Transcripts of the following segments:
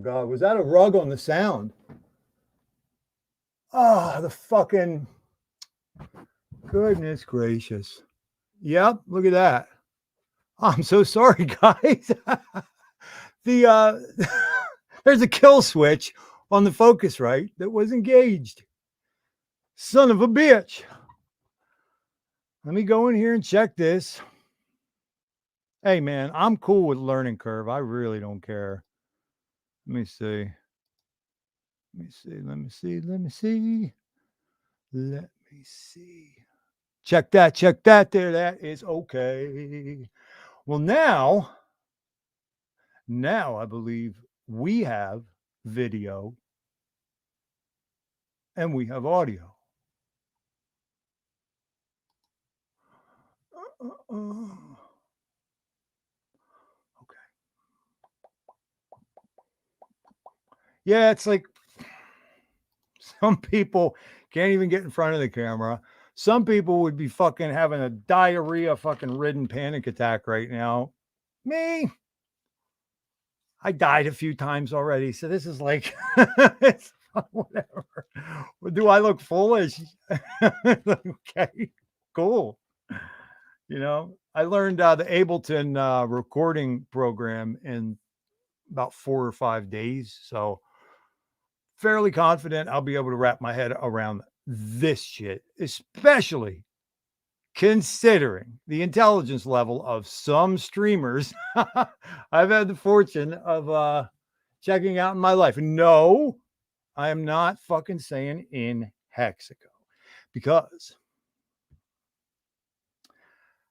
God, was that a rug on the sound? Oh, the fucking goodness gracious. Yep, look at that. I'm so sorry, guys. There's a kill switch on the Focusrite that was engaged. Son of a bitch. Let me go in here and check this. Hey, man, I'm cool with learning curve. I really don't care. Let me see. Let me see. Check that there. That is okay. Well, now I believe we have video and we have audio. Okay. Yeah, it's like some people can't even get in front of the camera. Some people would be fucking having a diarrhea fucking ridden panic attack right now. Me, I died a few times already. So this is like, it's whatever. Do I look foolish? Okay, cool. You know, I learned the Ableton recording program in about 4 or 5 days. So fairly confident I'll be able to wrap my head around this shit, especially considering the intelligence level of some streamers I've had the fortune of checking out in my life. No, I am not fucking saying in Hexico, because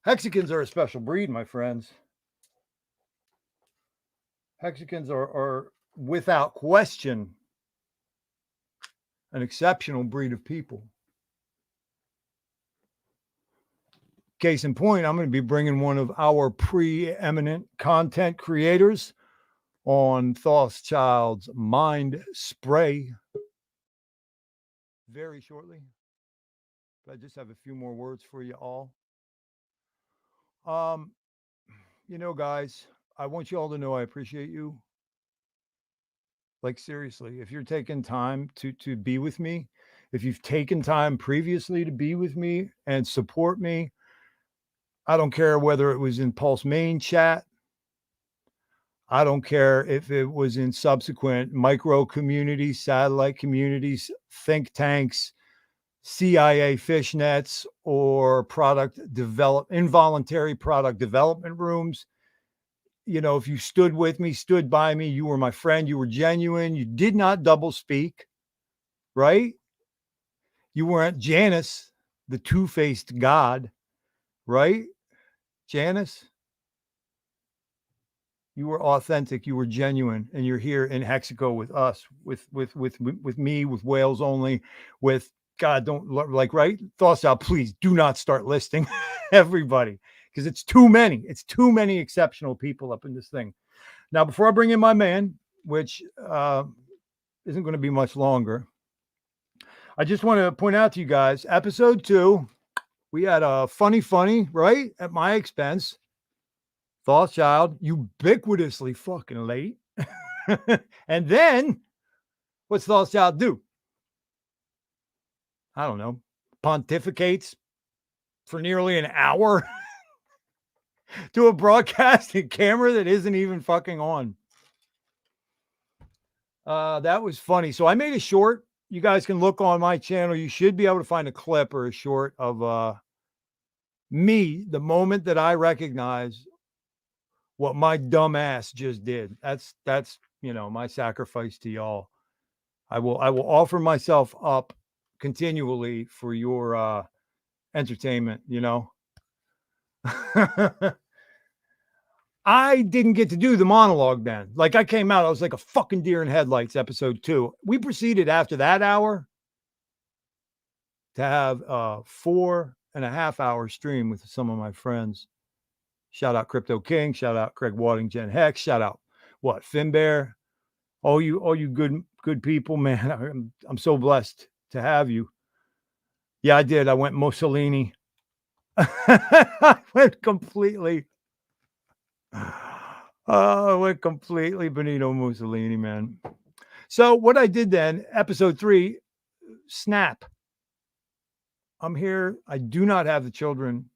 Hexicans are a special breed, my friends. Hexicans are without question an exceptional breed of people. Case in point, I'm going to be bringing one of our preeminent content creators on Thothschild's Mind Spray very shortly. But I just have a few more words for you all. You know, guys, I want you all to know I appreciate you. Like, seriously, if you're taking time to be with me, if you've taken time previously to be with me and support me, I don't care whether it was in Pulse main chat. I don't care if it was in subsequent micro communities, satellite communities, think tanks, CIA fishnets, or involuntary product development rooms. You know, if you stood with me, stood by me, you were my friend, you were genuine, you did not double speak, right? You weren't Janus, the two-faced god, right? Janus, you were authentic, you were genuine, and you're here in Hexico with us, with me, with Whales Only, with God, don't like, right? Thothschild, please do not start listing everybody, because it's too many. It's too many exceptional people up in this thing. Now, before I bring in my man, which isn't going to be much longer, I just want to point out to you guys, episode 2, we had a funny, right? At my expense. Thothschild, ubiquitously fucking late. And then, what's Thothschild do? I don't know. Pontificates for nearly an hour to a broadcasting camera that isn't even fucking on. That was funny. So I made a short. You guys can look on my channel. You should be able to find a clip or a short of me, the moment that I recognize what my dumb ass just did. That's you know, my sacrifice to y'all. I will offer myself up continually for your entertainment, you know. I didn't get to do the monologue then. Like, I came out, I was like a fucking deer in headlights, episode 2. We proceeded after that hour to have a 4.5 hour stream with some of my friends. Shout out Crypto King, shout out Craig Waddington Hex, shout out Finbear, all you good people, man. I'm so blessed to have you. Yeah, I did. I went Mussolini. I went completely. Oh, it went completely Benito Mussolini, man. So what I did then, episode 3, snap. I'm here. I do not have the children,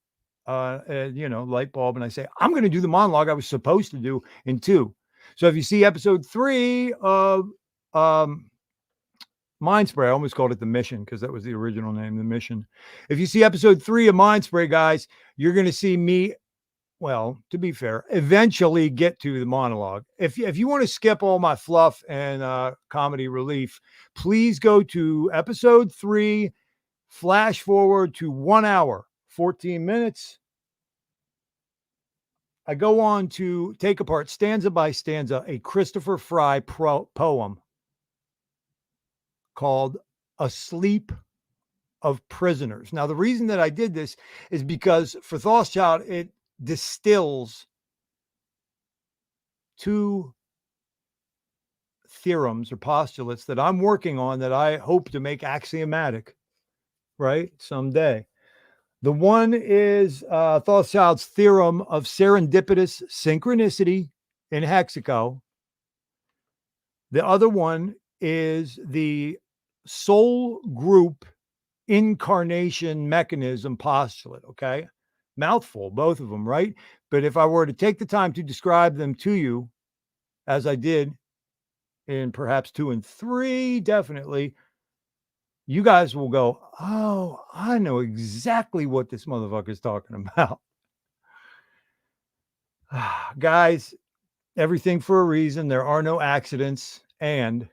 light bulb. And I say, I'm going to do the monologue I was supposed to do in 2. So if you see episode 3 of Mind Spray, I almost called it The Mission because that was the original name, The Mission. If you see episode 3 of Mind Spray, guys, you're going to see me, well, to be fair, eventually get to the monologue. If you want to skip all my fluff and comedy relief, please go to episode 3, flash forward to 1 hour, 14 minutes. I go on to take apart stanza by stanza a Christopher Fry poem called Asleep of Prisoners. Now, the reason that I did this is because for Thothschild, it distills 2 theorems or postulates that I'm working on that I hope to make axiomatic, right, someday. The one is Thothschild's theorem of serendipitous synchronicity in Hexican. The other one is the soul group incarnation mechanism postulate, okay? Mouthful, both of them, right? But if I were to take the time to describe them to you, as I did in perhaps 2 and 3, definitely, you guys will go, oh, I know exactly what this motherfucker is talking about. Guys, everything for a reason. There are no accidents, and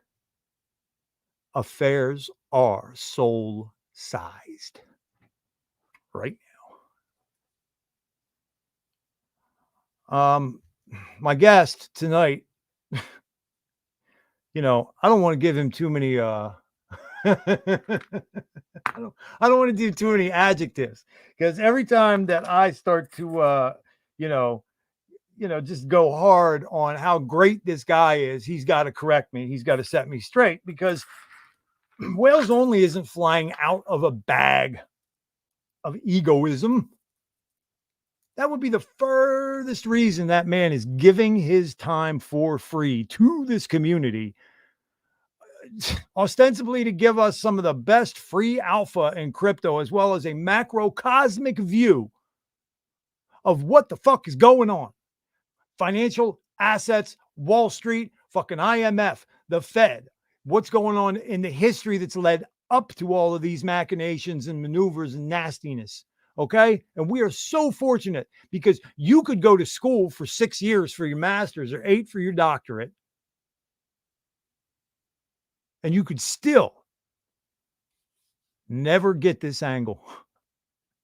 affairs are soul-sized right now. My guest tonight, I don't want to give him too many I don't want to do too many adjectives, because every time that I start to just go hard on how great this guy is, he's got to correct me. He's got to set me straight, because Whales Only isn't flying out of a bag of egoism. That would be the furthest reason that man is giving his time for free to this community, ostensibly to give us some of the best free alpha in crypto, as well as a macrocosmic view of what the fuck is going on. Financial assets, Wall Street, fucking IMF, the Fed, what's going on in the history that's led up to all of these machinations and maneuvers and nastiness. Okay. And we are so fortunate, because you could go to school for 6 years for your master's or 8 for your doctorate, and you could still never get this angle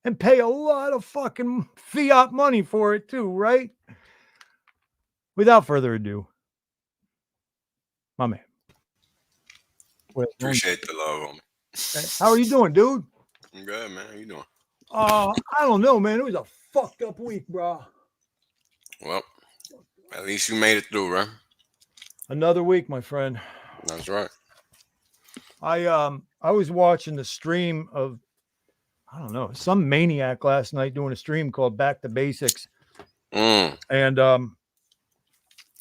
and pay a lot of fucking fiat money for it too, right? Without further ado, my man. Appreciate the love on me. How are you doing, dude? I'm good, man. How you doing? I don't know, man. It was a fucked up week, bro. Well, at least you made it through, right? Another week, my friend. That's right. I was watching the stream of, I don't know, some maniac last night doing a stream called Back to Basics. And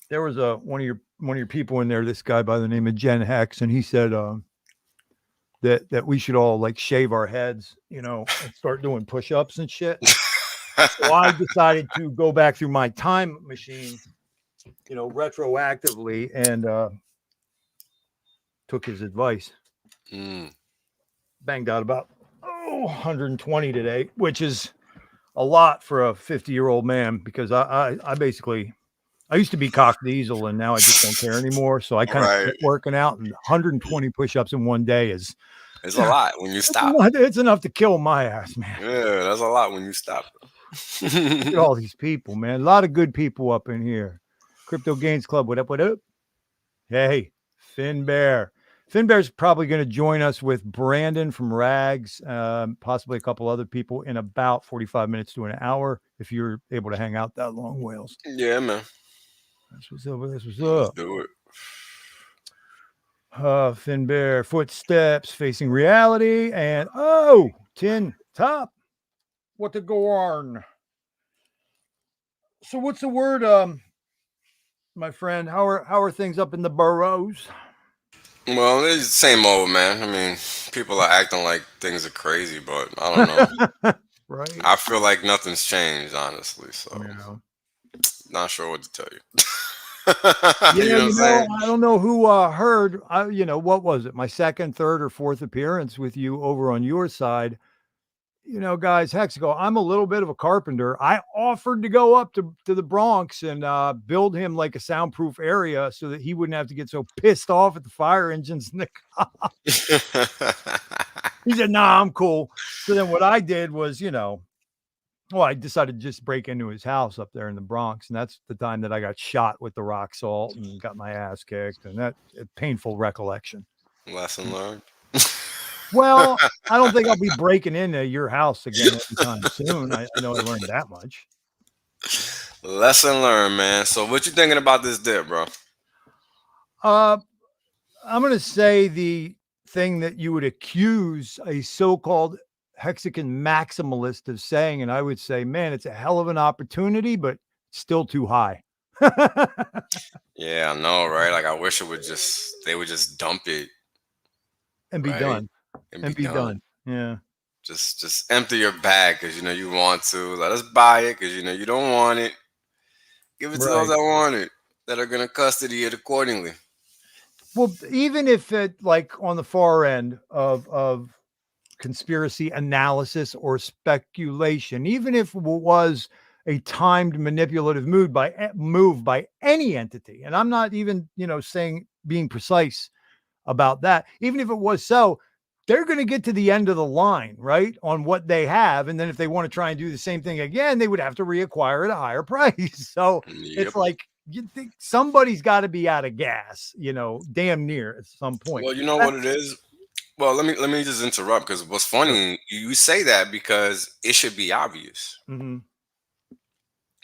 there was one of your people in there, this guy by the name of Gen Hex, and he said that we should all like shave our heads, and start doing push-ups and shit. So I decided to go back through my time machine, retroactively, and took his advice. Banged out about 120 today, which is a lot for a 50-year-old man, because I basically, I used to be cock diesel, and now I just don't care anymore. So I kind of quit working out, and 120 push-ups in one day is it's a lot when you stop. It's enough to kill my ass, man. Yeah, that's a lot when you stop. Look at all these people, man. A lot of good people up in here. Crypto Gains Club, what up, what up? Hey, Finn Bear. Finn Bear's probably going to join us with Brandon from Rags, possibly a couple other people, in about 45 minutes to an hour, if you're able to hang out that long, Whales. Yeah, man. That's what's up. That's what's Let's up. do it. Finn Bear, footsteps, facing reality, and tin top. What to go on? So what's the word? my friend? How are things up in the boroughs? Well, it's the same old, man. I mean, people are acting like things are crazy, but I don't know. Right. I feel like nothing's changed, honestly. So, Yeah. not sure what to tell you. Yeah, You know what I'm saying? I don't know who heard. What was it? My second, third, or fourth appearance with you over on your side. Guys, Hexico, I'm a little bit of a carpenter. I offered to go up to the Bronx and build him like a soundproof area so that he wouldn't have to get so pissed off at the fire engines and the He said, "Nah, I'm cool." So then what I did was, I decided to just break into his house up there in the Bronx, and that's the time that I got shot with the rock salt and got my ass kicked, and that a painful recollection. Lesson learned. Well, I don't think I'll be breaking into your house again anytime soon. I know I learned that much. Lesson learned, man. So, what you thinking about this dip, bro? I'm going to say the thing that you would accuse a so-called Hexican maximalist of saying, and I would say, man, it's a hell of an opportunity, but still too high. Yeah, I know, right? Like, I wish they would just dump it And be right done. and be done. Yeah. Just empty your bag because you want to. Let us buy it because you don't want it. Give it to those Right. that want it, that are gonna custody it accordingly. Well, even if it like on the far end of conspiracy analysis or speculation, even if it was a timed manipulative move by any entity, and I'm not even saying being precise about that, even if it was so, they're going to get to the end of the line, right, on what they have, and then if they want to try and do the same thing again, they would have to reacquire at a higher price. So Yep. it's like you think somebody's got to be out of gas, damn near at some point. Well, you know what it is. Well, let me just interrupt because what's Sure. funny, you say that because it should be obvious. Mm-hmm.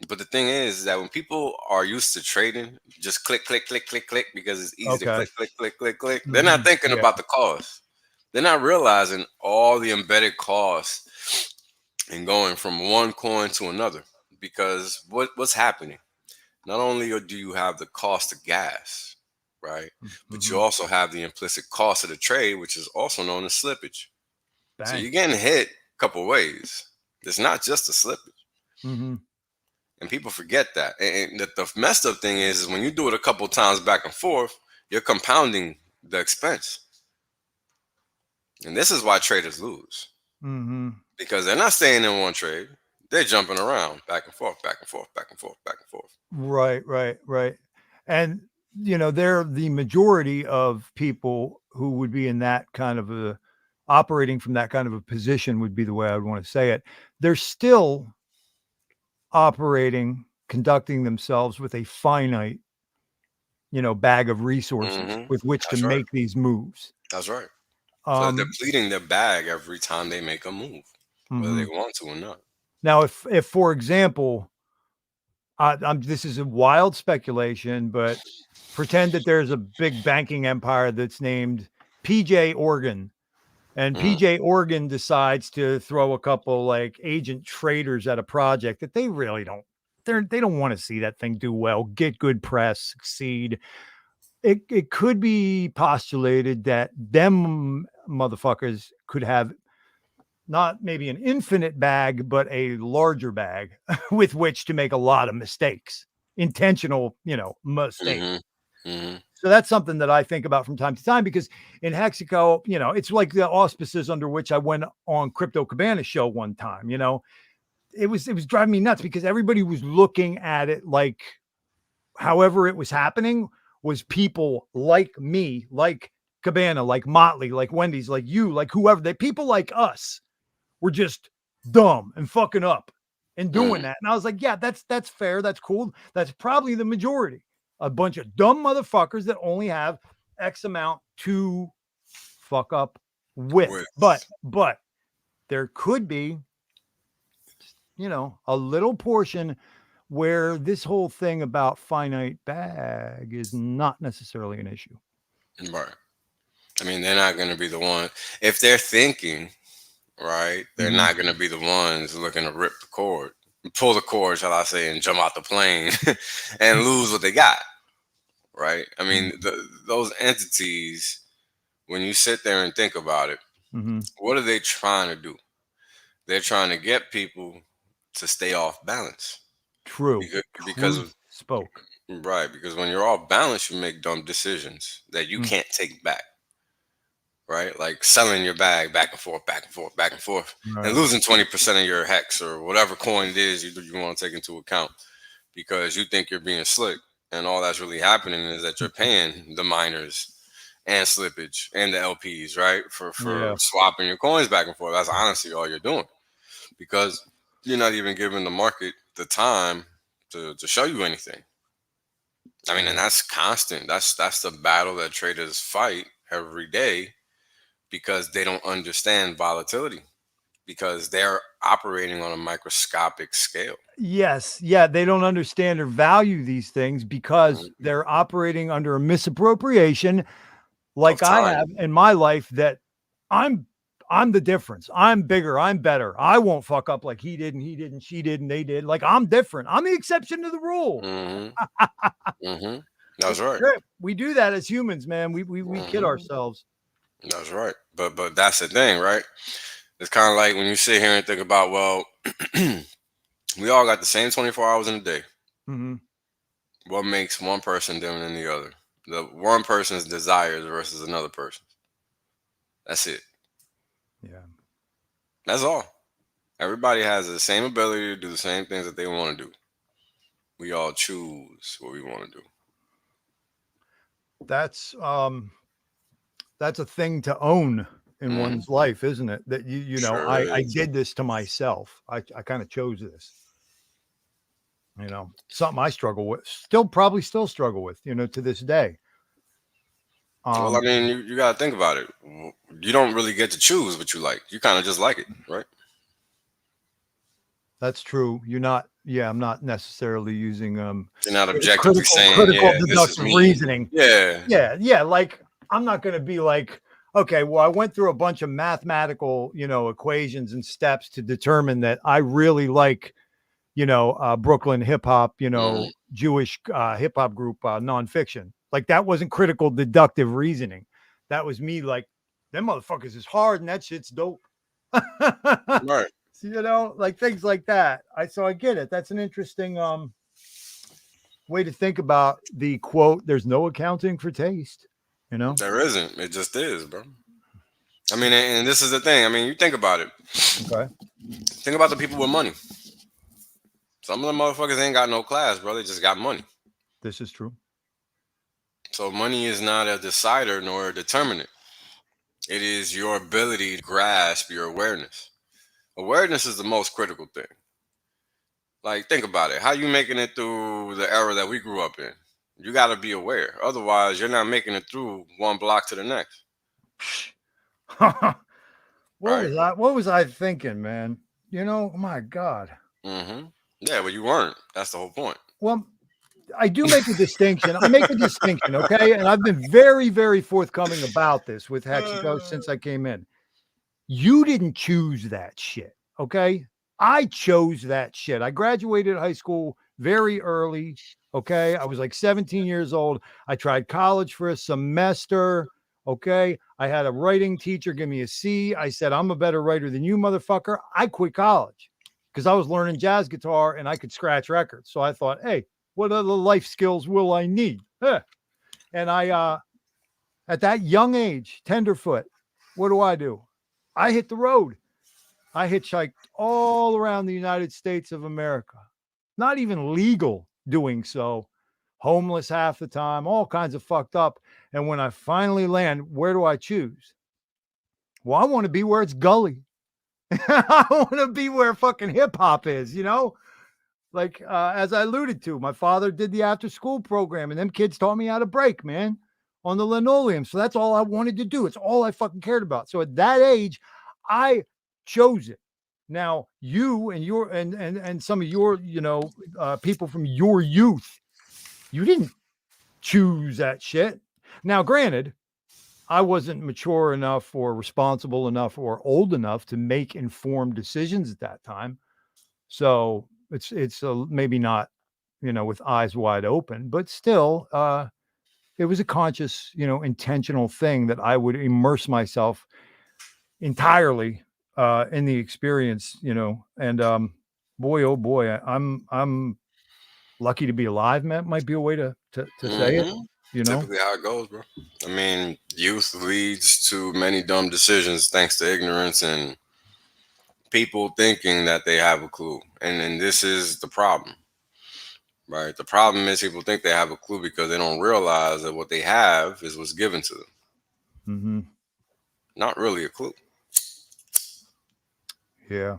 But the thing is that when people are used to trading, just click, click, click, click, click, because it's easy to Okay. click, click, click, click, click. They're not thinking Yeah. about the cost. They're not realizing all the embedded costs in going from one coin to another. Because what's happening? Not only do you have the cost of gas, right? But you also have the implicit cost of the trade, which is also known as slippage. So Bang. you're getting hit a couple ways. It's not just the slippage. Mm-hmm. And people forget that. And the messed up thing is when you do it a couple times back and forth, you're compounding the expense. And this is why traders lose. Mm-hmm. Because they're not staying in one trade. They're jumping around back and forth, back and forth, back and forth, back and forth. Right. And they're the majority of people who would be in that kind of a operating from that kind of a position would be the way I would want to say it. They're still conducting themselves with a finite, bag of resources with which to That's right. make these moves. That's right. So they're depleting their bag every time they make a move, whether they want to or not. Now, if for example, this is a wild speculation, but pretend that there's a big banking empire that's named PJ Organ, and PJ Organ decides to throw a couple like agent traders at a project that they really don't. They don't want to see that thing do well, get good press, succeed. It could be postulated that them motherfuckers could have not maybe an infinite bag, but a larger bag with which to make a lot of mistakes, intentional, mistakes. So that's something that I think about from time to time because in Hexico, it's like the auspices under which I went on Crypto Cabana show one time. It was driving me nuts because everybody was looking at it like however it was happening was people like me, like Cabana, like Motley, like Wendy's, like you, like whoever, they people like us were just dumb and fucking up and doing that. And I was like, yeah, that's fair. That's cool. That's probably the majority. A bunch of dumb motherfuckers that only have X amount to fuck up with. But there could be, a little portion where this whole thing about finite bag is not necessarily an issue. Right. I mean, they're not going to be the one. If they're thinking, right, they're not going to be the ones looking to rip the cord, pull the cord, shall I say, and jump out the plane and lose what they got. right? I mean, those entities, when you sit there and think about it, Mm-hmm. what are they trying to do? They're trying to get people to stay off balance. True. Because Truth spoke. right, because when you're off balance, you make dumb decisions that you Mm. can't take back. Right, like selling your bag back and forth, back and forth, back and forth, and Right. losing 20% of your hex or whatever coin it is you want to take into account because you think you're being slick, and all that's really happening is that you're paying the miners and slippage and the LPs, right, for Yeah. swapping your coins back and forth. That's honestly all you're doing because you're not even giving the market the time to show you anything. I mean, and that's constant. That's the battle that traders fight every day because they don't understand volatility because they're operating on a microscopic scale. Yes. Yeah. They don't understand or value these things because Mhm. they're operating under a misappropriation, Of like I time. have in my life, that I'm the difference. I'm bigger. I'm better. I won't fuck up like he did and he did and she did and they did. Like I'm different. I'm the exception to the rule. Hmm. Hmm. That's It's a right. trip. We do that as humans, man. We kid Hmm. ourselves. That's right. But that's the thing, right? It's kind of like when you sit here and think about, well, we all got the same 24 hours in a day. Mm-hmm. What makes one person different than the other? The one person's desires versus another person. That's it. Yeah. That's all. Everybody has the same ability to do the same things that they want to do. We all choose what we want to do. That's a thing to own in Hmm. one's life, isn't it? That Sure I is. did this to myself. I kind of chose this. Something I struggle with, probably still struggle with, to this day. Well, I Um, mean, you got to think about it. You don't really get to choose what you like. You kind of just like it, right? that's true. You're not, yeah, I'm not necessarily using You're not objectively critical saying, critical yeah, this is deductive me. reasoning. Yeah. Yeah, like I'm not going to be like, okay, well, I went through a bunch of mathematical, equations and steps to determine that I really like, Brooklyn hip hop, Hmm. Jewish hip hop group Nonfiction. Like that wasn't critical deductive reasoning. That was me like, them motherfuckers is hard and that shit's dope. Right. Like things like that. So I get it. That's an interesting way to think about the quote, there's no accounting for taste, There isn't. It just is, bro. I mean, and this is the thing. I mean, you think about it. Okay. Think about the people with money. Some of the motherfuckers ain't got no class, bro. They just got money. This is true. So money is not a decider nor a determinant. It is your ability to grasp your awareness. Awareness is the most critical thing. Like, think about it. How you making it through the era that we grew up in? You got to be aware. Otherwise, you're not making it through one block to the next. Right? What was I thinking, man? My God. Mm-hmm. Yeah, but you weren't. That's the whole point. Well, I do make a distinction. I make a distinction, okay? And I've been very, very forthcoming about this with Hexico since I came in. You didn't choose that shit, okay? I chose that shit. I graduated high school very early, okay? I was like 17 years old. I tried college for a semester, okay? I had a writing teacher give me a C. I said, I'm a better writer than you, motherfucker. I quit college because I was learning jazz guitar and I could scratch records. So I thought, hey, what other life skills will I need? Huh. And at that young age, tenderfoot, what do? I hit the road. I hitchhiked all around the United States of America. Not even legal doing so. Homeless half the time, all kinds of fucked up. And when I finally land, where do I choose? Well, I want to be where it's gully. I want to be where fucking hip hop is, Like, as I alluded to, my father did the after school program, and them kids taught me how to break, man, on the linoleum. So that's all I wanted to do. It's all I fucking cared about. So at that age, I chose it. Now, you and your and some of your, people from your youth, you didn't choose that shit. Now, granted, I wasn't mature enough or responsible enough or old enough to make informed decisions at that time. So it's maybe not, with eyes wide open, but still, it was a conscious, you know, intentional thing that I would immerse myself entirely in the experience, you know. And boy, oh boy, I'm lucky to be alive, man. Might be a way to say it, you know. Typically how it goes, bro. I mean, youth leads to many dumb decisions thanks to ignorance and people thinking that they have a clue. And this is the problem, right? The problem is people think they have a clue because they don't realize that what they have is what's given to them. Mm-hmm. Not really a clue. Yeah.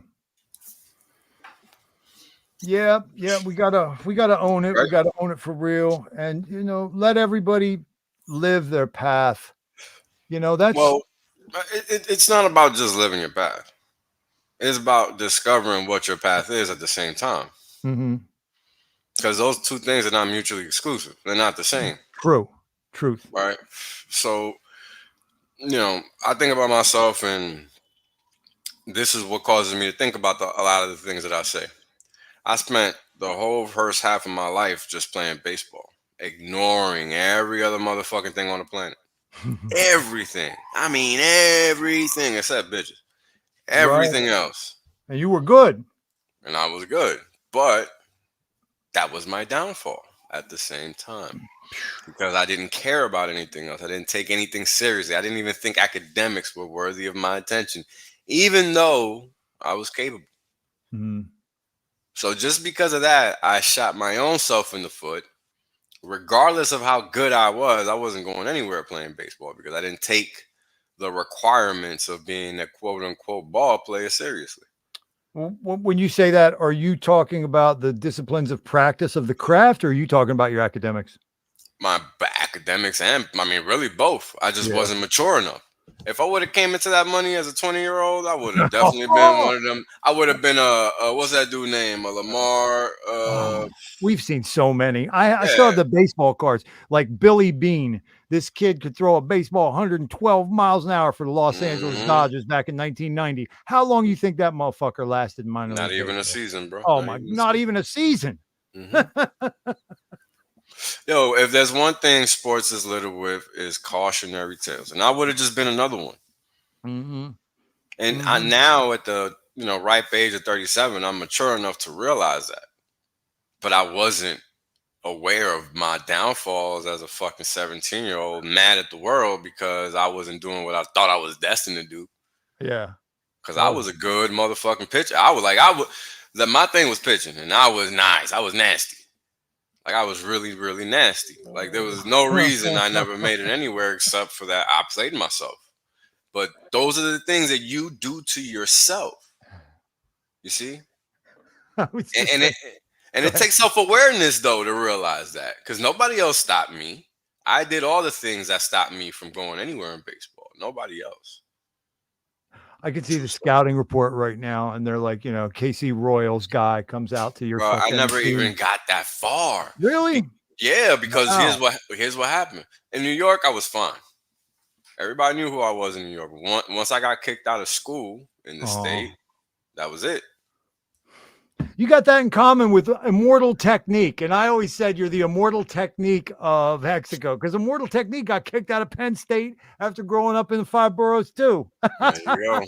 Yeah, we gotta own it. Right? We gotta own it for real, and you know, let everybody live their path. You know, that's Well, it's not about just living your path. It's about discovering what your path is at the same time. mm-hmm. Because those two things are not mutually exclusive. They're not the same, Truth. right? So, you know, I think about myself, and this is what causes me to think about a lot of the things that I say. I spent the whole first half of my life just playing baseball, ignoring every other motherfucking thing on the planet. Everything. I mean, everything except bitches. Everything else. And you were good. And I was good. But that was my downfall at the same time. Because I didn't care about anything else. I didn't take anything seriously. I didn't even think academics were worthy of my attention, even though I was capable. Mm-hmm. So just because of that, I shot my own self in the foot. Regardless of how good I wasn't going anywhere playing baseball because I didn't take the requirements of being a quote unquote ball player seriously. When you say that, are you talking about the disciplines of practice of the craft, or are you talking about your academics? My academics and I mean really both. I just wasn't mature enough. If I would have came into that money as a 20-year-old, I would have definitely been one of them. I would have been what's that dude name? A Lamar. We've seen so many. I still have the baseball cards, like Billy Bean. This kid could throw a baseball 112 miles an hour for the Los Angeles Dodgers back in 1990. How long do you think that motherfucker lasted in minor league? Not even a season, bro. Oh my, not even a season. Yo, if there's one thing sports is littered with is cautionary tales, and I would have just been another one. And I now at the ripe age of 37, I'm mature enough to realize that, but I wasn't aware of my downfalls as a fucking 17-year-old, mad at the world because I wasn't doing what I thought I was destined to do. Yeah, because I was a good motherfucking pitcher. My thing was pitching, and I was nice. I was nasty. Like I was really, really nasty. Like there was no reason I never made it anywhere except for that I played myself. But those are the things that you do to yourself. You see? And it takes self-awareness though to realize that. Because nobody else stopped me. I did all the things that stopped me from going anywhere in baseball. Nobody else. I can see the scouting report right now, and they're like, KC Royals guy comes out to your. Bro, I never even got that far. Really? Yeah, because here's what happened. In New York, I was fine. Everybody knew who I was in New York. Once I got kicked out of school in the state, that was it. You got that in common with Immortal Technique. And I always said you're the Immortal Technique of Hexico, because Immortal Technique got kicked out of Penn State after growing up in the 5 boroughs too. There you go.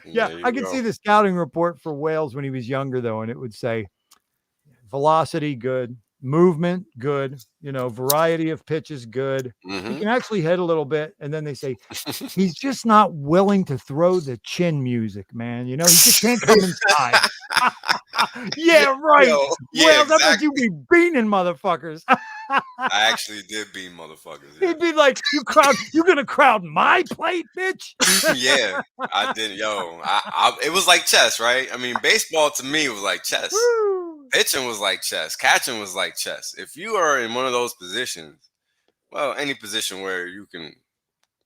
Yeah, I could see the scouting report for Wales when he was younger, though, and it would say velocity, good. Movement, good. Variety of pitches, good. He can actually hit a little bit. And then they say, he's just not willing to throw the chin music, man. He just can't come inside. Yeah, right. Well, that's what you be beaning motherfuckers. I actually did beat motherfuckers. Yeah. He'd be like, you gonna crowd my plate, bitch? Yeah, I did. Yo, it was like chess, right? I mean, baseball to me was like chess. Woo. Pitching was like chess. Catching was like chess. If you are in one of those positions, well, any position where you can,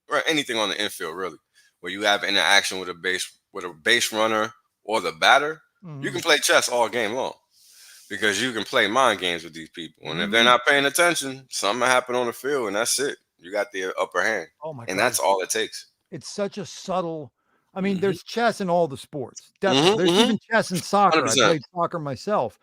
or anything on the infield really, where you have interaction with a base runner or the batter, you can play chess all game long because you can play mind games with these people. And if they're not paying attention, something happen on the field, and that's it. You got the upper hand. Oh my God. And that's all it takes. It's such a subtle. I mean, there's chess in all the sports. Definitely. There's even chess in soccer. 100%. I played soccer myself.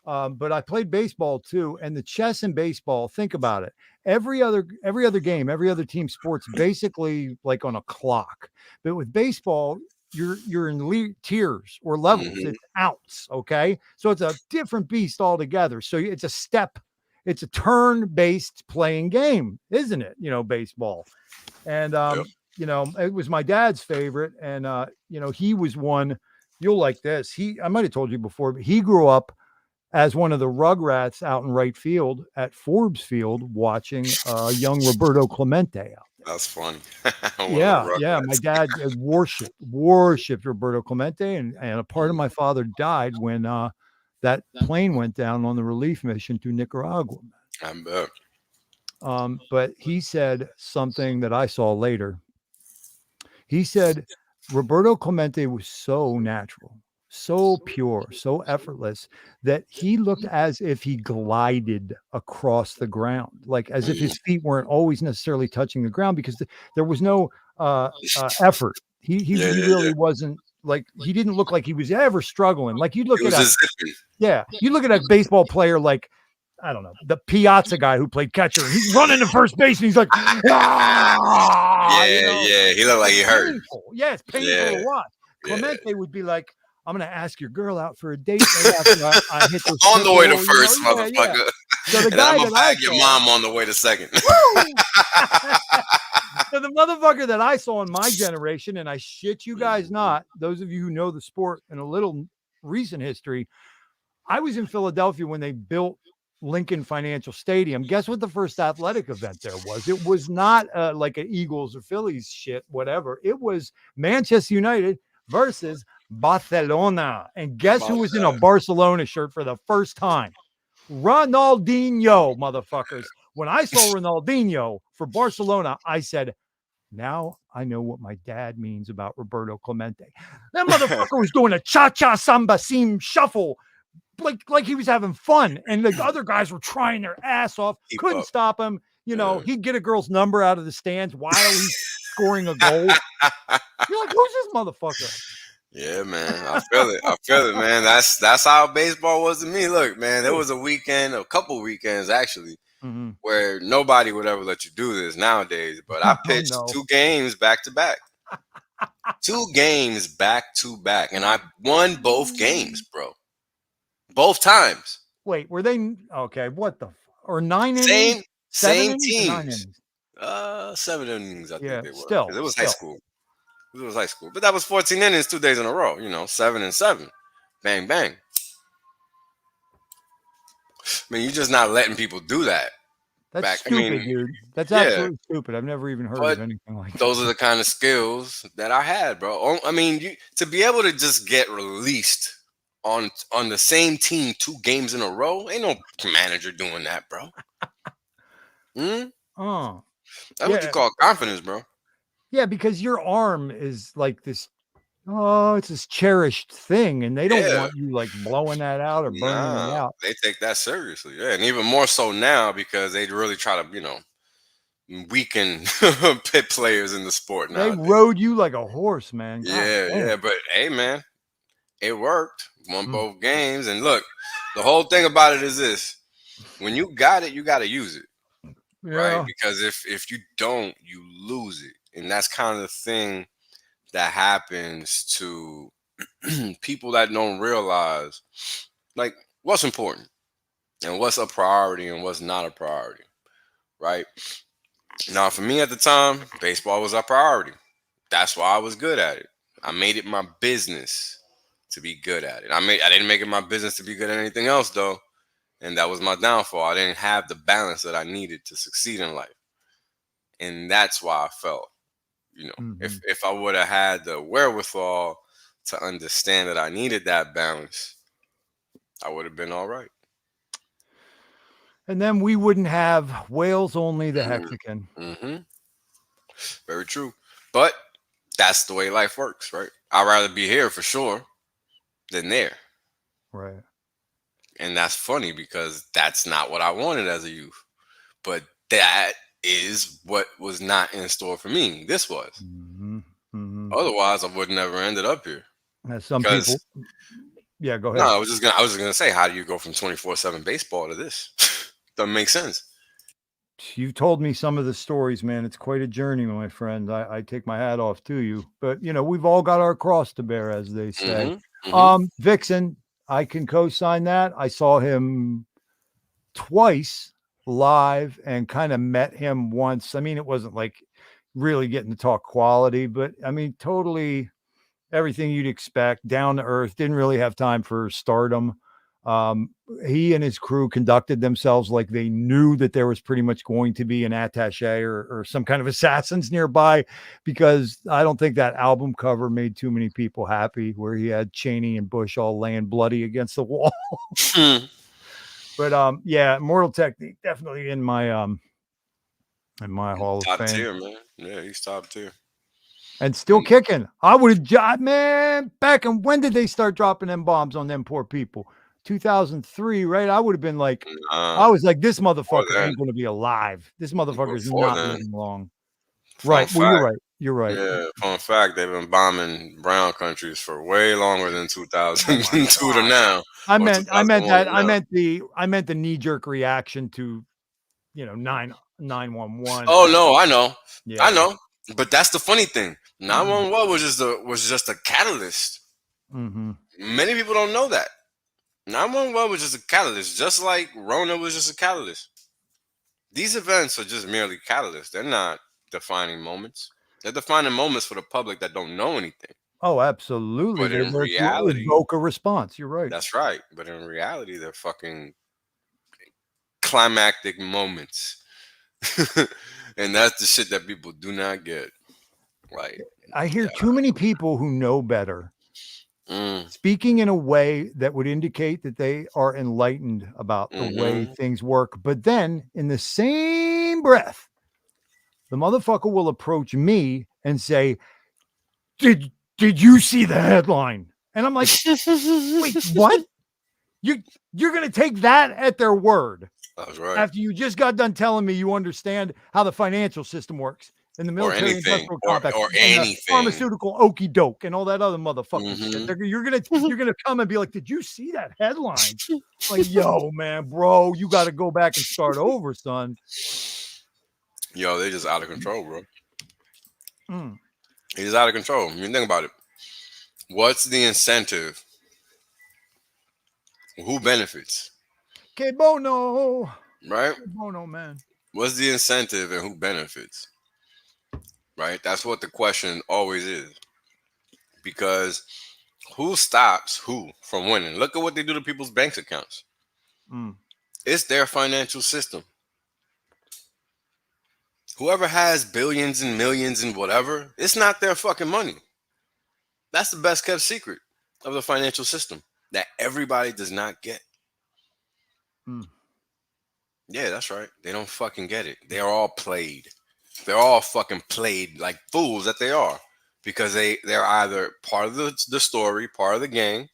But I played baseball too, and the chess and baseball. Think about it. Every other game, every other team sports basically like on a clock. But with baseball, you're in tiers or levels. Mm-hmm. It's outs. Okay, so it's a different beast altogether. So it's a step. It's a turn-based playing game, isn't it? Baseball, and Yep. it was my dad's favorite, and he was one. You'll like this. I might have told you before, but he grew up as one of the Rugrats out in right field at Forbes Field watching young Roberto Clemente out there. That's funny. Yeah. My dad worshipped Roberto Clemente, and a part of my father died when that plane went down on the relief mission to Nicaragua. I bet. But he said something that I saw later. He said Roberto Clemente was so natural, so pure, so effortless that he looked as if he glided across the ground, like as if his feet weren't always necessarily touching the ground because there was no effort. He really wasn't like, he didn't look like he was ever struggling. Like you look at you look at a baseball player like, I don't know, the Piazza guy who played catcher, and he's running to first base and he's like, he looked like he hurt. Painful. Yeah, it's painful to watch. Clemente would be like, I'm going to ask your girl out for a date right after I hit this on the way to first, motherfucker. Yeah. So the and guy I'm going to bag your mom on the way to second. So the motherfucker that I saw in my generation, and I shit you guys not, those of you who know the sport and a little recent history, I was in Philadelphia when they built Lincoln Financial Stadium. Guess what the first athletic event there was? It was not like an Eagles or Phillies shit, whatever. It was Manchester United versus Barcelona. And guess who was in a Barcelona shirt for the first time? Ronaldinho, motherfuckers. When I saw Ronaldinho for Barcelona, I said, now I know what my dad means about Roberto Clemente. That motherfucker was doing a cha-cha samba seam shuffle like he was having fun, and the other guys were trying their ass off, couldn't stop him. He'd get a girl's number out of the stands while he's scoring a goal. You're like, who's this motherfucker? Yeah, man. I feel it, man. That's how baseball was to me. Look, man, there was a couple weekends actually, where nobody would ever let you do this nowadays. But I pitched 2 games back to back. 2 games back to back, and I won both games, bro. Both times. Wait, were they okay? What the or 9 innings? Same teams. 7 innings, I think they were. Still, it was high school. It was high school, but that was 14 innings 2 days in a row. 7 and 7, bang bang. I mean, you're just not letting people do that. That's stupid, dude. That's absolutely stupid. I've never even heard of anything like that. Those are the kind of skills that I had, bro. I mean, to be able to just get released on the same team 2 games in a row, ain't no manager doing that, bro. That's what you call confidence, bro. Yeah, because your arm is like this. It's this cherished thing, and they don't want you like blowing that out or burning it out. They take that seriously, and even more so now because they really try to, weaken pit players in the sport now. They rode you like a horse, man. Yeah, but hey, man, it worked. Won both games, and look, the whole thing about it is this: when you got it, you got to use it, right? Because if you don't, you lose it, and that's kind of the thing that happens to people that don't realize, like, what's important and what's a priority and what's not a priority, right? Now, for me at the time, baseball was a priority. That's why I was good at it. I made it my business to be good at it. I didn't make it my business to be good at anything else, though, and that was my downfall. I didn't have the balance that I needed to succeed in life, and that's why I felt, if I would have had the wherewithal to understand that I needed that balance, I would have been all right. And then we wouldn't have Wales Only the Hexican. Very true. But that's the way life works, right? I'd rather be here for sure than there. Right. And that's funny because that's not what I wanted as a youth. But that is what was not in store for me. This was. Otherwise, I would never ended up here. Some people. Yeah, go No, ahead. I was just gonna say, how do you go from 24/7 baseball to this? Doesn't make sense. You've told me some of the stories, man. It's quite a journey, my friend. I take my hat off to you. But we've all got our cross to bear, as they say. Hmm. Hmm. Vixen, I can co-sign that. I saw him twice live and kind of met him once. I mean, it wasn't like really getting to talk quality, but I mean, totally everything you'd expect, down to earth, didn't really have time for stardom. Um, he and his crew conducted themselves like they knew that there was pretty much going to be an attaché or some kind of assassins nearby, because I don't think that album cover made too many people happy, where he had Cheney and Bush all laying bloody against the wall. But yeah, Mortal Technique definitely in my Hall of Top Fame. tier, man. Yeah, he's top tier. And still kicking. I would have, man, back in when did they start dropping them bombs on them poor people? 2003, right? I would have been like, I was like, this motherfucker ain't going to be alive. This motherfucker's Before not then, living long. fun Right. Well, you're fact. right. You're right. Yeah, fun fact, they've been bombing brown countries for way longer than Oh 2002 to God. now. I Or meant 2001 that. to now. I meant the knee-jerk reaction to, 911. Oh no, I know. Yeah. I know. But that's the funny thing. Mm-hmm. 911 was just a catalyst. Mm-hmm. Many people don't know that. 911 was just a catalyst, just like Rona was just a catalyst. These events are just merely catalysts. They're not defining moments. They're defining moments for the public that don't know anything. Oh, absolutely. But They're in there to reality, evoke a response. You're right. that's right. But in reality, they're fucking climactic moments. And that's the shit that people do not get. Like, I hear too many people who know better mm, speaking in a way that would indicate that they are enlightened about the way things work. But then in the same breath, the motherfucker will approach me and say, did you see the headline? And I'm like, wait, what? You're going to take that at their word. that's right. After you just got done telling me you understand how the financial system works and the military industrial complex or and the anything. pharmaceutical okey doke and all that other motherfucking shit. You're gonna come and be like, did you see that headline? Like, yo, man, bro, you got to go back and start over, son. Yo, they just out of control, bro. Mm. He's out of control. I mean, think about it. What's the incentive? Who benefits? Que bono. Right? Que bono, man. What's the incentive and who benefits? Right? That's what the question always is. Because who stops who from winning? Look at what they do to people's bank accounts. Mm. It's their financial system. Whoever has billions and millions and whatever, it's not their fucking money. That's the best kept secret of the financial system that everybody does not get. Mm. Yeah, that's right. They don't fucking get it. They're all played. They're all fucking played like fools that they are, because they're either part of the story, part of the game,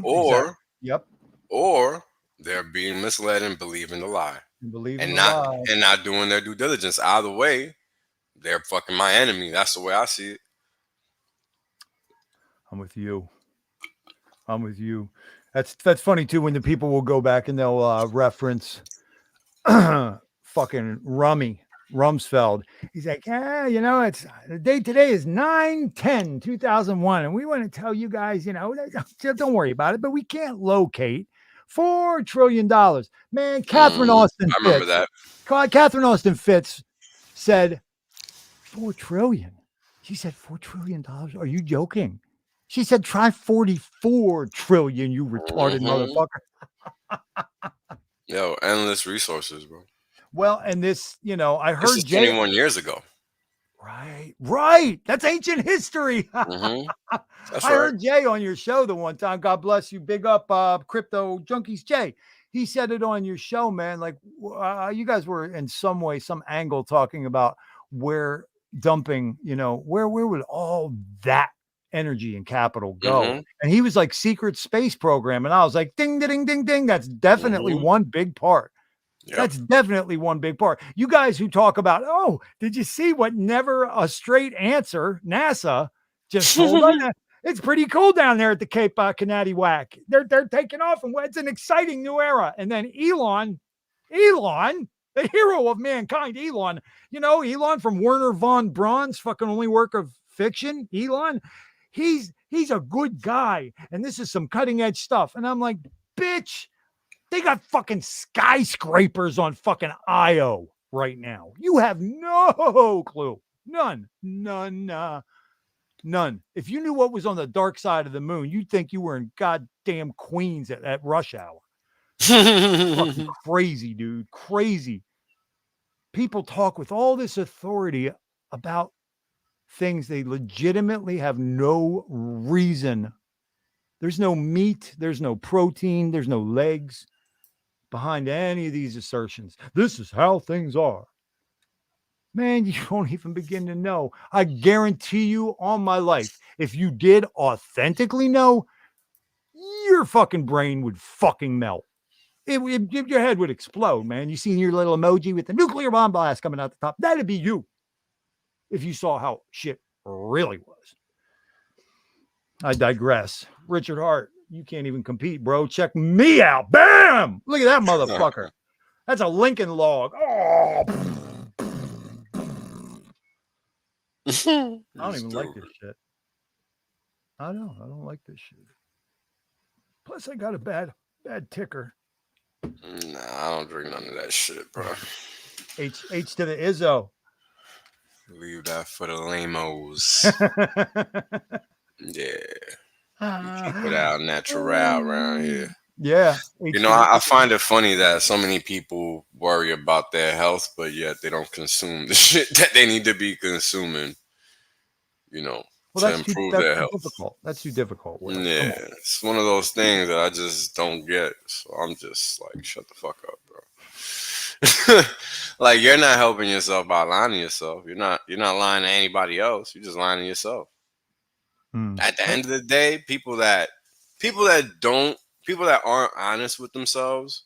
or exactly. Yep. or they're being misled and believing the lie, and not doing their due diligence. Either way, they're fucking my enemy. That's the way I see it. I'm with you. That's funny too, when the people will go back and they'll reference fucking Rumsfeld. He's like, it's the date today is 9/10/2001, and we want to tell you guys, don't worry about it, but we can't locate $4 trillion. Man, Catherine Austin I remember Fitz. that. Catherine Austin Fitz said $4 trillion. She said $4 trillion. Are you joking? She said, try 44 trillion, you retarded motherfucker. Yo, endless resources, bro. Well, and this, I heard This is Jay 21 years ago. Right. That's ancient history. That's I heard Jay on your show the one time. God bless you. Big up Crypto Junkies JAY. He said it on your show, man. Like you guys were in some way, some angle talking about where dumping, where would all that energy and capital go? And he was like secret space program. And I was like, ding, ding, ding, ding. That's definitely one big part. Yep. That's definitely one big part. You guys who talk about, oh, did you see what never a straight answer NASA just told us? It's pretty cool down there at the Cape Canaddywhack. They're taking off, and it's an exciting new era. And then Elon, the hero of mankind, Elon. You know, Elon from Werner von Braun's fucking only work of fiction. Elon, he's a good guy, and this is some cutting edge stuff. And I'm like, bitch, they got fucking skyscrapers on fucking Io right now. You have no clue. None. If you knew what was on the dark side of the moon, you'd think you were in goddamn Queens at rush hour. Fucking crazy, dude. Crazy. People talk with all this authority about things they legitimately have no reason. There's no meat, there's no protein, there's no legs behind any of these assertions. This is how things are. Man, you won't even begin to know. I guarantee you on my life, if you did authentically know, your fucking brain would fucking melt. Your head would explode, man. You seen your little emoji with the nuclear bomb blast coming out the top? That'd be you if you saw how shit really was. I digress. Richard Hart, you can't even compete, bro. Check me out. Bam! Look at that motherfucker. That's a Lincoln log. Oh, I don't even like this shit. I don't like this shit. Plus, I got a bad ticker. Nah, I don't drink none of that shit, bro. H to the Izzo. Leave that for the lamos. Yeah. You keep it out natural around here. Yeah. You know, I find it funny that so many people worry about their health, but yet they don't consume the shit that they need to be consuming, you know, to improve their health. Difficult. That's too difficult. Yeah. It's one of those things that I just don't get. So I'm just like, shut the fuck up, bro. Like, you're not helping yourself by lying to yourself. You're not lying to anybody else. You're just lying to yourself. At the end of the day, people that aren't honest with themselves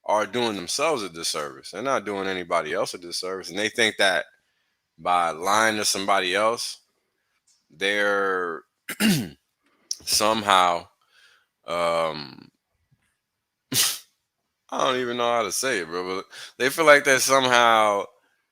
are doing themselves a disservice. They're not doing anybody else a disservice. And they think that by lying to somebody else, they're somehow, I don't even know how to say it, bro, but they feel like they're somehow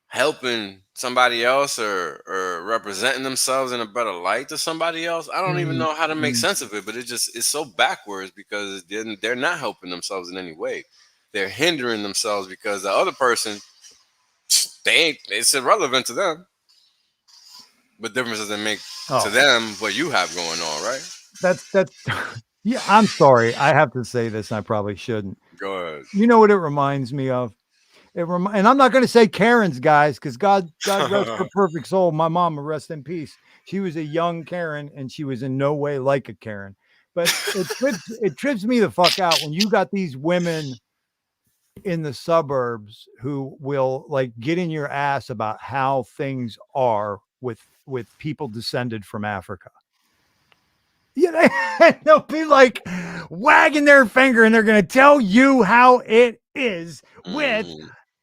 helping somebody else or representing themselves in a better light to somebody else. I don't even know how to make sense of it, but it's so backwards because they're not helping themselves in any way. They're hindering themselves because the other person, it's irrelevant to them. What difference does it make to them what you have going on, right? That's yeah, I'm sorry. I have to say this, and I probably shouldn't. Go ahead. You know what it reminds me of? And I'm not going to say Karen's, guys, because God rest her perfect soul. My mom, rest in peace. She was a young Karen, and she was in no way like a Karen. But it trips me the fuck out when you got these women in the suburbs who will like get in your ass about how things are with people descended from Africa. Yeah, they'll be like wagging their finger, and they're going to tell you how it is with.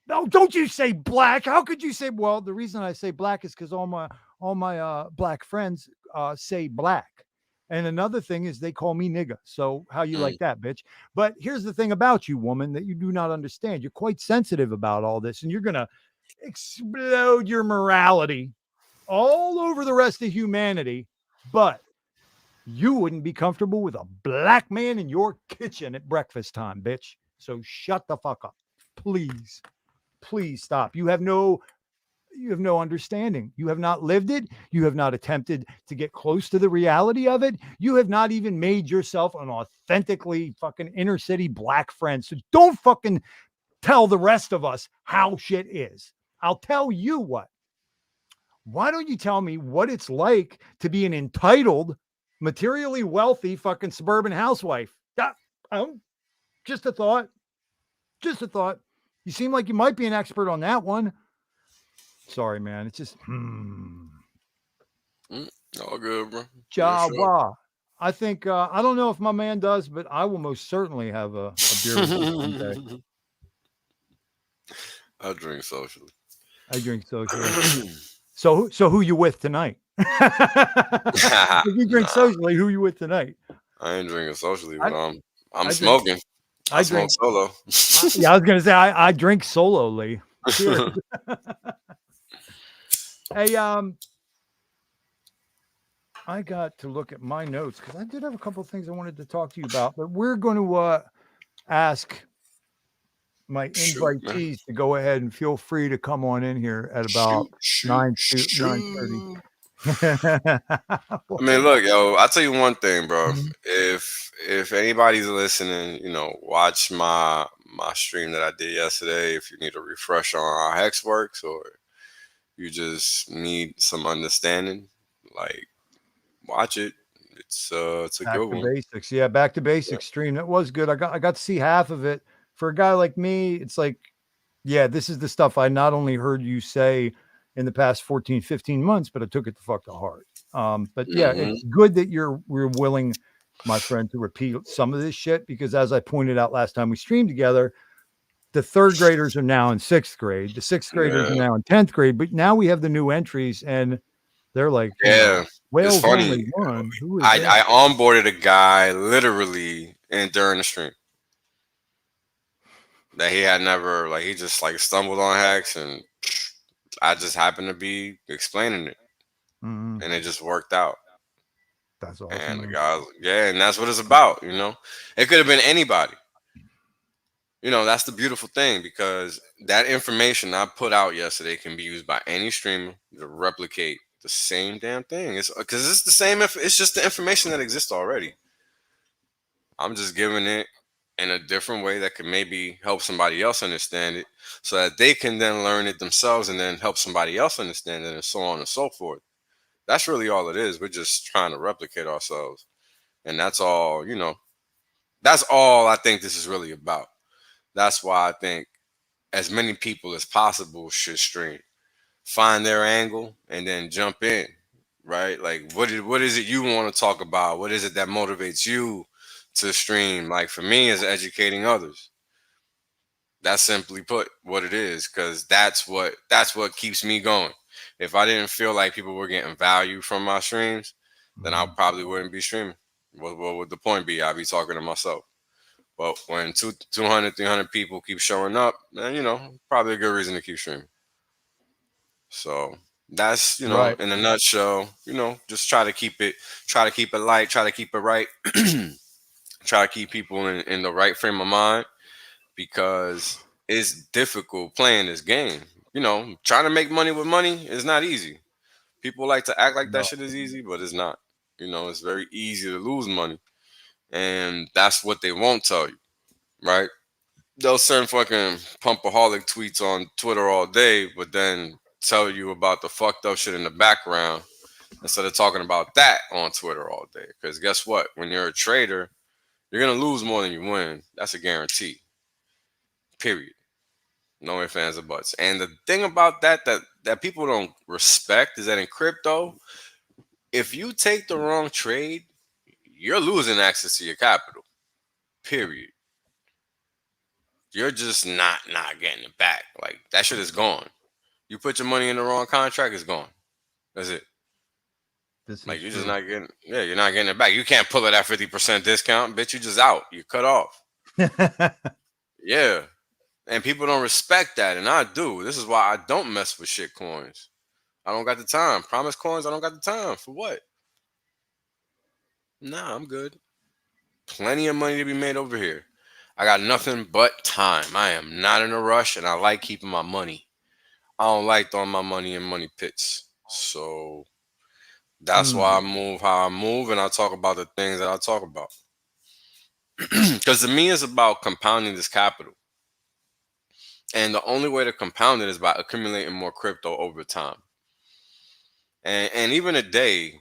No, don't you say black. How could you say? Well, the reason I say black is because all my black friends say black. And another thing is they call me nigga. So how you like that, bitch? But here's the thing about you, woman, that you do not understand. You're quite sensitive about all this, and you're going to explode your morality all over the rest of humanity. But you wouldn't be comfortable with a black man in your kitchen at breakfast time, bitch. So shut the fuck up. Please. Please stop. You have no understanding. You have not lived it. You have not attempted to get close to the reality of it. You have not even made yourself an authentically fucking inner city black friend. So don't fucking tell the rest of us how shit is. I'll tell you what. Why don't you tell me what it's like to be an entitled, materially wealthy fucking suburban housewife? Just a thought. Just a thought. You seem like you might be an expert on that one. Sorry, man. It's just all good, bro. Jawa. I think I don't know if my man does, but I will most certainly have a beer with him one day. I drink socially. I drink socially. So who you with tonight? If you drink Nah, socially, who you with tonight? I ain't drinking socially, I but I'm I drink smoking. I I smoke drink solo. yeah, I was gonna say I drink solely. Cheers. Hey, I got to look at my notes because I did have a couple of things I wanted to talk to you about, but we're going to ask my Shoot, man. invitees to go ahead and feel free to come on in here at about Shoot, shoot, 9:30. shoot. I mean, look, yo, I'll tell you one thing, bro. Mhm. If anybody's listening, watch my stream that I did yesterday. If you need a refresh on how Hex works, or you just need some understanding, like watch it. It's a Back good to one. basics. Yeah, back to Yeah. basics stream. That was good. I got to see half of it. For a guy like me, it's like, yeah, this is the stuff I not only heard you say in the past 14, 15 months, but I took it the fuck to heart. But yeah, Hmm. it's good that we're willing, my friend, to repeat some of this shit because as I pointed out last time we streamed together, the third graders are now in sixth grade, the sixth graders are Yeah. now in 10th grade, but now we have the new entries and they're like, Yeah. It's Whales funny. only one. Who is that? I onboarded a guy literally during the stream that he had never, like, he just like stumbled on Hex, and I just happened to be explaining it, Mhm. and it just worked out. That's awesome, And the man. guy, yeah, and that's what it's about. It could have been anybody. That's the beautiful thing, because that information I put out yesterday can be used by any streamer to replicate the same damn thing. It's because it's the same. It's just the information that exists already. I'm just giving it in a different way that could maybe help somebody else understand it, so that they can then learn it themselves and then help somebody else understand it, and so on and so forth. That's really all it is. We're just trying to replicate ourselves. And that's all, that's all I think this is really about. That's why I think as many people as possible should stream, find their angle, and then jump in, right? Like, what is it you want to talk about? What is it that motivates you to stream? Like, for me, is educating others. That's simply put what it is, because that's what keeps me going. If I didn't feel like people were getting value from my streams, then I Mhm. probably wouldn't be streaming. What would the point be? I'd be talking to myself. But when 200, 300 people keep showing up, then, probably a good reason to keep streaming. So that's, Right. in a nutshell, just try to keep it light, try to keep it right, try to keep people in the right frame of mind, because it's difficult playing this game. Trying to make money with money is not easy. People like to act like that No. shit is easy, but it's not. It's very easy to lose money. And that's what they won't tell you, right? They'll send fucking pumpaholic tweets on Twitter all day, but then tell you about the fucked up shit in the background instead of talking about that on Twitter all day. Because guess what? When you're a trader, you're gonna lose more than you win. That's a guarantee. Period. No ifs, ands, or buts. And the thing about that people don't respect is that in crypto, if you take the wrong trade, you're losing access to your capital. Period. You're just not getting it back. Like, that shit is gone. You put your money in the wrong contract, it's gone. That's it. This Like, is you're just true. not getting, yeah, you're not getting it back. You can't pull it at 50% discount, bitch. You just out. You cut off. Yeah. And people don't respect that, and I do. This is why I don't mess with shit coins. I don't got the time. Promise coins, I don't got the time. For what? Nah, I'm good. Plenty of money to be made over here. I got nothing but time. I am not in a rush, and I like keeping my money. I don't like throwing my money in money pits. So that's why Mm. I move how I move, and I talk about the things that I talk about. Because to me, it's about compounding this capital. And the only way to compound it is by accumulating more crypto over time. And even today,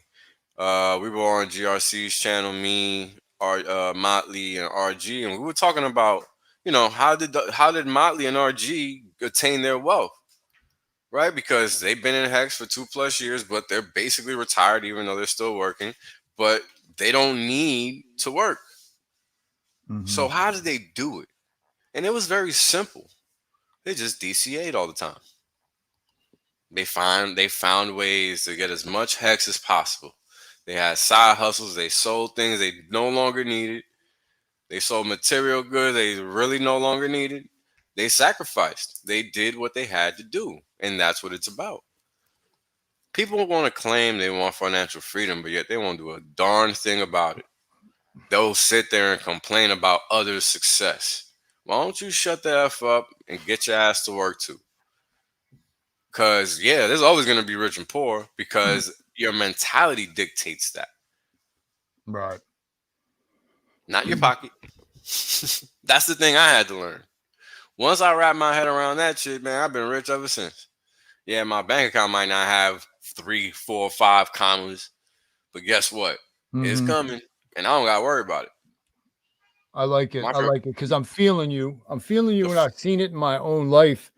we were on GRC's channel, me, Motley, and RG, and we were talking about, how did Motley and RG attain their wealth, right? Because they've been in Hex for 2+ years, but they're basically retired, even though they're still working. But they don't need to work. So Mhm. how did they do it? And it was very simple. They just DCA'd all the time. They found ways to get as much hex as possible. They had side hustles. They sold things they no longer needed. They sold material goods they really no longer needed. They sacrificed. They did what they had to do, and that's what it's about. People want to claim they want financial freedom, but yet they won't do a darn thing about it. They'll sit there and complain about others' success. Why don't you shut the F up and get your ass to work too? Because, yeah, there's always going to be rich and poor because your mentality dictates that. Right. Not your pocket. That's the thing I had to learn. Once I wrap my head around that shit, man, I've been rich ever since. Yeah, my bank account might not have 3, 4, 5 commas, but guess what? It's coming, and I don't got to worry about it. I like it. I like it because I'm feeling you. I'm feeling you, and I've seen it in my own life.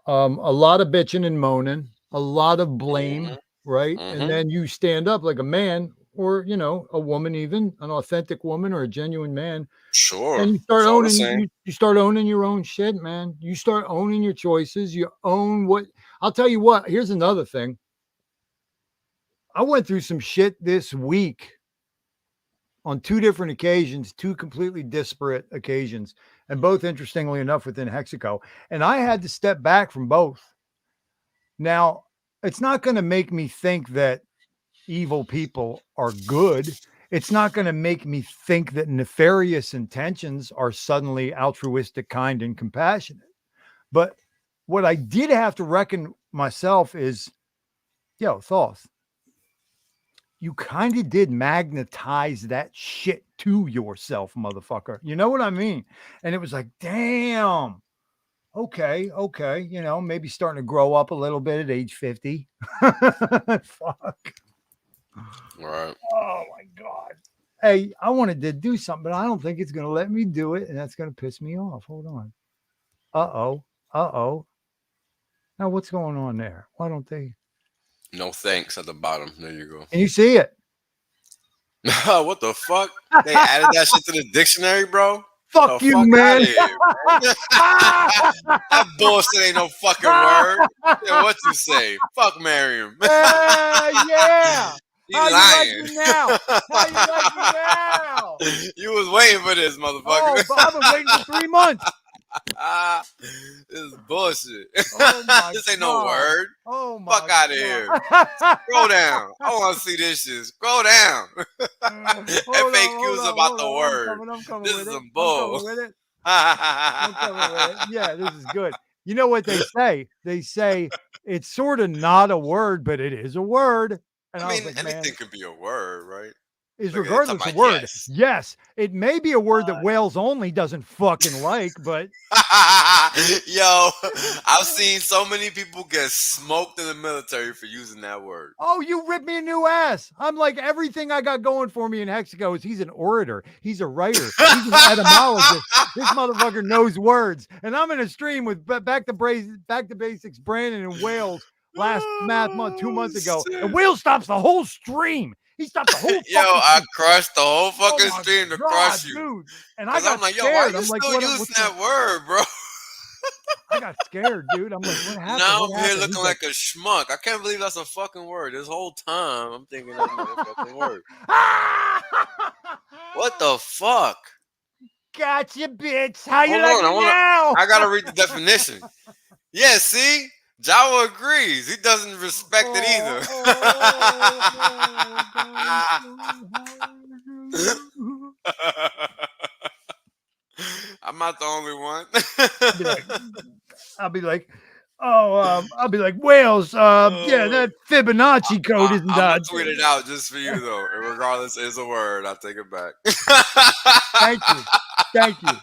A lot of bitching and moaning, a lot of blame, right? And then you stand up like a man, or a woman, even an authentic woman or a genuine man. Sure. And you start owning. You start owning your own shit, man. You start owning your choices. You own what. I'll tell you what. Here's another thing. I went through some shit this week on 2 different occasions, 2 completely disparate occasions, and both, interestingly enough, within Hexico. And I had to step back from both. Now, it's not going to make me think that evil people are good. It's not going to make me think that nefarious intentions are suddenly altruistic, kind, and compassionate. But what I did have to reckon myself is, Thoth, you kind of did magnetize that shit to yourself, motherfucker. You know what I mean? And it was like, damn. Okay. Maybe starting to grow up a little bit at age 50. Fuck. Right. Oh my God. Hey, I wanted to do something, but I don't think it's going to let me do it. And that's going to piss me off. Hold on. Uh-oh. Now what's going on there? Why don't they? No thanks at the bottom. There you go. Can you see it? What the fuck? They added that shit to the dictionary, bro? Fuck you, man. Here, that bullshit ain't no fucking word. Yeah, what you say? Fuck Miriam. Yeah. You lying. You now? How you like me now? You was waiting for this, motherfucker. Oh, I've been waiting for 3 months. This is bullshit. Oh this ain't no word. Oh my Fuck out of here. Scroll down. I want to see this shit. Scroll down. FAQs about the word. I'm coming this with is it. some bull. I'm coming with it. Yeah, this is good. You know what they say? They say it's sort of not a word, but it is a word. And I mean, like, anything could be a word, right? Is regardless a word. Yes, it may be a word that Wales only doesn't fucking like, but yo, I've seen so many people get smoked in the military for using that word. Oh, you ripped me a new ass. I'm like, everything I got going for me in Hexico is he's an orator, he's a writer, he's an etymologist. This motherfucker knows words, and I'm in a stream with back to basics Brandon and Wales last math month 2 months ago, and Wales stops the whole stream. He stopped the whole fucking I crushed the whole fucking stream to crush you. Dude. And I got I'm like, scared. Why are you I'm like, still using that word, bro? I got scared, dude. I'm like, what happened? Now I'm here looking like a schmuck. I can't believe that's a fucking word. This whole time I'm thinking that's not a fucking word. What the fuck? Gotcha, bitch. How you like now? I gotta read the definition. Yeah, see? Jawa agrees. He doesn't respect it either. I'm not the only one. I'll be like, Wales, yeah, that Fibonacci code isn't I'm gonna tweet it out just for you though. Regardless, it's a word. I'll take it back. Thank you.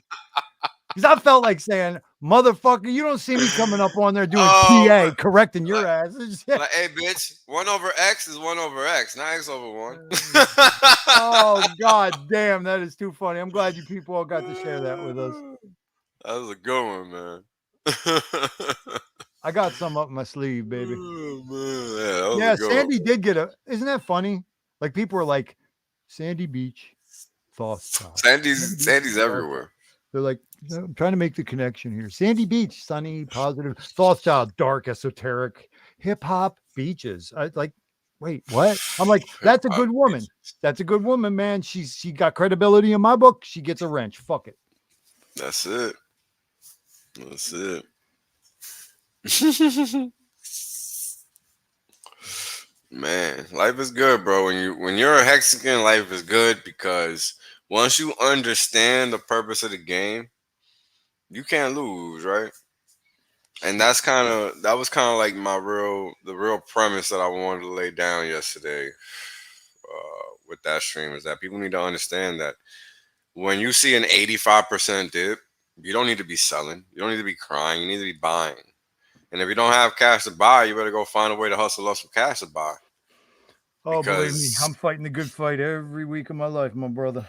Because I felt like saying, motherfucker, you don't see me coming up on there doing PA, correcting your ass. Like, hey, bitch, 1 over X is 1 over X, not X over 1. Oh, God damn, that is too funny. I'm glad you people all got to share that with us. That was a good one, man. I got some up my sleeve, baby. Oh, man. Yeah, Sandy did get isn't that funny? Like, people were like, Sandy Beach, Thothschild. Sandy's everywhere. They're like, I'm trying to make the connection here. Sandy Beach, sunny, positive. Thothschild, dark, esoteric. hip hop beaches. I like, wait, what? I'm like, that's a good woman. That's a good woman, man. She got credibility in my book. She gets a wrench. Fuck it. That's it. That's it. Man, life is good, bro. When you're a Hexican, life is good because once you understand the purpose of the game, you can't lose, right? And that was kind of like the real premise that I wanted to lay down yesterday with that stream is that people need to understand that when you see an 85% dip, you don't need to be selling. You don't need to be crying. You need to be buying. And if you don't have cash to buy, you better go find a way to hustle up some cash to buy. Oh, believe me, Because I'm fighting the good fight every week of my life, my brother.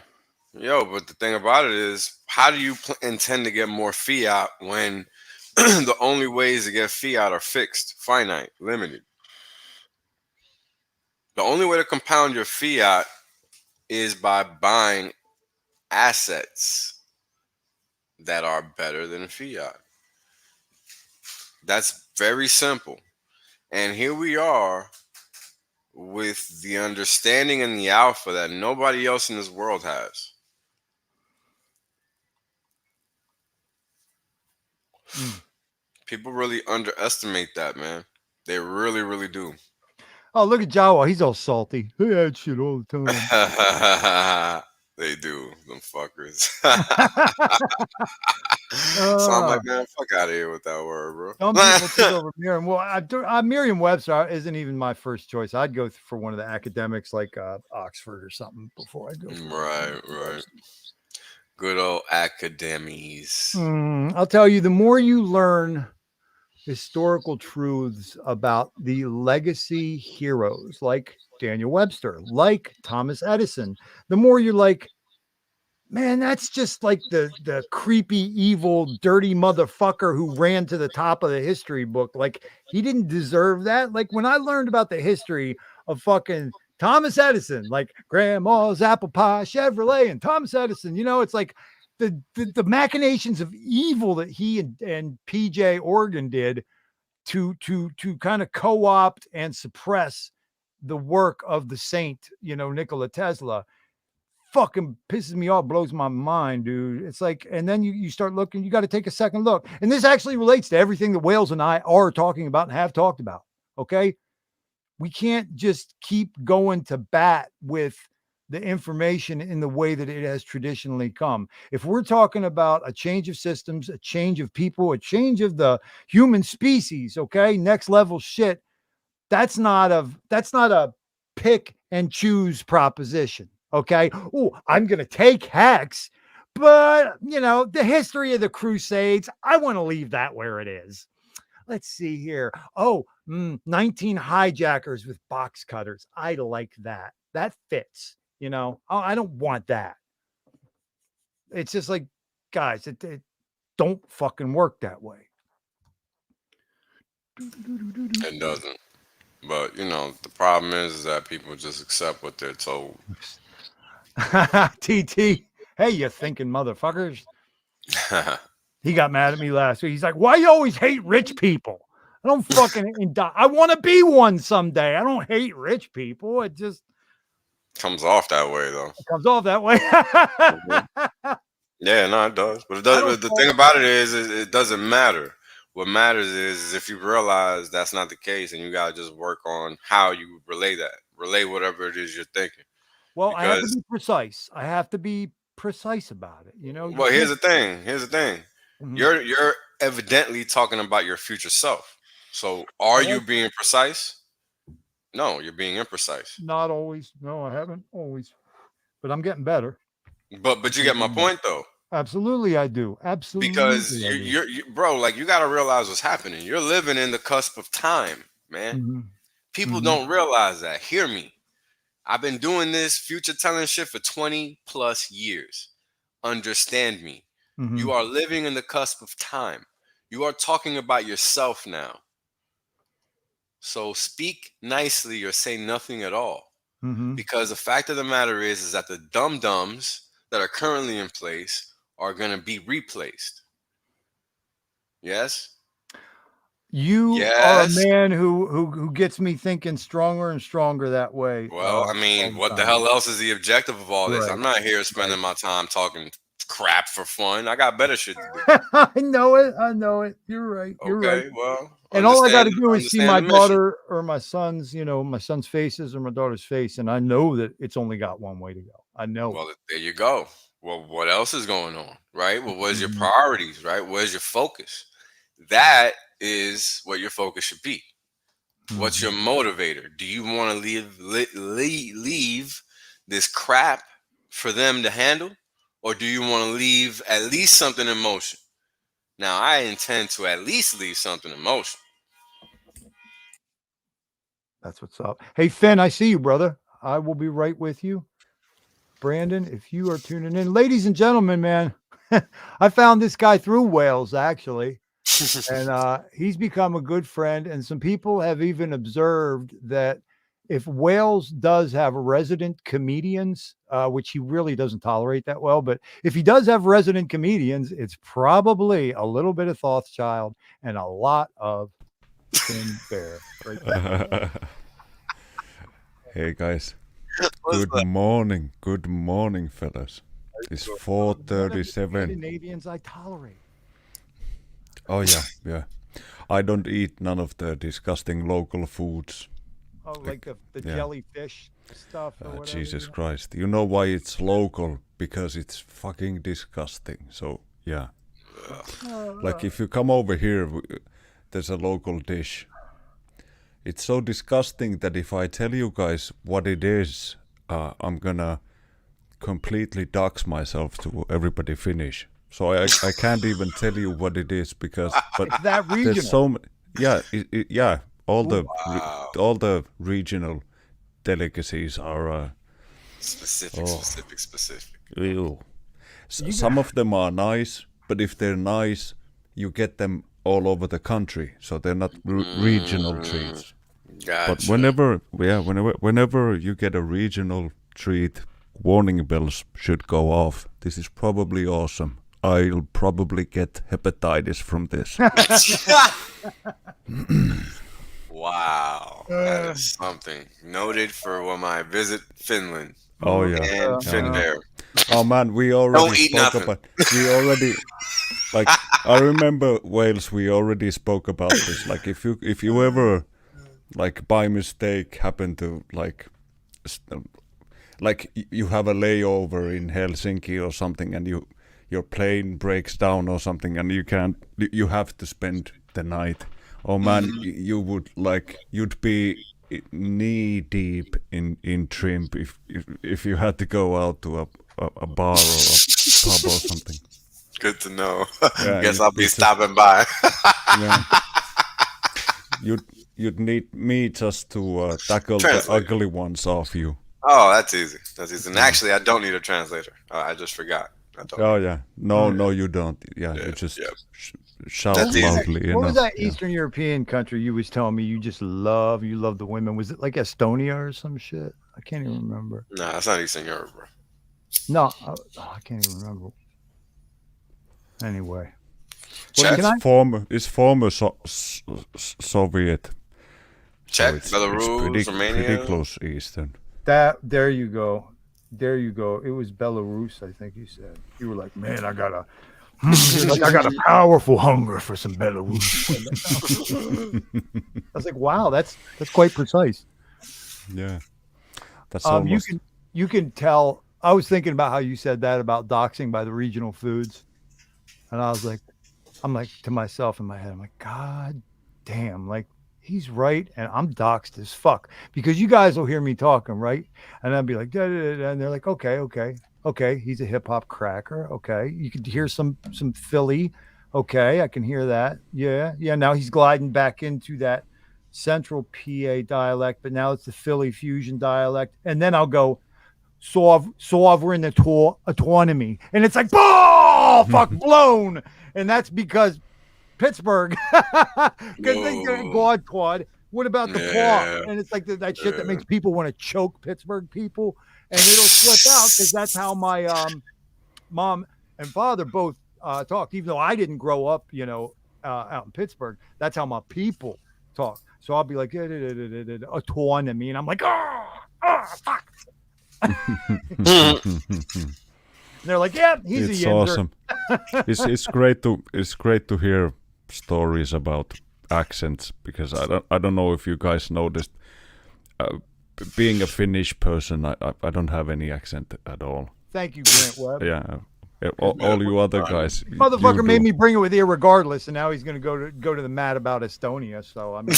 but the thing about it is, how do you intend to get more fiat when the only ways to get fiat are fixed, finite, limited? The only way to compound your fiat is by buying assets that are better than fiat. That's very simple. And here we are with the understanding and the alpha that nobody else in this world has. People really underestimate that, man. They really, really do. Oh, look at Jawa. He's all salty. He had shit all the time. They do, them fuckers. So I'm like, man, fuck out of here with that word, bro. Some people take over Merriam. Well, Merriam-Webster isn't even my first choice. I'd go for one of the academics like Oxford or something before I go. Right. Good old academies. I'll tell you, the more you learn historical truths about the legacy heroes like Daniel Webster, like Thomas Edison, the more you're like, man, that's just like the creepy, evil, dirty motherfucker who ran to the top of the history book. Like, he didn't deserve that. Like, when I learned about the history of fucking Thomas Edison, like Grandma's apple pie, Chevrolet, and Thomas Edison, it's like the machinations of evil that he and PJ Oregon did to kind of co-opt and suppress the work of the saint, Nikola Tesla. Fucking pisses me off, blows my mind, dude. It's like, and then you start looking, you got to take a second look. And this actually relates to everything that Whales and I are talking about and have talked about. Okay. We can't just keep going to bat with the information in the way that it has traditionally come. If we're talking about a change of systems, a change of people, a change of the human species, okay, next level shit, that's not a pick and choose proposition. Okay. Oh, I'm going to take Hex, but the history of the Crusades, I want to leave that where it is. Let's see here. 19 hijackers with box cutters. I like that. That fits. I don't want that. It's just like, guys, it don't fucking work that way. It doesn't. But the problem is that people just accept what they're told. TT, hey, you thinking motherfuckers. He got mad at me last week. He's like, why you always hate rich people? I don't fucking I want to be one someday. I don't hate rich people. It just comes off that way, though. It comes off that way. Yeah, no, it does. But the thing about it is it doesn't matter. What matters is if you realize that's not the case, and you gotta just work on how you relay whatever it is you're thinking. Well, I have to be precise. I have to be precise about it. Well, here's the thing. Mm-hmm. You're evidently talking about your future self. So, are you being precise? No, you're being imprecise. Not always. No, I haven't always. But I'm getting better. But you get my point, though. Absolutely, I do. Absolutely. Because you're bro, like, you got to realize what's happening. You're living in the cusp of time, man. Mm-hmm. People don't realize that. Hear me. I've been doing this future telling shit for 20 plus years. Understand me. Mm-hmm. You are living in the cusp of time. You are talking about yourself now. So speak nicely or say nothing at all. Mm-hmm. Because the fact of the matter is that the dum-dums that are currently in place are going to be replaced. Yes? You are a man who gets me thinking stronger and stronger that way. Well, I mean, what the hell else is the objective of all this? Right. I'm not here spending my time talking crap for fun. I got better shit to do. I know it. I know it. You're right. You're right. Okay, well, And all I got to do is see my understand the mission. daughter or my son's, my son's faces or my daughter's face, and I know that it's only got one way to go. I know. Well, there you go. Well, what else is going on, right? Well, what's your priorities, right? Where's your focus? That is what your focus should be. What's your motivator? Do you want to leave this crap for them to handle, or do you want to leave at least something in motion? Now, I intend to at least leave something in motion. That's what's up. Hey, Finn, I see you, brother. I will be right with you. Brandon, if you are tuning in, ladies and gentlemen, man, I found this guy through Whales, actually. And he's become a good friend. And some people have even observed that if Whales does have resident comedians, which he really doesn't tolerate that well, but if he does have resident comedians, it's probably a little bit of Thothschild and a lot of Thin Bear. Right there. Hey guys, good morning, fellas. It's 4:37. Scandinavians I tolerate. Oh yeah. I don't eat none of the disgusting local foods. Oh, like the jellyfish stuff or whatever. Jesus Christ. You know why it's local? Because it's fucking disgusting. So, yeah. Like if you come over here, there's a local dish. It's so disgusting that if I tell you guys what it is, I'm gonna completely dox myself to everybody finish. So I can't even tell you what it is because but it's that regional. There's so many, all the regional delicacies are specific. Ew. Some of them are nice, but if they're nice, you get them all over the country, so they're not regional treats. Gotcha. But whenever you get a regional treat, warning bells should go off. This is probably awesome. I'll probably get hepatitis from this. Wow, that is something. Noted for when I visit Finland. Oh yeah, and Finnair. Oh man, we already like I remember Wales. We already spoke about this. Like if you ever like by mistake happen to like you have a layover in Helsinki or something, and your plane breaks down or something, and you have to spend the night. Oh man, you'd be knee deep in shrimp if you had to go out to a bar or a pub or something. Good to know. Yeah, Guess I'll be stopping by. Yeah. You'd need me just to tackle the ugly ones off you. Oh, that's easy. And actually, I don't need a translator. I just forgot. No, you don't. Yeah, you just shout loudly. What was that Eastern European country you was telling me you just love? You love the women. Was it like Estonia or some shit? I can't even remember. Nah, that's not Eastern Europe, bro. No, I can't even remember. Anyway, it's former Soviet. Czech, so Belarus, Romania. Pretty close Eastern. There you go. It was Belarus, I think you said. You were like, man, I got a powerful hunger for some Belarus. I was like, wow, that's quite precise. Yeah, that's almost... you can tell. I was thinking about how you said that about doxing by the regional foods, and I'm like to myself in my head, I'm like, God damn, like. He's right, and I'm doxed as fuck because you guys will hear me talking, right? And I'll be like, da, da, da, and they're like, okay. He's a hip hop cracker. Okay, you could hear some Philly. Okay, I can hear that. Yeah. Now he's gliding back into that central PA dialect, but now it's the Philly fusion dialect. And then I'll go sovereign autonomy, and it's like, oh, fuck, blown. And that's because Pittsburgh, because they get God twad. What about the paw? And it's like that shit that makes people want to choke Pittsburgh people, and it'll slip out because that's how my mom and father both talked. Even though I didn't grow up, out in Pittsburgh. That's how my people talk. So I'll be like, autonomy, and I'm like, fuck. And they're like, yeah, he's it's a yinzer. awesome. It's great to hear stories about accents, because I don't know if you guys noticed. Being a Finnish person, I don't have any accent at all. Thank you, Grant Webb. Yeah, all you other guys. Motherfucker made me bring it with irregardless, and now he's going to go to the mat about Estonia. So I mean,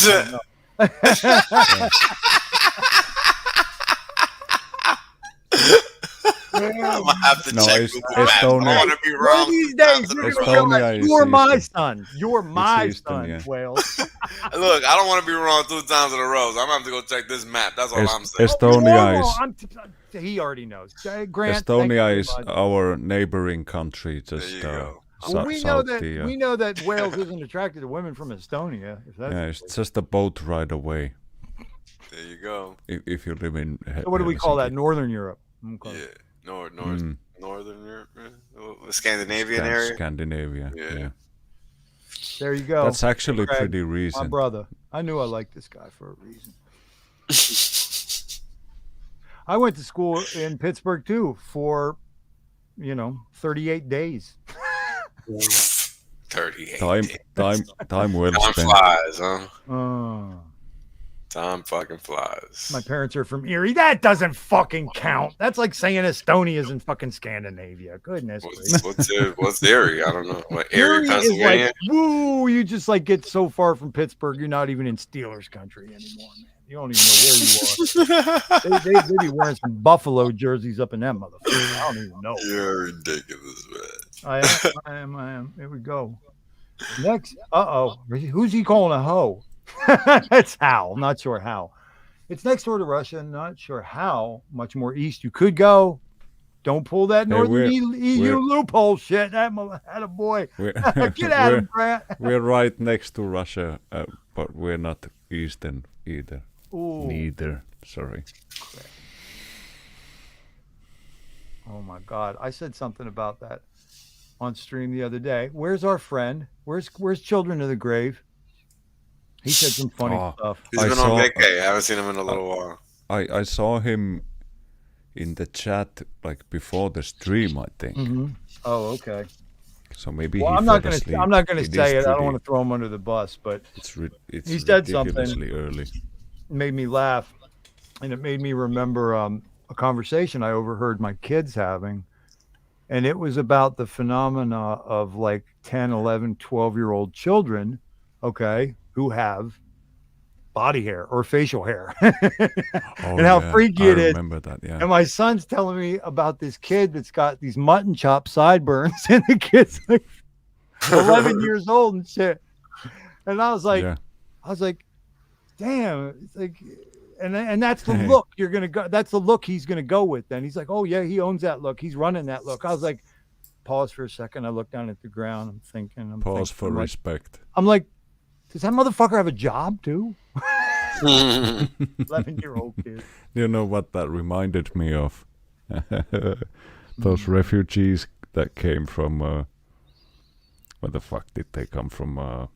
I don't know. I'm gonna have to check Google Maps. Estonia. I want to be wrong. These days, you're my son. You're my son, yeah. Wales. Look, I don't want to be wrong 2 times in a row. So I'm gonna have to go check this map. That's all I'm saying. Estonia is. He already knows. Grant, Estonia is our neighboring country. Just well, we know that Wales isn't attracted to women from Estonia. If that's it's just a boat ride away. There you go. If you live in. So what do we call that? Northern Europe. Okay. Yeah. Northern Europe, Scandinavian area. Scandinavia. Yeah. There you go. That's actually Greg, pretty recent. My brother. I knew I liked this guy for a reason. I went to school in Pittsburgh too for, 38 days. 38. Time well Time spent. flies, huh? Time fucking flies. My parents are from Erie. That doesn't fucking count. That's like saying Estonia's in fucking Scandinavia. Goodness. What's Erie? I don't know. What, Erie, Pennsylvania? Is like, woo, you just like get so far from Pittsburgh, you're not even in Steelers country anymore, man. You don't even know where you are. they be wearing some Buffalo jerseys up in that motherfucker. I don't even know. You're ridiculous, man. I am. Here we go. Next. Who's he calling a hoe? That's Hal. Not sure how. It's next door to Russia. Not sure how much more east you could go. Don't pull that northern EU loophole shit. That a boy. Get at him, Brad. We're right next to Russia, but we're not eastern either. Ooh. Neither. Sorry. Oh my God! I said something about that on stream the other day. Where's our friend? Where's Children of the Grave? He said some funny stuff. He's been on vacay. I haven't seen him in a little while. I saw him in the chat like before the stream, I think. Mm-hmm. Oh, okay. So maybe I'm not gonna say it. I don't want to throw him under the bus, but he said something early. Made me laugh, and it made me remember a conversation I overheard my kids having, and it was about the phenomena of like 10, 11, 12-year-old children, okay, who have body hair or facial hair and how freaky it is. I remember that, yeah. And my son's telling me about this kid that's got these mutton chop sideburns, and the kid's like 11 years old and shit. And I was like, damn, it's like, and that's the look you're gonna go. That's the look he's gonna go with. Then he's like, oh yeah, he owns that look. He's running that look. I was like, pause for a second. I look down at the ground. I'm thinking. Pause for respect. I'm like, does that motherfucker have a job too? 11-year-old kid. You know what that reminded me of? Those refugees that came from where the fuck did they come from?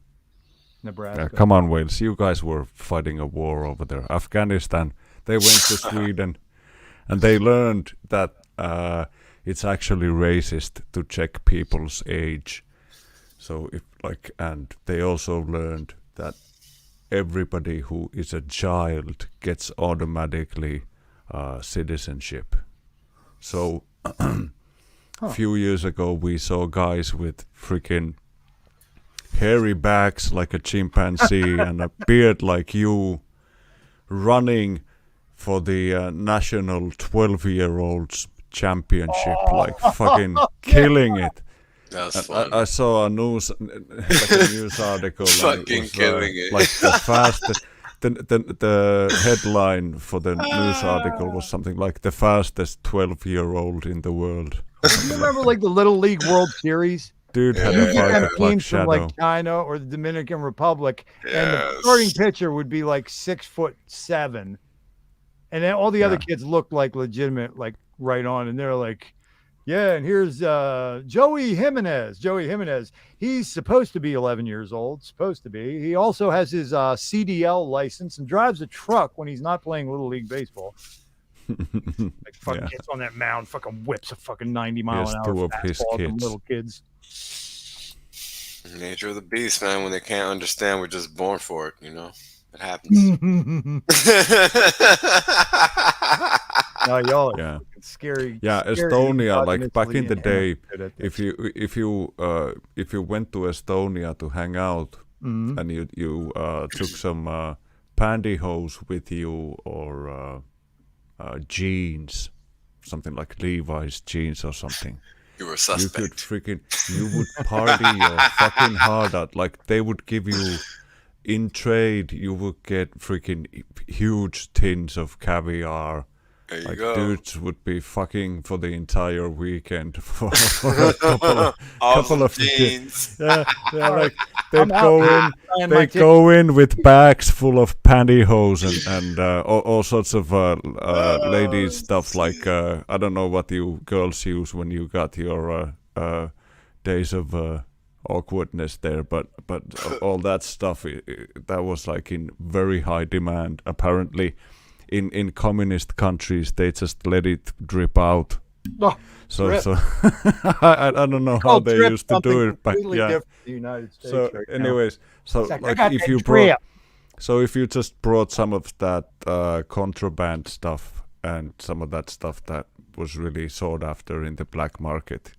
Nebraska. Come on, Wales. You guys were fighting a war over there. Afghanistan. They went to Sweden and they learned that it's actually racist to check people's age. So and they also learned that everybody who is a child gets automatically citizenship. So a few years ago we saw guys with freaking hairy backs like a chimpanzee and a beard like you running for the national 12-year-olds championship, like fucking killing it. That's fun. I saw a news article. Fucking killing it. Like the fastest. The headline for the news article was something like the fastest 12-year-old in the world. You remember like the Little League World Series? Dude had a fight with Black Shadow. From like China or the Dominican Republic, and the starting pitcher would be like 6'7", and then all the other kids looked like legitimate, like right on, and they're like, Yeah, and here's Joey Jimenez. Joey Jimenez. He's supposed to be 11 years old. Supposed to be. He also has his CDL license and drives a truck when he's not playing Little League Baseball. Like fucking gets on that mound, fucking whips a fucking 90-mile-an-hour two of his fastball at them kids. little kids. Nature of the beast, man. When they can't understand, we're just born for it. You know, it happens. No, y'all are Yeah. fucking scary. Yeah, scary Estonia, like back in the intelligently day, enhanced at this. if you went to Estonia to hang out Mhm. and you took some pantyhose with you or jeans, something like Levi's jeans or something, You were a you suspect. could you would party your fucking heart out. Like they would give you in trade, you would get freaking huge tins of caviar. There you Like go. dudes would be fucking for the entire weekend for a couple Awesome of jeans. yeah, like I'm they'd out. go in, Buying my they ticket. go in with bags full of pantyhose and all sorts of ladies stuff like I don't know what you girls use when you got your days of awkwardness there, but all that stuff that was like in very high demand. Apparently, in communist countries, they just let it drip out. Oh, So drip. so I don't know how called they drip used to do something it, but completely yeah. different in the United States So, right now. anyways, so It's like, I like got if that you drip. brought, so if you just brought some of that contraband stuff and some of that stuff that was really sought after in the black market,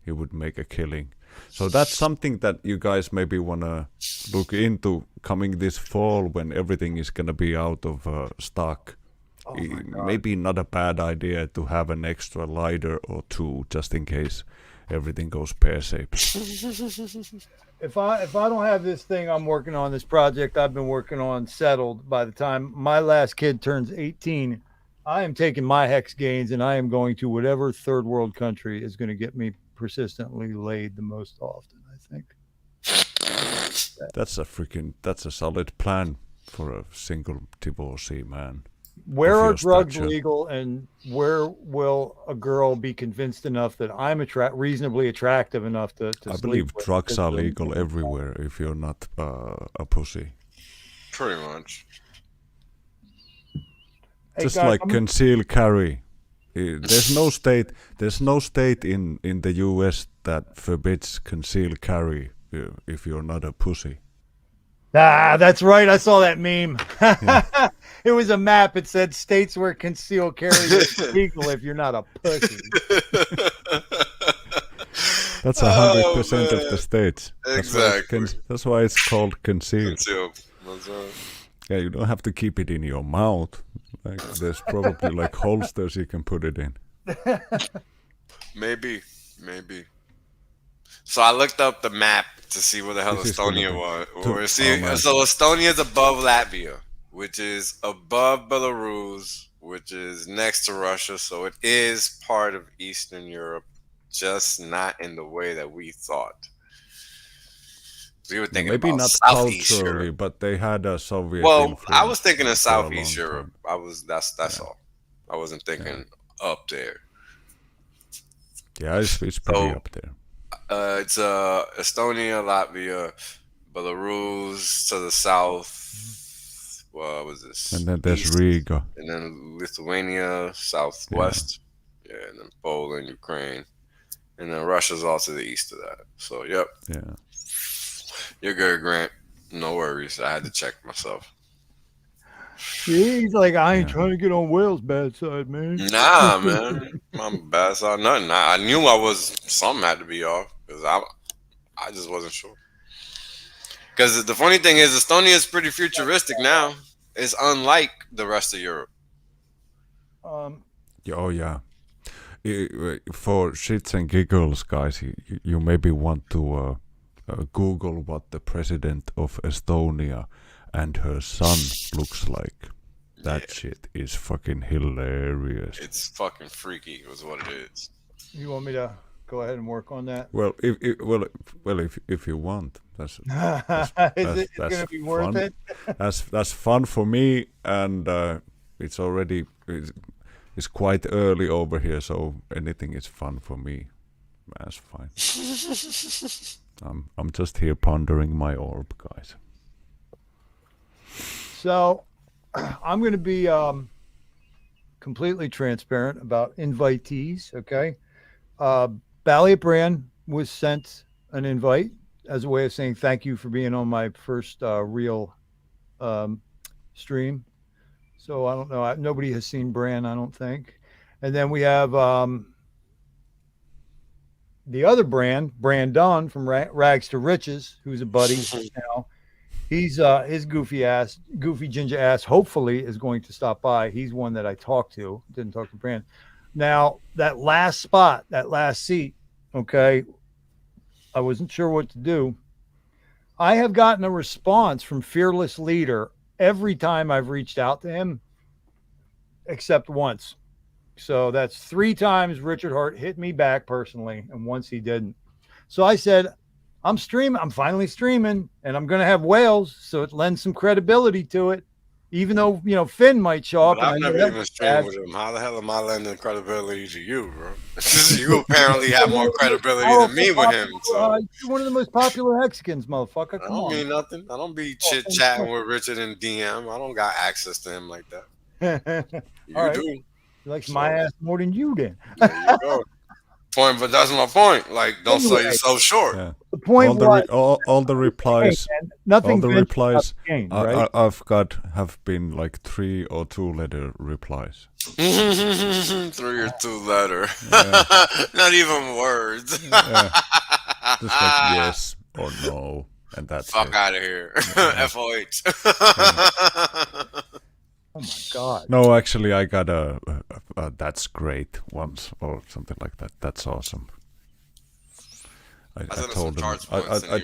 you would make a killing. So that's something that you guys maybe wanna look into coming this fall when everything is gonna be out of stock. Oh my God. Maybe not a bad idea to have an extra lighter or two just in case everything goes pear-shaped. If I don't have this thing I'm working on, this project I've been working on settled by the time my last kid turns 18, I am taking my hex gains and I am going to whatever third world country is going to get me persistently laid the most often, I think. That's a solid plan for a single divorcee man. Where Of are your drugs stature. legal, and where will a girl be convinced enough that I'm reasonably attractive enough to I sleep believe with? drugs are Because, legal everywhere if you're not a pussy. Pretty much. hey, Just guys, like conceal carry. There's no state in the US that forbids conceal carry if you're not a pussy. That's right. I saw that meme. It was a map. It said states where concealed carry is legal if you're not a pussy. That's 100% of the man. states. Exactly. That's why it's called concealed. Concealed. That's right. Yeah, you don't have to keep it in your mouth. Like there's probably like holsters you can put it in. Maybe. So I looked up the map to see where the hell This is gonna Estonia be was. man. So Estonia is above Latvia, which is above Belarus, which is next to Russia. So it is part of Eastern Europe, just not in the way that we thought. We were thinking Maybe about not Southeast culturally, Europe. but they had a Soviet Well, influence I was thinking of for a long Southeast Europe. time. That's all. I wasn't thinking up there. Yeah, it's pretty So- up there. It's Estonia, Latvia, Belarus to the south. What was this? And then there's East, Riga. and then Lithuania, southwest. Yeah, and then Poland, Ukraine, and then Russia's all to the east of that. So, yep, Yeah. you're good, Grant. No worries. I had to check myself. He's like, I ain't Yeah. trying to get on Wales' bad side, man. Nah, man, my bad side, nothing. I knew I was something had to be off because I just wasn't sure. Because the funny thing is, Estonia is pretty futuristic now. It's unlike the rest of Europe. Yeah, oh yeah. For shits and giggles, guys, you maybe want to Google what the president of Estonia and her son looks like. That shit is fucking hilarious. It's fucking freaky, is what it is. You want me to go ahead and work on that? Well, if you want, that's Is it going to be worth fun. it? That's fun for me, and it's already It's quite early over here, so anything is fun for me. That's fine. I'm just here pondering my orb, guys. So I'm going to be completely transparent about invitees. Okay. Balliet Brand was sent an invite as a way of saying thank you for being on my first real stream. So I don't know. Nobody has seen Brand, I don't think. And then we have the other Brandon from Rags to Riches, who's a buddy now. He's his goofy ginger ass, hopefully is going to stop by. He's one that I talked to, didn't talk to Brand. Now, that last spot, that last seat, okay, I wasn't sure what to do. I have gotten a response from Fearless Leader every time I've reached out to him, except once. So that's 3 times Richard Hart hit me back personally, and once he didn't. So I said, I'm finally streaming, and I'm going to have whales, so it lends some credibility to it. Even though, Finn might show up. I've never even streamed with him. How the hell am I lending credibility to you, bro? You apparently have more credibility than me with him. So. You're one of the most popular Hexicans, motherfucker. I don't mean nothing. I don't be chit-chatting with Richard in DM. I don't got access to him like that. You do. He likes my ass more than you then. There you go. But that's my point. Like, don't sell yourself short. Yeah. The point all the replies, nothing. All the replies right? I've got have been like 3 or 2 letter replies. 3 or 2 letter. Yeah. Not even words. Yeah. Just like yes or no, and that's fuck it. out of here. Yeah. FOH. Yeah. Oh my god. No, actually, I got a that's great once or something like that. That's awesome. I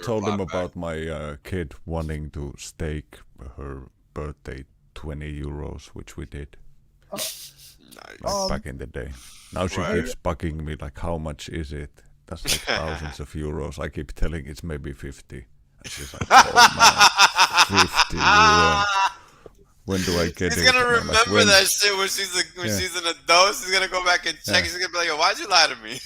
told him about my kid wanting to stake her birthday 20 euros, which we did. Nice. Like back in the day. Now she keeps bugging me like, how much is it? That's like thousands of euros. I keep telling it's maybe 50. And she's like, oh man, 50 euros. When do I get it? She's gonna remember that shit when she's an adult. She's gonna go back and check. She's gonna be like, "Yo, why'd you lie to me?"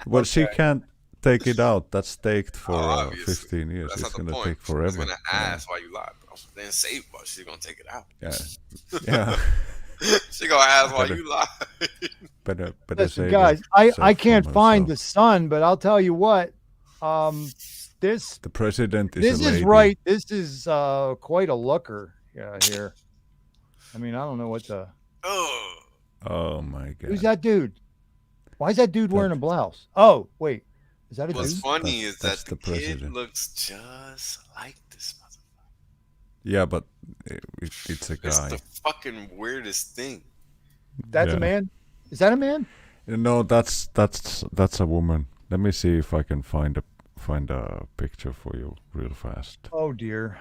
Well, she can't take it out. That's staked for 15 years. It's gonna take forever. She's gonna ask why you lied, bro. Then say, but she's gonna take it out. Yeah. She gonna ask why you lied. Better Listen, say guys, I can't find the sun, but I'll tell you what. The president is this a lady. Is right. This is quite a looker here. I mean, I don't know what the. Oh my god! Who's that dude? Why is that dude wearing a blouse? Oh wait, is that a dude? What's funny is that the president. kid looks just like this motherfucker. Yeah, but it's a guy. It's the fucking weirdest thing. That's a man. Is that a man? No, that's a woman. Let me see if I can find a picture for you real fast. Oh dear.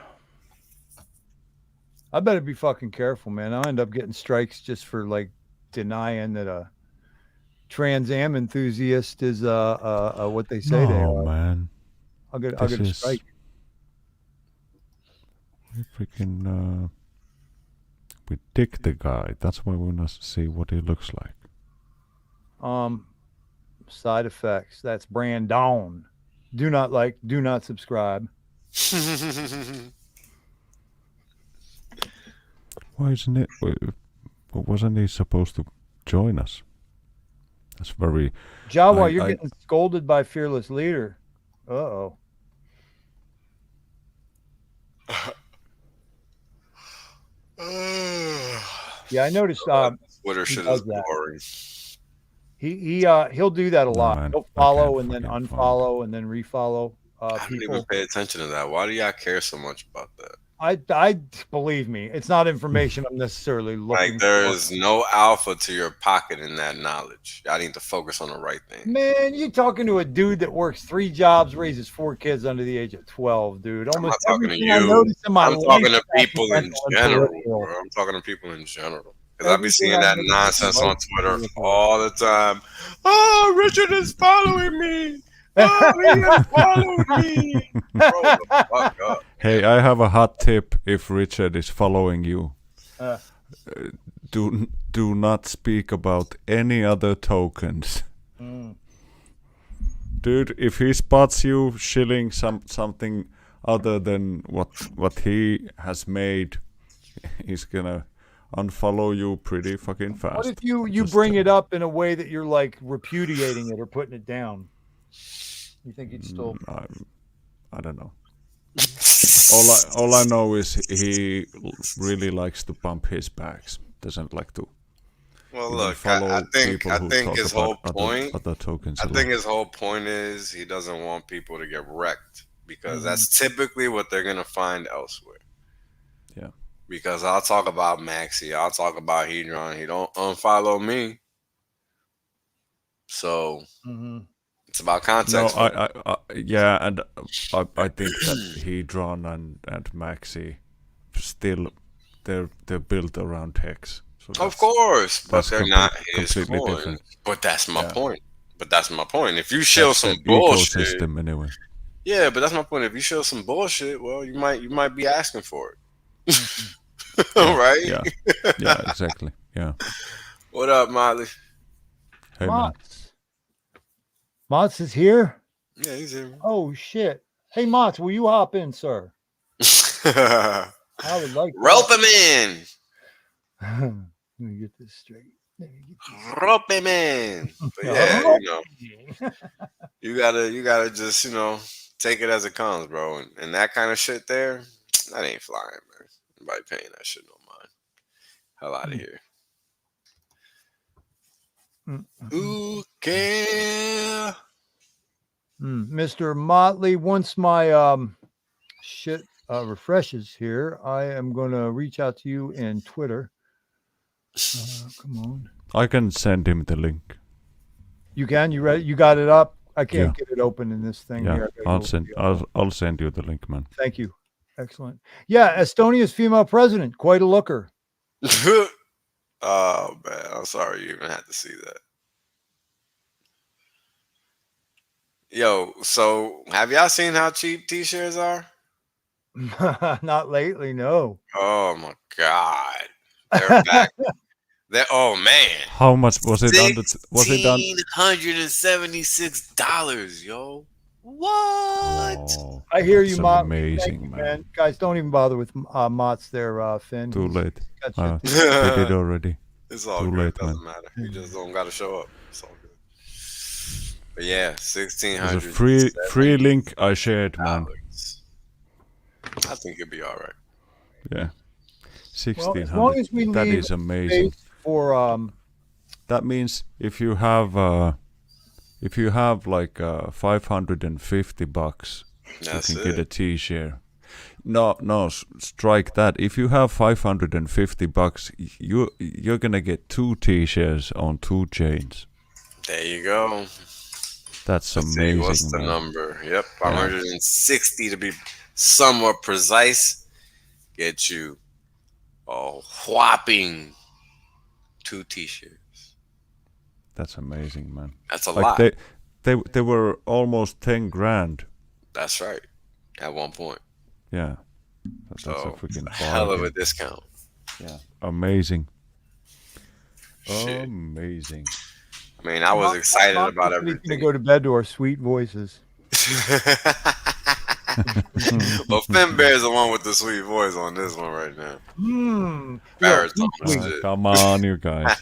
I better be fucking careful, man. I'll end up getting strikes just for like denying that a Trans Am enthusiast is what they say they are. Oh man. I'll get a strike. We freaking we dig the guy. That's why we want to see what he looks like. Psydiphects. That's Brandon. Do not subscribe. Why isn't it? Wasn't he supposed to join us? That's very. Jawa, you're getting scolded by Fearless Leader. Uh-oh. Yeah, I noticed. Twitter shit is boring. He'll do that a lot. Man, He'll follow and then unfollow and then refollow I didn't even pay attention to that. Why do y'all care so much about that? I believe me, it's not information I'm necessarily looking like there is no alpha to your pocket in that knowledge. I need to focus on the right thing. Man, you're talking to a dude that works 3 jobs, raises 4 kids under the age of 12, dude. Almost I'm not talking to you. I'm talking to people in general, bro. I'm talking to people in general. Because I be seeing that nonsense on Twitter all the time. Oh, Richard is following me. Oh, he is following me. Bro, the fuck up. Hey, I have a hot tip if Richard is following you. do not speak about any other tokens. Dude, if he spots you shilling something other than what he has made, he's gonna unfollow you pretty fucking fast. What if you bring it up in a way that you're like repudiating it or putting it down? You think he'd still? I don't know. All I know is he really likes to pump his bags. Doesn't like to. Well, look, I think his whole point. Other tokens. I think his whole point is he doesn't want people to get wrecked because that's typically what they're gonna find elsewhere. Yeah. Because I'll talk about Maxi, I'll talk about Hedron. He don't unfollow me. So it's about context. No, yeah, and I think that Hedron and Maxi still they're built around Hex. So of course, but they're not his completely coin. different. But that's my point. If you show some bullshit, ecosystem anyway. Yeah, but that's my point. If you show some bullshit, well, you might be asking for it. Right? Yeah, exactly. Yeah. What up, Molly? Hey, man. Mots is here? Yeah, he's here. Oh, shit. Hey, Mots, will you hop in, sir? I would like to. Rope him in. Let me get this straight. Rope him in. But yeah, you gotta just, take it as it comes, bro. And that kind of shit there, that ain't flying, man. Nobody paying that shit no mind. Hell out of here. Who care? Mr. Motley, once my shit refreshes here, I am going to reach out to you in Twitter. Come on. I can send him the link. You can? You ready? You got it up? I can't get it open in this thing here. I'll send you the link, man. Thank you. Excellent. Yeah, Estonia's female president, quite a looker. Oh man, I'm sorry you even had to see that. Yo, so have y'all seen how cheap T-shirts are? Not lately, no. Oh my god, they're back. Oh man, how much was it? Was it done? $176, yo. What? Oh, I hear you, Mott. Amazing, man. Guys, don't even bother with Mott's there, Finn. Too late. They did already. It's all Too good. late, Doesn't man. matter. You just don't gotta show up. It's all good. But yeah, $1,600. It's a free link I shared, man. I think it'd be all right. Yeah, 1,600. Well, as long as we that leave is amazing. For that means if you have like $550, that's you can it. get a T-shirt. No, strike that. If you have $550, you're gonna get 2 T-shirts on 2 chains. There you go. That's Let's amazing. See, what's the man. number? Yep, 560 to be somewhat precise. Get you a whopping 2 T-shirts. That's amazing, man. That's a like lot. They were almost 10 grand. That's right. At one point. Yeah. That's a freaking hell of a discount. Yeah. Amazing. Shit. Amazing. I mean, I was excited about everything. everything. To go to bed to our sweet voices. Well, Finn Bear's the one with the sweet voice on this one right now. Baritone shit. Come on, you guys.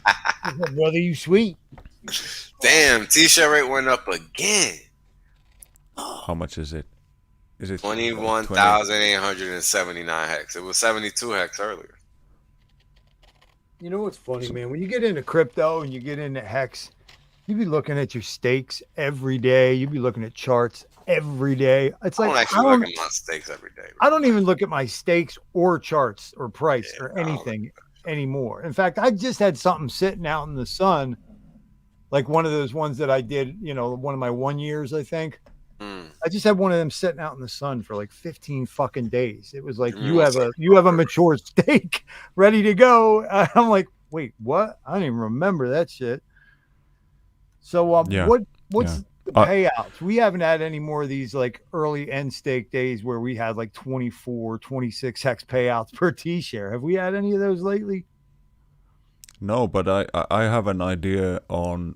Brother, you sweet. Damn, T-shirt rate went up again. How much is it? Is it 21,879 hex? It was 72 hex earlier. You know what's funny, man? When you get into crypto and you get into Hex, you be looking at your stakes every day. You be looking at charts every day. It's like I don't actually look at my stakes every day. I don't even look at my stakes or charts or price or anything anymore. In fact, I just had something sitting out in the sun, like one of those ones that I did, one of my 1 years, I think. I just had one of them sitting out in the sun for like 15 fucking days. It was like, you have a mature stake ready to go. I'm like, wait, what? I don't even remember that shit. So what's the payouts? We haven't had any more of these like early end stake days where we had like 24, 26 hex payouts per T-share. Have we had any of those lately? No, but I have an idea on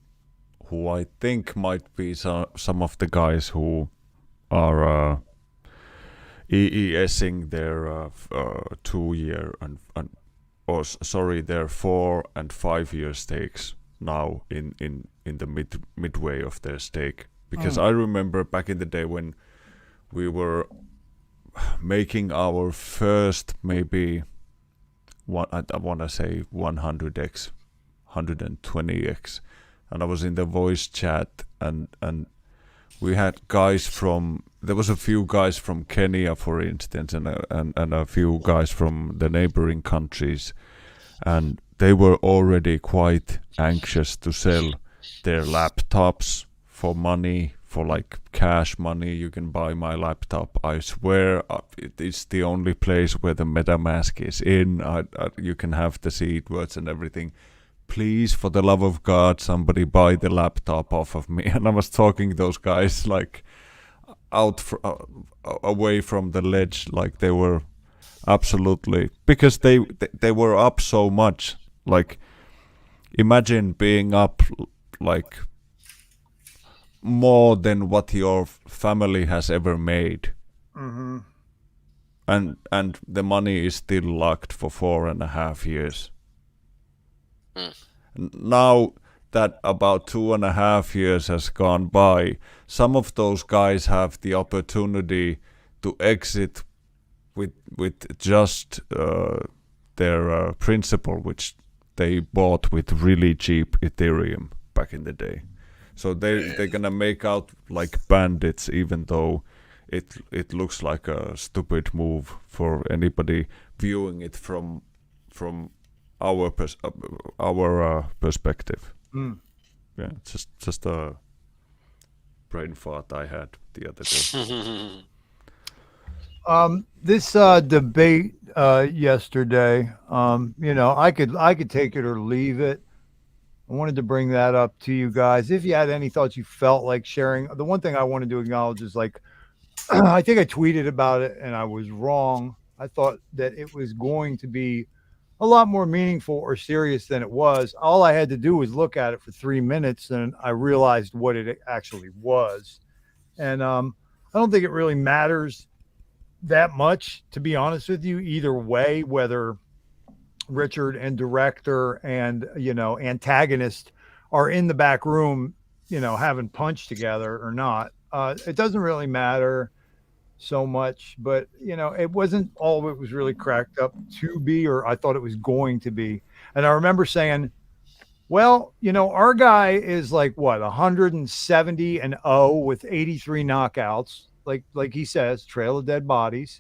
who I think might be some of the guys who are EESing their 2-year and their 4 and 5 year stakes now in the midway of their stake. Because I remember back in the day when we were making our first maybe I want to say 100x, 120x, and I was in the voice chat and we had guys there was a few guys from Kenya, for instance, and a few guys from the neighboring countries, and they were already quite anxious to sell their laptops for money, for like cash money. You can buy my laptop. I swear it's the only place where the MetaMask is in. You can have the seed words and everything. Please, for the love of God, somebody buy the laptop off of me. And I was talking those guys like away from the ledge, like they were absolutely, because they were up so much. Like, imagine being up like more than what your family has ever made, and the money is still locked for 4.5 years. Now that about 2.5 years has gone by, some of those guys have the opportunity to exit with just their principal, which they bought with really cheap Ethereum back in the day. So they're gonna make out like bandits, even though it looks like a stupid move for anybody viewing it from our perspective. Yeah, just a brain fart I had the other day. This debate yesterday, I could take it or leave it. I wanted to bring that up to you guys. If you had any thoughts you felt like sharing, the one thing I wanted to acknowledge is like, I think I tweeted about it and I was wrong. I thought that it was going to be a lot more meaningful or serious than it was. All I had to do was look at it for 3 minutes and I realized what it actually was. And I don't think it really matters that much, to be honest with you, either way, whether Richard and director and antagonist are in the back room having punch together or not. It doesn't really matter so much, but it wasn't all it was really cracked up to be, or I thought it was going to be. And I remember saying, well, our guy is like what, 170-0 with 83 knockouts, like he says, trail of dead bodies.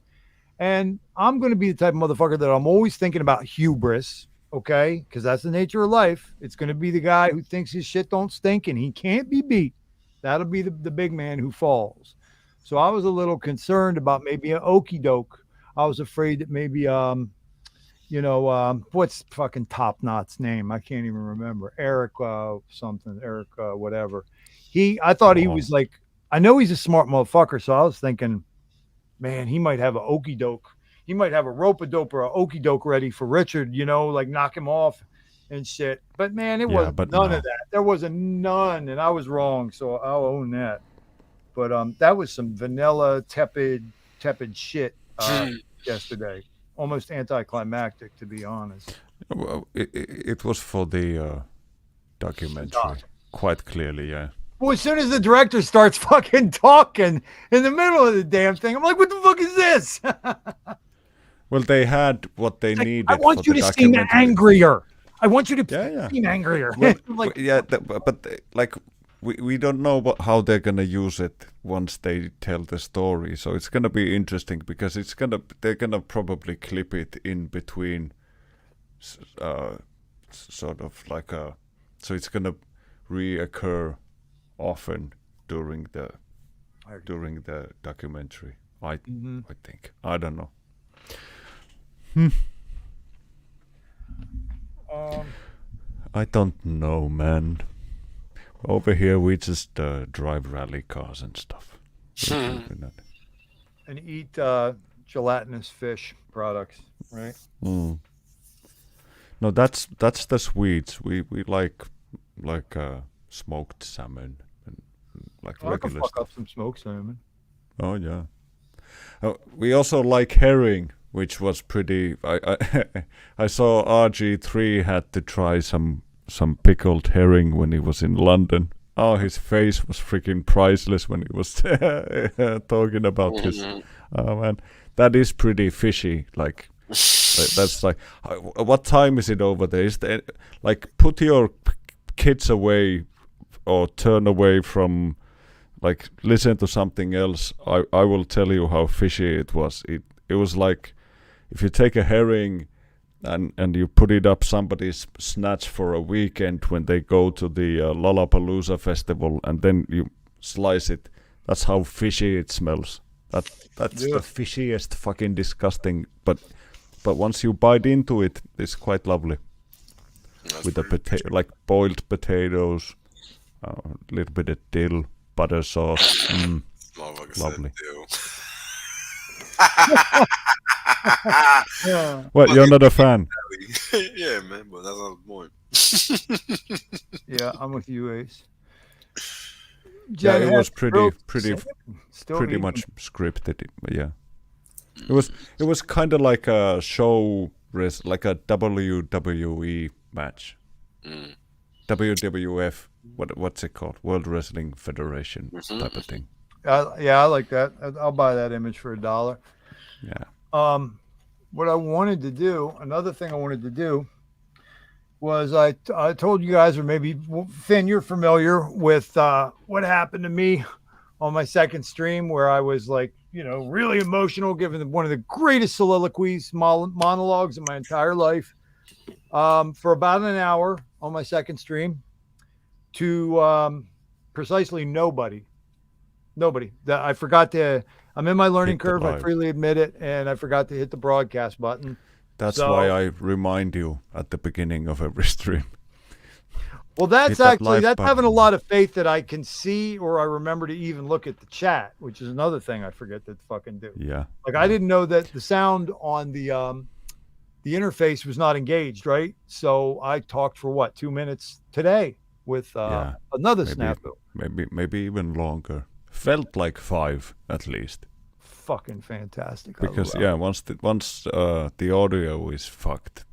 And I'm going to be the type of motherfucker that I'm always thinking about hubris, okay? Because that's the nature of life. It's going to be the guy who thinks his shit don't stink and he can't be beat. That'll be the big man who falls. So I was a little concerned about maybe an okie doke. I was afraid that maybe, what's fucking Top Knot's name? I can't even remember. Eric something, Eric whatever. I thought he was like, I know he's a smart motherfucker. So I was thinking, man, he might have an okie doke. He might have a rope-a-dope or an okie doke ready for Richard, like knock him off and shit. But man, it was none of that. There was none, and I was wrong, so I'll own that. But that was some vanilla, tepid shit yesterday. Almost anticlimactic, to be honest. Well, it was for the documentary, quite clearly, yeah. Well, as soon as the director starts fucking talking in the middle of the damn thing, I'm like, what the fuck is this? Well, they had what they needed. I want you to seem angrier. I want you to seem angrier. Well, but we don't know how they're gonna use it once they tell the story. So it's gonna be interesting because they're gonna probably clip it in between, sort of like so it's gonna reoccur often during the documentary. I think. I don't know. I don't know, man. Over here we just drive rally cars and stuff. And eat gelatinous fish products, right? No, that's the Swedes. We like smoked salmon and like I can regular fuck stuff. up some smoked salmon. Oh yeah. We also like herring, which was pretty. I saw RG3 had to try some pickled herring when he was in London. Oh, his face was freaking priceless when he was talking about his. Oh man, that is pretty fishy. Like that's like, what time is it over there? Is there, like, put your kids away or turn away from. Like, listen to something else. I will tell you how fishy it was. It was like if you take a herring and you put it up somebody's snatch for a weekend when they go to the Lollapalooza festival, and then you slice it. That's how fishy it smells. That's the fishiest fucking disgusting. But once you bite into it, it's quite lovely. That's with the like boiled potatoes, a little bit of dill. Butter sauce, lovely. Yeah. Well, you're not a fan. Yeah, man, but that's not the point. Yeah, I'm with you, Ace. Yeah, it was pretty Still much scripted. Yeah, it was kind of like a show, like a WWE match, WWF. What's it called? World Wrestling Federation type of thing. Yeah, I like that. I'll buy that image for $1. Yeah. What I wanted to do, another thing I wanted to do, was I told you guys, or maybe Finn, you're familiar with what happened to me on my second stream, where I was like, really emotional, giving one of the greatest soliloquies, monologues in my entire life, for about an hour on my second stream. To precisely nobody. That I forgot to. I'm in my learning curve. I freely admit it, and I forgot to hit the broadcast button. That's why I remind you at the beginning of every stream. Well, that's having a lot of faith that I can see, or I remember to even look at the chat, which is another thing I forget to fucking do. Yeah. Like I didn't know that the sound on the interface was not engaged, right? So I talked for 2 minutes today with another snafu. Maybe even longer. Felt like 5 at least. Fucking fantastic. Because once the audio is fucked,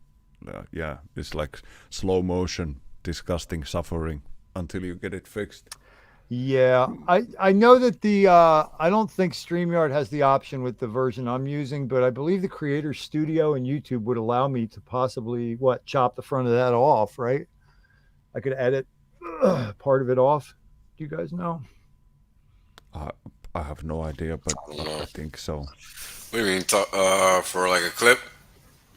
it's like slow motion, disgusting suffering until you get it fixed. Yeah, I know that I don't think StreamYard has the option with the version I'm using, but I believe the Creator Studio and YouTube would allow me to possibly chop the front of that off, right? I could edit part of it off. Do you guys know? I have no idea, but I think so. What do you mean, for like a clip?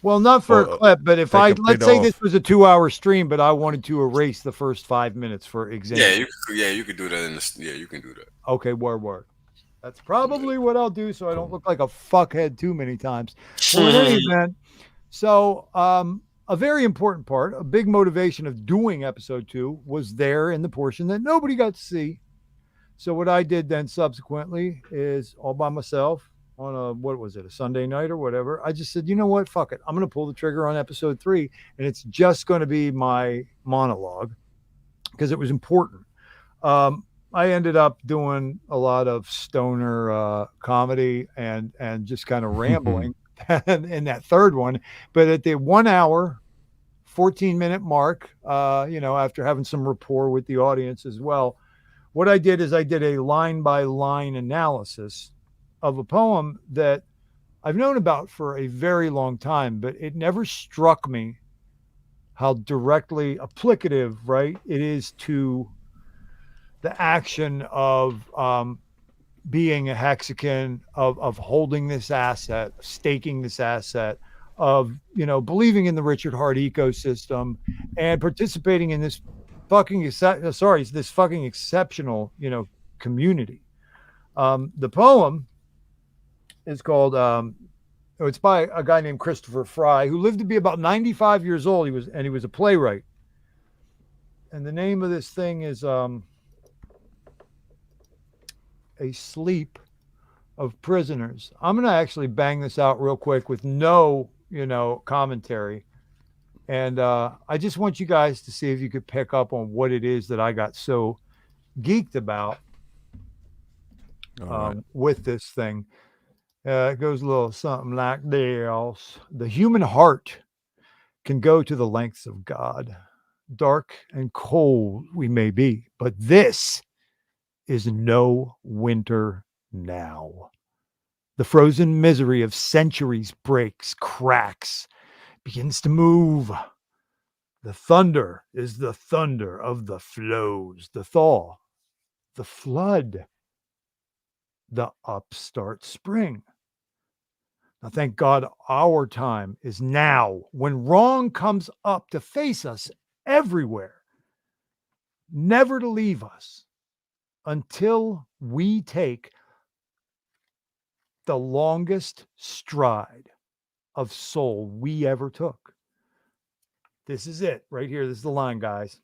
Well, not for a clip, but if let's say this was a 2-hour stream, but I wanted to erase the first 5 minutes, for example. You could do that. You can do that. Okay, word. That's probably what I'll do, so I don't look like a fuckhead too many times. Well, in any event, so a very important part, a big motivation of doing episode 2 was there in the portion that nobody got to see. So what I did then subsequently is all by myself on a Sunday night or whatever. I just said, you know what? Fuck it. I'm going to pull the trigger on episode 3, and it's just going to be my monologue because it was important. I ended up doing a lot of stoner comedy and just kind of rambling in that third one. But at the 1 hour, 14-minute mark, after having some rapport with the audience as well, what I did is I did a line-by-line analysis of a poem that I've known about for a very long time, but it never struck me how directly applicative, right, it is to the action of being a Hexican, of holding this asset, staking this asset, of believing in the Richard Hart ecosystem and participating in this fucking exceptional community. The poem is called it's by a guy named Christopher Fry, who lived to be about 95 years old. He was a playwright, and the name of this thing is A Sleep of Prisoners. I'm gonna actually bang this out real quick with no commentary, And I just want you guys to see if you could pick up on what it is that I got so geeked about with this thing. It goes a little something like this. The human heart can go to the lengths of God. Dark and cold we may be, but this is no winter now. The frozen misery of centuries breaks, cracks, begins to move. The thunder is the thunder of the flows, the thaw, the flood, the upstart spring. Now, thank God our time is now, when wrong comes up to face us everywhere, never to leave us until we take the longest stride of soul we ever took. This is it right here. This is the line, guys.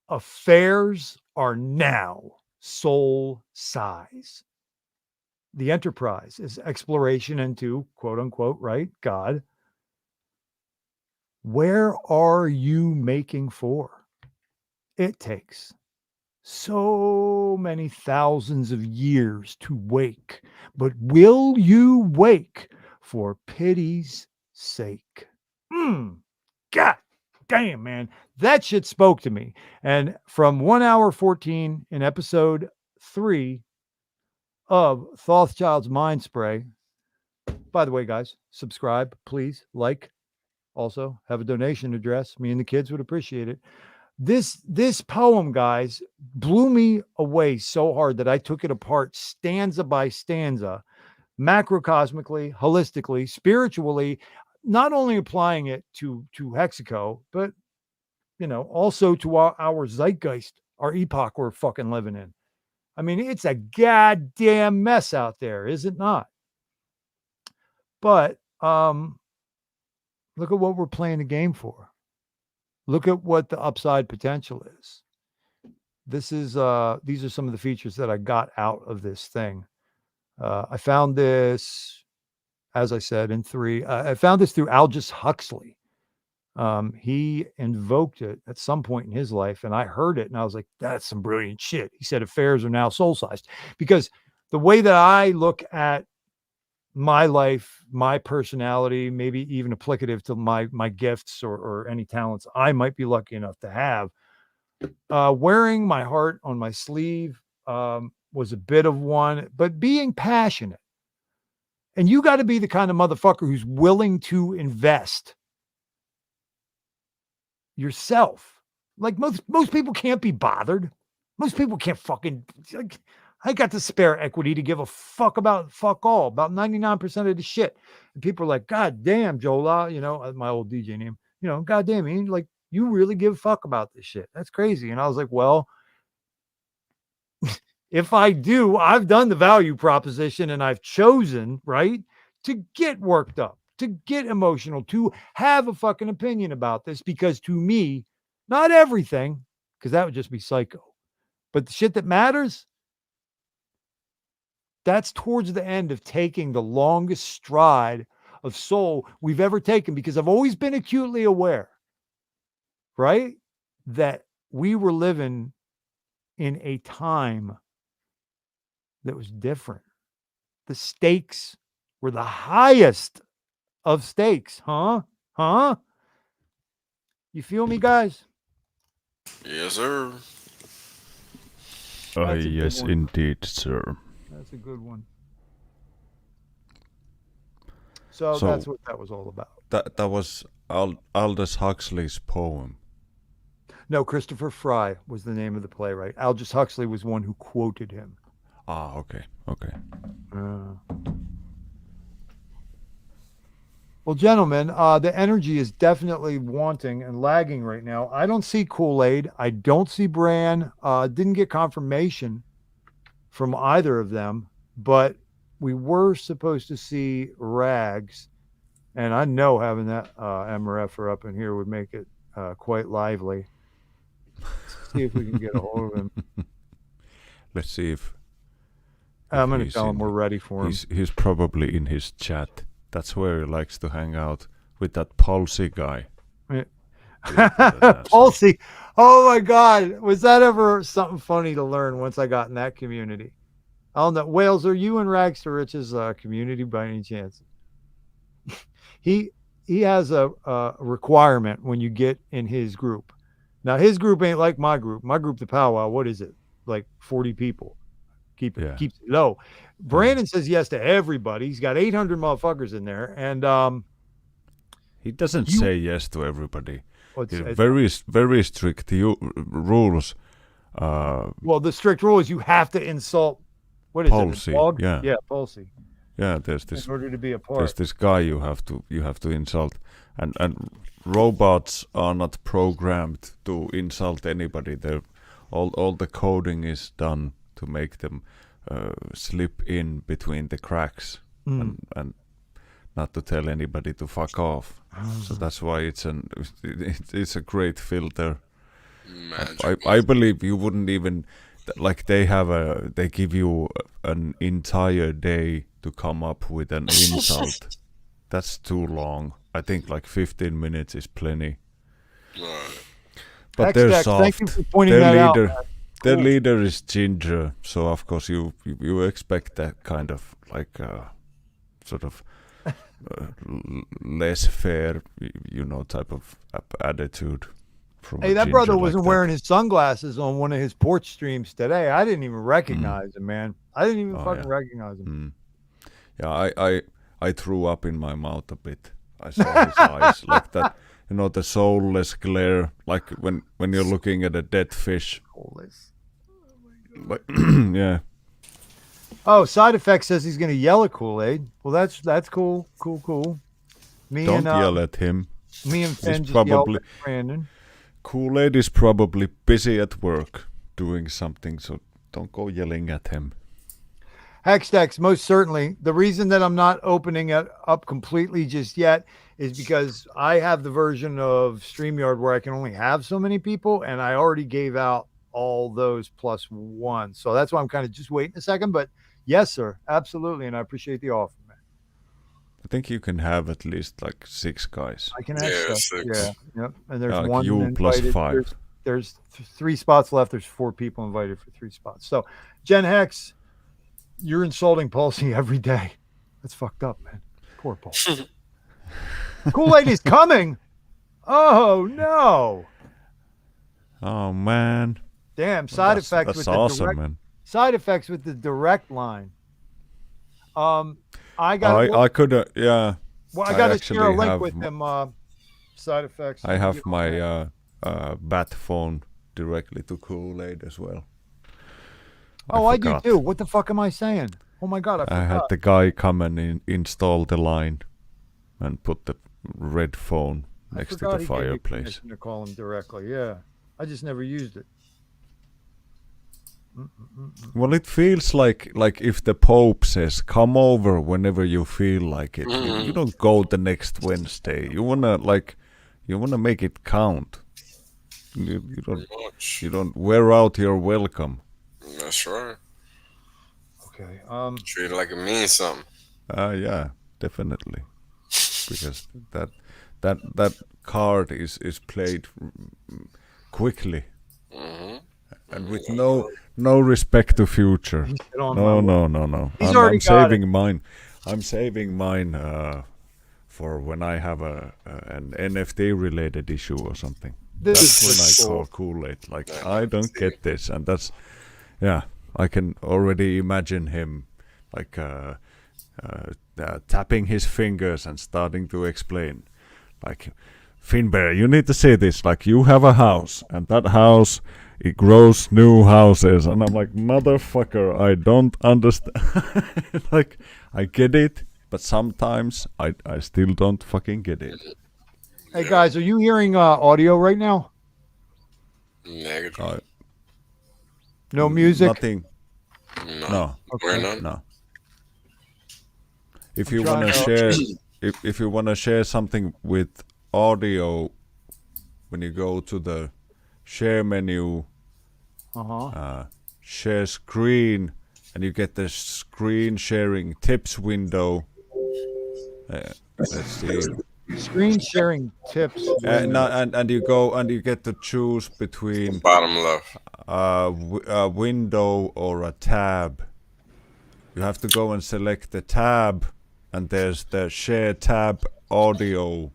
Affairs are now soul size. The enterprise is exploration into, quote unquote, right, God. Where are you making for? It takes so many thousands of years to wake, but will you wake for pity's sake? God damn, man. That shit spoke to me. And from 1 hour 14 in episode 3 of Thothschild's Mind Spray. By the way, guys, subscribe, please, like. Also, have a donation address. Me and the kids would appreciate it. This poem, guys, blew me away so hard that I took it apart stanza by stanza, macrocosmically, holistically, spiritually, not only applying it to Hexico, but, you know, also to our zeitgeist, our epoch we're fucking living in. I mean, it's a goddamn mess out there, is it not? But look at what we're playing the game for. Look at what the upside potential is. This is these are some of the features that I got out of this thing. I found this, as I said, in 3. I found this through Aldous Huxley. He invoked it at some point in his life, and I heard it, and I was like, that's some brilliant shit. He said affairs are now soul-sized, because the way that I look at my life, my personality, maybe even applicative to my gifts or any talents I might be lucky enough to have, wearing my heart on my sleeve was a bit of one, but being passionate. And you got to be the kind of motherfucker who's willing to invest yourself. Like most people can't be bothered. Most people can't fucking, like, I got the spare equity to give a fuck about fuck all, about 99% of the shit. And people are like, God damn, Jola, you know, my old DJ name, you know, God damn, you like, you really give a fuck about this shit. That's crazy. And I was like, well, if I do, I've done the value proposition and I've chosen, right, to get worked up, to get emotional, to have a fucking opinion about this, because to me, not everything, because that would just be psycho, but the shit that matters, that's towards the end of taking the longest stride of soul we've ever taken, because I've always been acutely aware, right, that we were living in a time that was different. The stakes were the highest of stakes. Huh? You feel me, guys? Yes, sir. Yes, indeed, sir. That's a good one. So that's what that was all about. That was Aldous Huxley's poem. No, Christopher Fry was the name of the playwright. Aldous Huxley was one who quoted him. Ah, okay. Well, gentlemen, the energy is definitely wanting and lagging right now. I don't see KoolAid. I don't see Bran. Didn't get confirmation from either of them, but we were supposed to see Rags, and I know having that MRFer up in here would make it quite lively. Let's see if we can get a hold of him. Let's see if I'm going to tell him we're ready for him. He's probably in his chat. That's where he likes to hang out with that Pulsey guy. Pulsey. Oh my God. Was that ever something funny to learn once I got in that community? I don't know. Wales, are you in Rags to Riches community by any chance? he has a requirement when you get in his group. Now his group ain't like my group. My group, the powwow, what is it? Like 40 people. Keeps it low. Brandon says yes to everybody. He's got 800 motherfuckers in there, and he doesn't say yes to everybody. It's very strict rules. Well, the strict rule is you have to insult. What is Pulsey, it? Dog? Yeah, Pulsey. Yeah, there's this. In order to be a part. There's this guy you have to insult, and robots are not programmed to insult anybody. They're all the coding is done to make them slip in between the cracks and not to tell anybody to fuck off. So that's why it's a great filter. I believe you wouldn't even like they give you an entire day to come up with an insult. That's too long. I think like 15 minutes is plenty. But they're soft. Thank you for pointing that out. Their leader is Ginger, so of course you expect that kind of like sort of less fair, type of attitude. From hey, that brother wasn't wearing his sunglasses on one of his porch streams today. I didn't even recognize him, man. I didn't even fucking recognize him. Yeah, I threw up in my mouth a bit. I saw his eyes like that. The soulless glare, like when you're looking at a dead fish. Like, yeah. Oh, Psydiphects says he's going to yell at KoolAid. Well, that's cool. Don't yell at him. Me and Finn just yelled at Brandon. KoolAid is probably busy at work doing something, so don't go yelling at him. Hextex, most certainly. The reason that I'm not opening it up completely just yet is because I have the version of StreamYard where I can only have so many people, and I already gave out all those +1. So that's why I'm kind of just waiting a second. But yes, sir, absolutely, and I appreciate the offer, man. I think you can have at least like 6 guys. I can have 6. Yeah, yep. And there's like one you invited. plus 5. There's 3 spots left. There's 4 people invited for 3 spots. So, Gen Hex, you're insulting Pulsey every day. That's fucked up, man. Poor Pulsey. KoolAid is coming. Oh no. Oh man. Damn. Psydiphects with awesome, the direct, man. Psydiphects with the direct line. I could yeah. Well, I got to share a link with him. Psydiphects. I have my bat phone directly to KoolAid as well. I do too. What the fuck am I saying? Oh my God, I had the guy come and install the line and put the red phone next to the fireplace. To call him directly, yeah. I just never used it. Well, it feels like if the Pope says, "Come over whenever you feel like it," you don't go the next Wednesday. You wanna make it count. You don't wear out your welcome. That's right. Okay. Treat it like it means something. Yeah, definitely. Because that card is played quickly, and with no respect to future. No. I'm saving mine. I'm saving mine for when I have an NFT related issue or something. That's when I call KoolAid. Like, I don't get this, and that's I can already imagine him like tapping his fingers and starting to explain, like, Finbear, you need to see this. Like, you have a house, and that house, it grows new houses, and I'm like, motherfucker, I don't understand. Like, I get it, but sometimes I still don't fucking get it. Hey guys, are you hearing audio right now? Negative. No music? Nothing. No. Okay. No. If you want to share, if you want to share something with audio, when you go to the share menu, share screen, and you get the screen sharing tips window. Let's see. Screen sharing tips. and you go and you get to choose between Bottom left. a window or a tab. You have to go and select the tab, and there's the share tab audio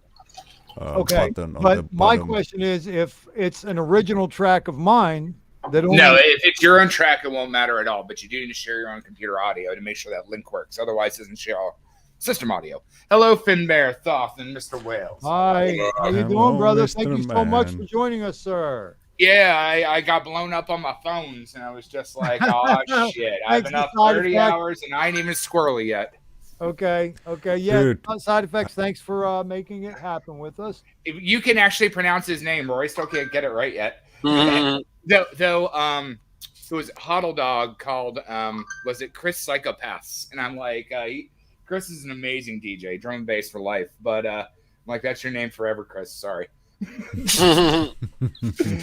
Okay, button on but the my bottom. question is, if it's an original track of mine that only No, if it's your own track, it won't matter at all. But you do need to share your own computer audio to make sure that link works. Otherwise, it doesn't share all system audio. Hello, Finbear, Thoth, and Mr. Whales. Hi, how you Hello, doing, brother? Mr. Thank you so much Man. for joining us, sir. Yeah, I got blown up on my phones, and I was just like, oh, shit. I've Thanks been up for 30 Psydiphects. hours, and I ain't even squirrely yet. Okay, yeah. Dude. Psydiphects, thanks for making it happen with us. You can actually pronounce his name. Roy still can't get it right yet. Mhm. Though, it was Hodl Dog called, was it Chris Psychopaths? And I'm like, Chris is an amazing DJ, drum and bass for life. But I'm like, that's your name forever, Chris. Sorry.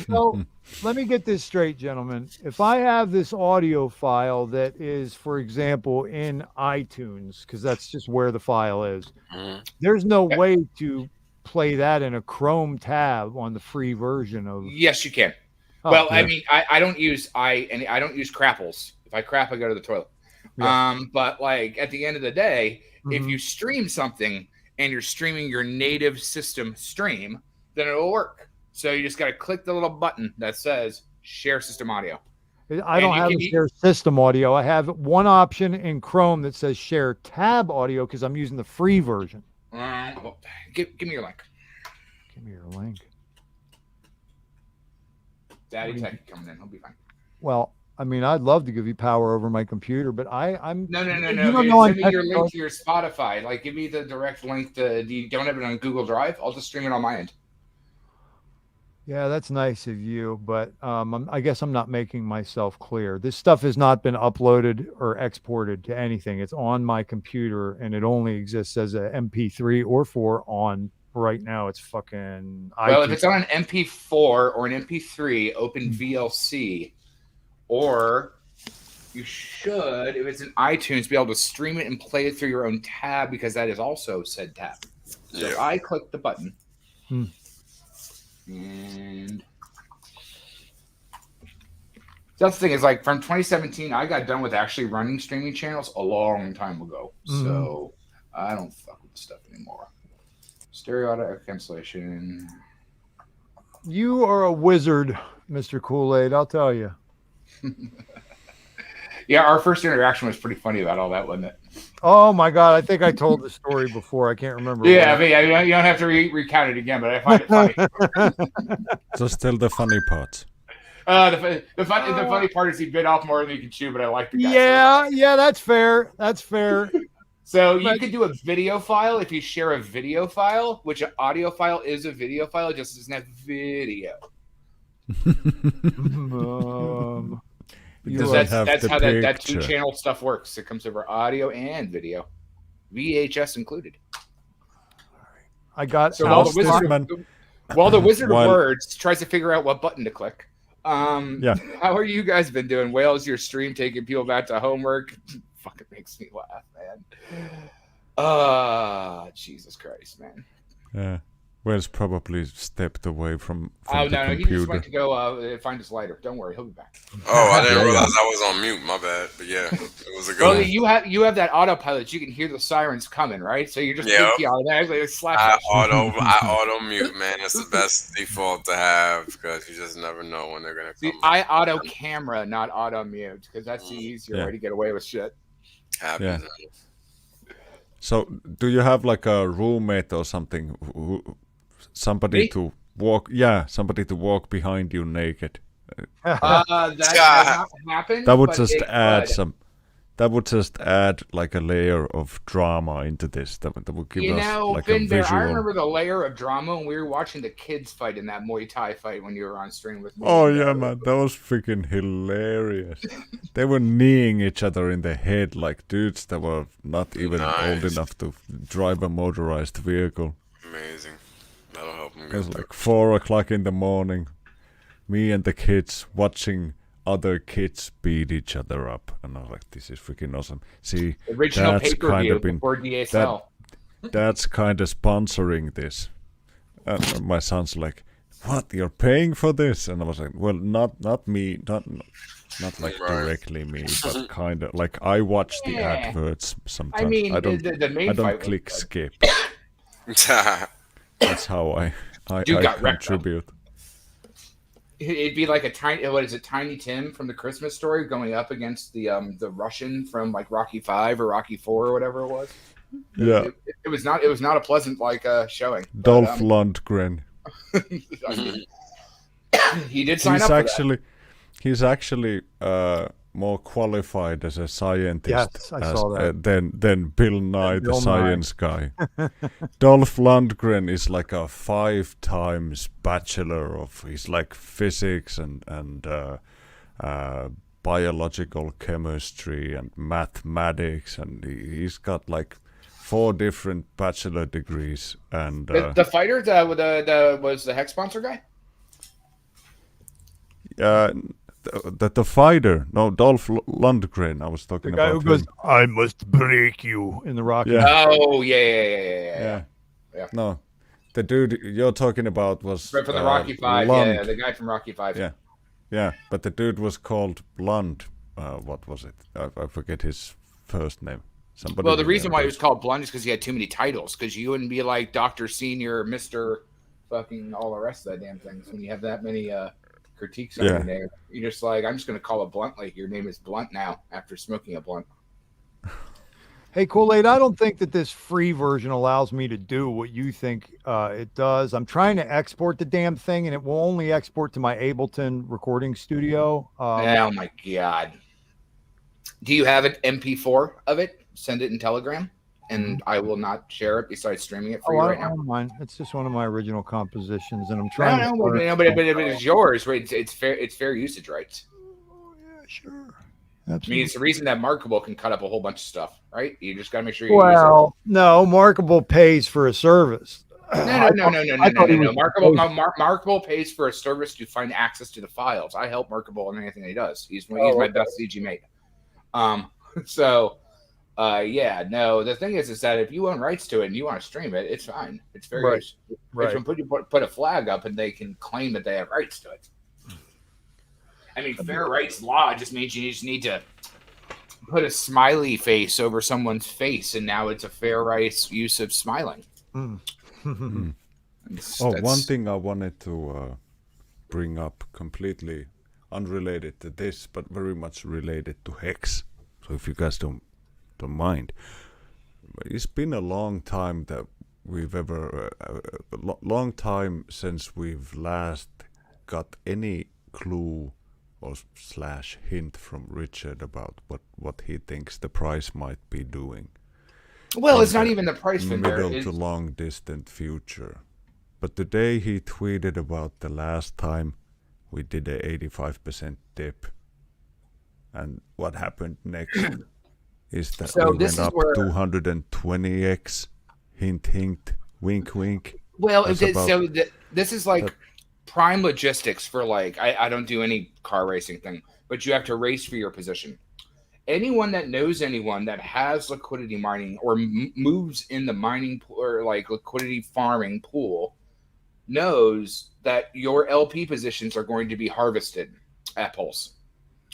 So let me get this straight, gentlemen. If I have this audio file that is, for example, in iTunes, because that's just where the file is, Mhm. there's no way to play that in a Chrome tab on the free version of. Yes, you can. Oh, Well, yeah. I mean, I don't use I don't use crapples. If I crap, I go to the toilet. Yeah. But like at the end of the day, if Mhm. you stream something and you're streaming your native system stream, then it'll work. So you just got to click the little button that says share system audio. I don't and you have can a e- share system audio. I have one option in Chrome that says share tab audio because I'm using the free version. Well, give me your link. Give me your link. Daddy Tech coming in. He'll be fine. Well, I mean, I'd love to give you power over my computer, but I'm No. You Dude, don't know I'm send me your technical. link to your Spotify. Like, give me the direct link to. You don't have it on Google Drive? I'll just stream it on my end. Yeah, that's nice of you, but I guess I'm not making myself clear. This stuff has not been uploaded or exported to anything. It's on my computer, and it only exists as a MP3 or 4 on right now. It's fucking. Well, if iTunes. it's on an MP4 or an MP3, open VLC, or you should, if it's in iTunes, be able to stream it and play it through your own tab because that is also said tab. So if Yeah. I click the button, Hmm. and that's the thing is like from 2017, I got done with actually running streaming channels a long time ago. So I don't fuck with this stuff anymore. Stereo audio cancellation. You are a wizard, Mr. Kool-Aid. I'll tell you. Yeah, our first interaction was pretty funny about all that, wasn't it? Oh my God! I think I told the story before. I can't remember. Yeah, I when. mean, you don't have to recount it again, but I find it funny. Just tell the funny parts. The funny part is he bit off more than he could chew, but I like the guy. Yeah, that's fair. That's fair. So you could do a video file if you share a video file, which an audio file is a video file, it just doesn't have video. You're Because right. that's the how that picture. 2-channel stuff works. It comes over audio and video, VHS included. I got. So How's this, man? while the Wizard of While- Words tries to figure out what button to click, Yeah. how are you guys been doing? Whales, your stream taking people back to homework fucking makes me laugh, man. Jesus Christ, man. Yeah. Wales probably stepped away from Oh the no, he computer. just went to go find his lighter. Don't worry, he'll be back. Oh, I didn't Yeah. realize I was on mute. My bad. But yeah, it was a good Well, one. you have that autopilot. You can hear the sirens coming, right? So you're just Yeah. automatically I slash. auto mute, man. It's the best default to have because you just never know when they're gonna See, come. I auto camera, not auto mute, because that's the easier Yeah. way to get away with shit. Happens. So, do you have like a roommate or something? Somebody Me? to walk? Yeah, somebody to walk behind you naked. That has not happened. That would but just it add could. some. That would just add like a layer of drama into this. That would give You us know, like a Finn Bear, visual. I remember the layer of drama when we were watching the kids fight in that Muay Thai fight when you were on stream with me. Oh yeah, man, that was freaking hilarious. They were kneeing each other in the head like dudes that were not even old Nice. enough to drive a motorized vehicle. Amazing. That'll help them It was get like 4 o'clock in the morning. Me and the kids watching other kids beat each other up, and I was like, "This is freaking awesome." See, Original that's pay-per-view kinda been- before DSL. Dad's kind of sponsoring this. And my son's like, what? You're paying for this? And I was like, well, not me, not like directly me, but kind of like I watch the adverts sometimes. I mean, I don't the fight click was skip. That's how I contribute. It'd be like a Tiny Tim from the Christmas Story going up against the Russian from like Rocky 5 or Rocky 4 or whatever it was. Yeah, it was not a pleasant showing. Dolph Lundgren. I mean, he did sign up for that. He's actually more qualified as a scientist Yes, I saw that. than Bill Nye, the science guy. Dolph Lundgren is like a 5 times bachelor of physics and biological chemistry and mathematics, and he's got like 4 different bachelor degrees. And the fighter was the Hex sponsor guy. The fighter, no, Dolph Lundgren. I was talking guy about who goes, him. "I must break you" in the Rocky. Yeah. Oh yeah. No, the dude you're talking about was Right from the Rocky 5. Lund. Yeah, the guy from Rocky 5. Yeah, but the dude was called Lund. What was it? I forget his first name. Somebody. Well, the reason why he was called Blunt is because he had too many titles. Because you wouldn't be like Dr. Senior, Mr. fucking all the rest of that damn things when you have that many critiques on your name. You're just like, I'm just going to call it Blunt. Like, your name is Blunt now after smoking a blunt. Hey, KoolAid, I don't think that this free version allows me to do what you think it does. I'm trying to export the damn thing, and it will only export to my Ableton recording studio. Oh, my God. Do you have an MP4 of it? Send it in Telegram, and I will not share it besides streaming it for you right now. I don't mind. It's just one of my original compositions, and I'm trying but it's yours. Right? It's fair usage rights. Oh, yeah, sure. Absolutely. I mean, it's the reason that Markable can cut up a whole bunch of stuff, right? You just got to make sure you use it. No, Markable pays for a service. No. Markable pays for a service to find access to the files. I help Markable in anything he does. He's my best CG mate. The thing is that if you own rights to it and you want to stream it, it's fine. It's very right. good. Right. You put a flag up and they can claim that they have rights to it. I mean, fair rights law just means you just need to put a smiley face over someone's face, and now it's a fair rights use of smiling. One thing I wanted to bring up, completely unrelated to this, but very much related to Hex. So if you guys don't mind, it's been a long time that we've long time since we've last got any clue or / hint from Richard about what he thinks the price might be doing. Well, it's not even the price thing. Middle to long distant future. But today he tweeted about the last time we did a 85% dip. And what happened next is that we went up 220x. Hint, hint, wink, wink. Well, this is like prime logistics for I don't do any car racing thing, but you have to race for your position. Anyone that knows anyone that has liquidity mining or moves in the mining pool or liquidity farming pool knows that your LP positions are going to be harvested at Pulse.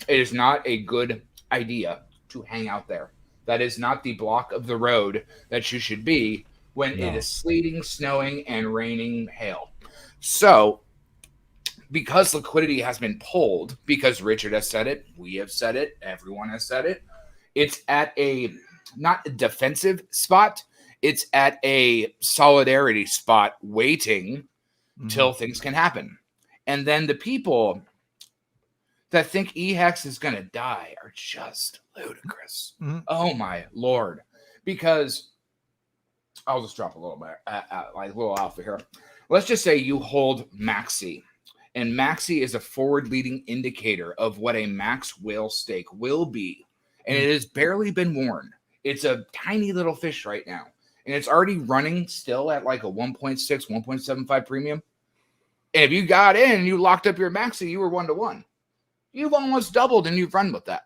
It is not a good idea to hang out there. That is not the block of the road that you should be when it is sleeting, snowing, and raining hail. So, because liquidity has been pulled, because Richard has said it, we have said it, everyone has said it, it's at a not a defensive spot, it's at a solidarity spot waiting till things can happen. And then the people that think HEX is going to die are just ludicrous. Oh my Lord. Because I'll just drop a little bit, a little alpha here. Let's just say you hold Maxi. And Maxi is a forward-leading indicator of what a max whale stake will be. And it has barely been worn. It's a tiny little fish right now. And it's already running still at like a 1.6, 1.75 premium. And if you got in and you locked up your Maxi, you were 1-to-1. You've almost doubled and you've run with that.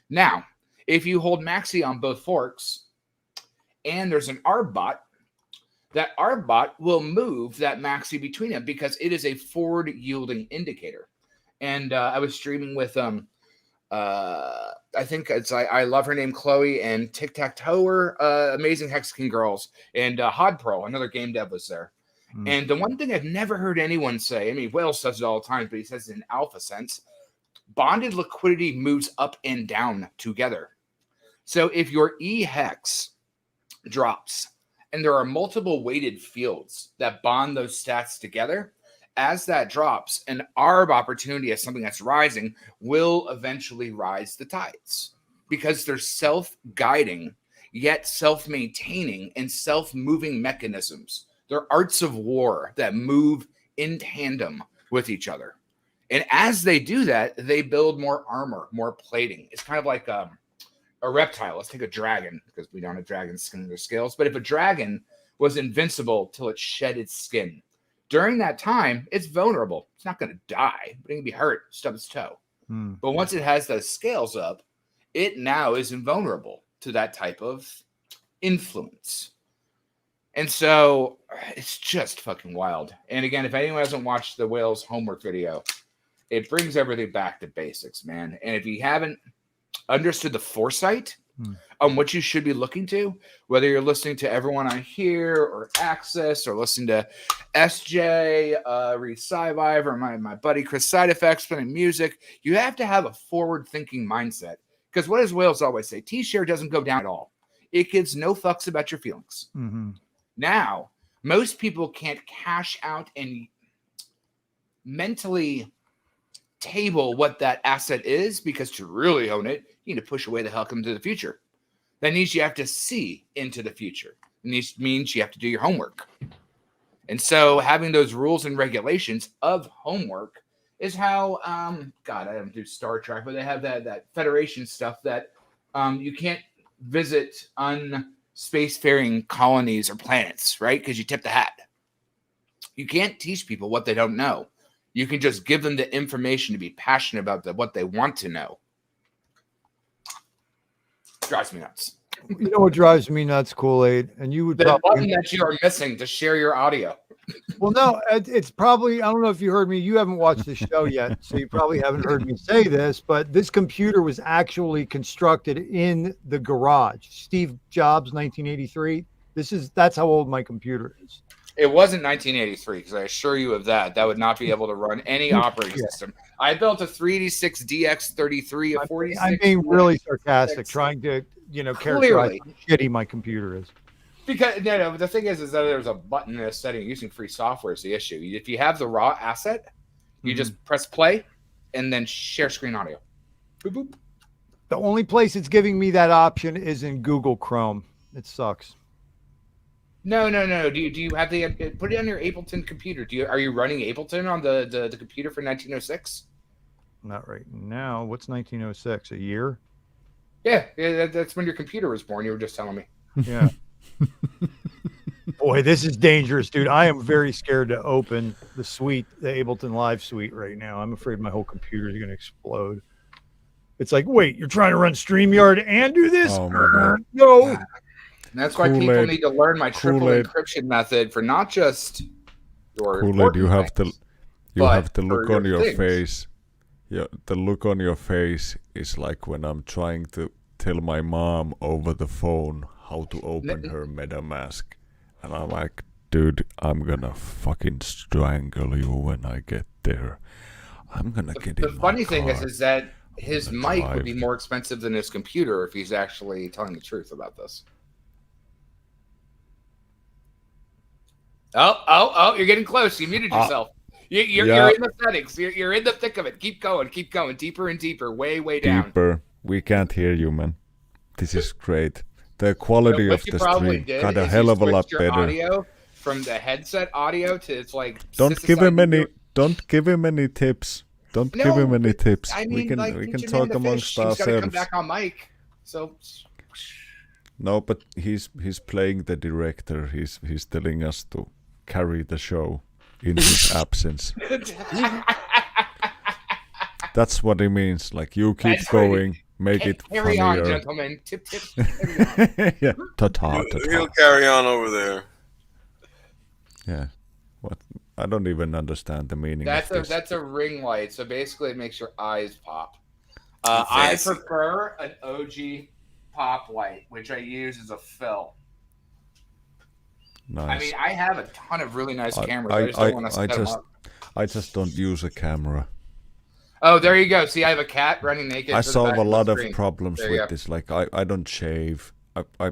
Now, if you hold Maxi on both forks and there's an ARB bot that our bot will move that maxi between them because it is a forward yielding indicator. And I was streaming with I think it's I love her name Chloe and Tic Tac Toe, amazing Hexican girls, and Hod Pro, another game dev, was there. And the one thing I've never heard anyone say, I mean, Whales says it all the time, but he says it in alpha sense, bonded liquidity moves up and down together. So if your E-hex drops and there are multiple weighted fields that bond those stats together, as that drops, an ARB opportunity as something that's rising will eventually rise the tides because they're self-guiding, yet self-maintaining and self-moving mechanisms. They're arts of war that move in tandem with each other. And as they do that, they build more armor, more plating. It's kind of like a reptile. Let's take a dragon, because we don't have dragon skin in their scales. But if a dragon was invincible till it shed its skin, during that time, it's vulnerable. It's not going to die, but it can be hurt, stub its toe. But once it has those scales up, it now is invulnerable to that type of influence. And so it's just fucking wild. And again, if anyone hasn't watched the Whales homework video, it brings everything back to basics, man. And if you haven't understood the foresight on what you should be looking to, whether you're listening to everyone on here or Axis or listening to SJ, Reed Psyvive, or my buddy Chris Psydiphects playing music, you have to have a forward-thinking mindset. Because what does Whales always say? T-share doesn't go down at all. It gives no fucks about your feelings. Now, most people can't cash out and mentally table what that asset is, because to really own it, you need to push away the hell into the future. That means you have to see into the future. It means you have to do your homework. And so having those rules and regulations of homework is how, God, I don't do Star Trek, but they have that Federation stuff that you can't visit spacefaring colonies or planets, right? Because you tip the hat. You can't teach people what they don't know. You can just give them the information to be passionate about what they want to know. Drives me nuts. You know what drives me nuts, Kool-Aid? And you would The probably button that you are missing to share your audio. Well, no, it's probably, I don't know if you heard me. You haven't watched the show yet, so you probably haven't heard me say this, but this computer was actually constructed in the garage. Steve Jobs, 1983. That's how old my computer is. It wasn't 1983, because I assure you of that. That would not be able to run any operating system. I built a 386 DX33, a 46. I'm being really sarcastic, trying to, characterize how shitty my computer is. Because the thing is that there's a button in a setting. Using free software is the issue. If you have the raw asset, you just press play and then share screen audio. Boop, boop. The only place it's giving me that option is in Google Chrome. It sucks. No. Do you have put it on your Ableton computer? Are you running Ableton on the computer for 1906? Not right now. What's 1906? A year? Yeah, that's when your computer was born. You were just telling me. Yeah. Boy, this is dangerous, dude. I am very scared to open the Ableton Live suite right now. I'm afraid my whole computer is going to explode. It's like, wait, you're trying to run StreamYard and do this? Oh, my God. No. And that's why people need to learn my triple encryption method for not just your Kool-Aid, you have the look on your things. face. Yeah, the look on your face is like when I'm trying to tell my mom over the phone how to open her MetaMask. And I'm like, dude, I'm gonna fucking strangle you when I get there. I'm gonna get in The my funny thing car. is that his mic would be drive. more expensive than his computer if he's actually telling the truth about this. Oh, you're getting close. You muted yourself. You're in the settings. You're in the thick of it. Keep going. Deeper and deeper. Way down. Deeper. We can't hear you, man. This is great. The quality So of what you the probably stream did got a is hell you of a lot switched your better. audio from the headset audio to it's like. Don't give him any tips. Don't give him any tips. I mean, we can like, talk amongst He's got to come ourselves. back on mic. So. No, but he's playing the director. He's telling us to carry the show in his absence. That's what it means. Like, you keep That's going, make it Carry funnier. on, gentlemen. Tip. Yeah, ta-ta. He'll carry on over there. Yeah. What? I don't even understand the meaning That's of a this. that's a ring light. So basically, it makes your eyes pop. I Fancy. prefer an OG pop light, which I use as a fill. Nice. I mean, I have a ton of really nice cameras. I just don't want to set them up. I just don't use a camera. Oh, there you go. See, I have a cat running naked. I to the solve back a of the lot of screen. problems There you with go. this. Like I don't shave. I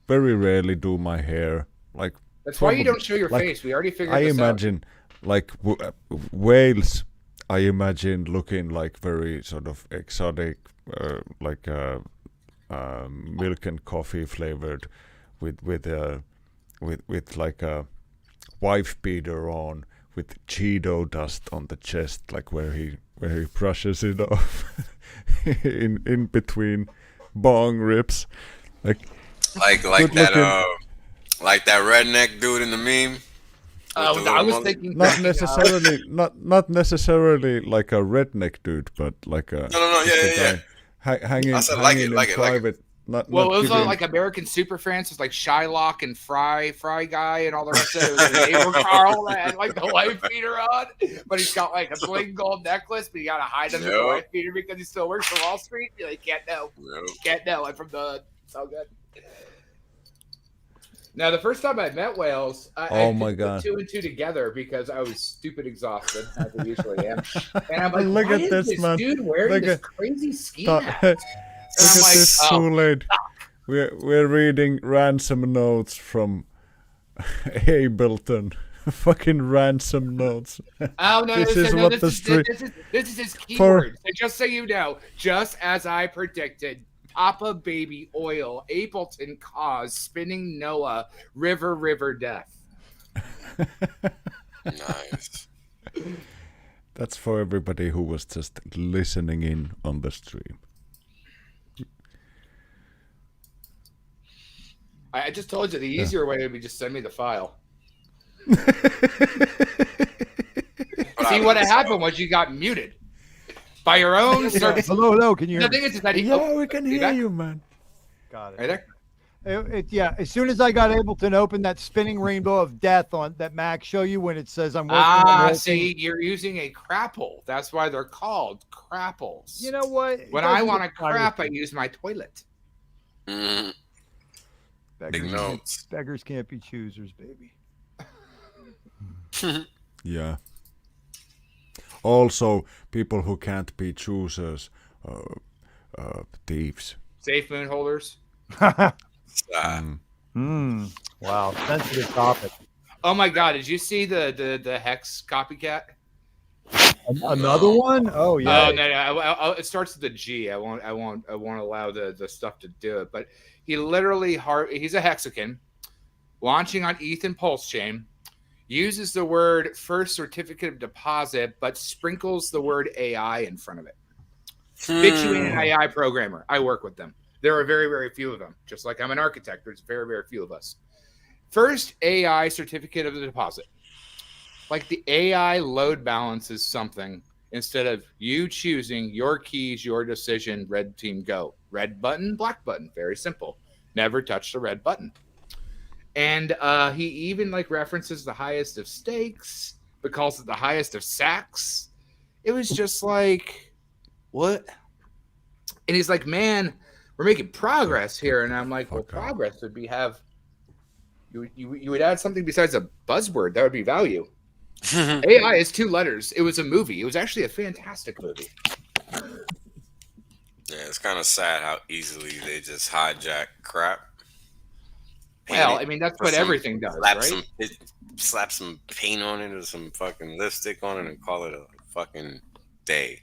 very rarely do my hair. Like That's why you probably- don't show your like, face. We already figured I this imagine like whales. I imagine looking like very sort of exotic, like milk and coffee flavored, with like a wife beater on, with Cheeto dust on the chest, like where he brushes it off in between bong rips, like Like Good that looking. like that redneck dude in the meme. out. With the I little was mullet. thinking not necessarily like a redneck dude, but like a No, just a yeah. guy hanging, I said like hanging it, like in it, like it. private. Not Well, it was giving, like American Super Fans was like Shylock and Fry Guy and all the rest of it. It was like neighbor Carl that had like the wife beater on, but he's got like a bling gold necklace, but you gotta hide him with the Yep. wife beater because he still works for Wall Street. You like, can't know, Yep. can't know. I'm from the so good. Now, the first time I met Whales, I Oh put my God. 2 and 2 together because I was stupid exhausted, as I usually am. And I'm like, Look why at is this, man. dude wearing Look this at- crazy ski Look hat? at And I'm like, this oh, Kool-Aid. We're reading ransom notes from Ableton. Fucking ransom notes. oh no, This no, is no, what this the is- street- this is his keyword. So just so you know, just as I predicted, Papa Baby Oil, Ableton cause, spinning Noah, river death. Nice. That's for everybody who was just listening in on the stream. I just told you the easier way would be just send me the file. See what happened was you got muted by your own service. Hello, can you The hear thing me? is that he, Yeah, we can hear back? you, man. Got it. Right there. Yeah, as soon as I got Ableton open, that spinning rainbow of death on that Mac show you when it says I'm working on the whole See, thing. you're using a crapple. That's why they're called crapples. You know what? It when I doesn't want to get tired crap, of I use my toilet. Mhm. Big beggars. notes. Beggars can't be choosers, baby. Yeah. Also, people who can't be choosers, thieves. Safe moon holders. Ah, Wow, sensitive topic. Oh my God! Did you see the Hex copycat? Another one? Oh yeah. Oh no! It starts with a G. I won't allow the stuff to do it. But he literally he's a Hexican, launching on ETH and PulseChain, uses the word first certificate of deposit, but sprinkles the word AI in front of it. Bitch, you ain't an AI programmer. I work with them. There are very, very few of them. Just like I'm an architect, there's very, very few of us. First AI certificate of the deposit. Like the AI load balances something instead of you choosing your keys, your decision, red team go. Red button, black button. Very simple. Never touch the red button. And he even like references the highest of stakes, but calls it the highest of sacks. It was just like, what? And he's like, man, we're making progress here. And I'm like, well, Fuck off. progress would be you would add something besides a buzzword. That would be value. AI is 2 letters. It was a movie. It was actually a fantastic movie. Yeah, it's kind of sad how easily they just hijack crap. Well, Paint I it, mean, that's put what some- everything does, slap right? slap some paint on it or some fucking lipstick on it and call it a fucking day.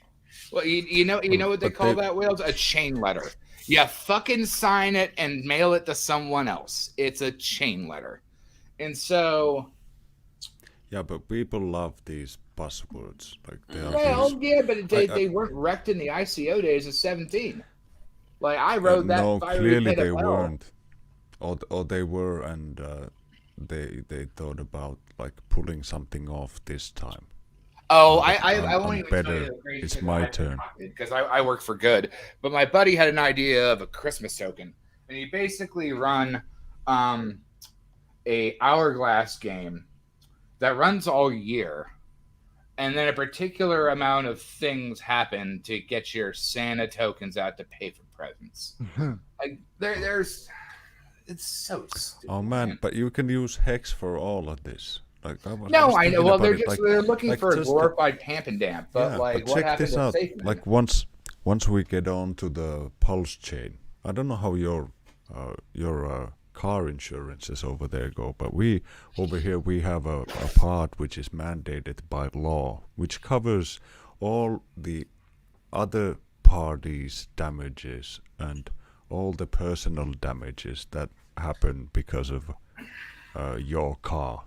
Well, you know what they But call they- that, Wales? A chain letter. You fucking sign it and mail it to someone else. It's a chain letter. And so, Yeah, but people love these buzzwords. Like they are well, these, yeah, but I- they weren't wrecked in the ICO days of 17. Like, I wrote that. no, fiery clearly pit of they hell. weren't. Or they were, and they thought about like pulling something off this time. Oh, I'm I won't even tell better. you the crazy It's shit my that I turn. because I work for good. But my buddy had an idea of a Christmas token, and he basically run a hourglass game that runs all year. And then a particular amount of things happen to get your Santa tokens out to pay for presents. Like there's, it's so stupid. Oh man, but you can use Hex for all of this. Like I was I know. thinking Well, about they're it, just like, they're looking for a just glorified pamp and damp. But yeah, like, but what check happened this to out. Satan? Like once we get on to the PulseChain, I don't know how your car insurances over there go, but we over here we have a part which is mandated by law, which covers all the other parties' damages and all the personal damages that happen because of your car.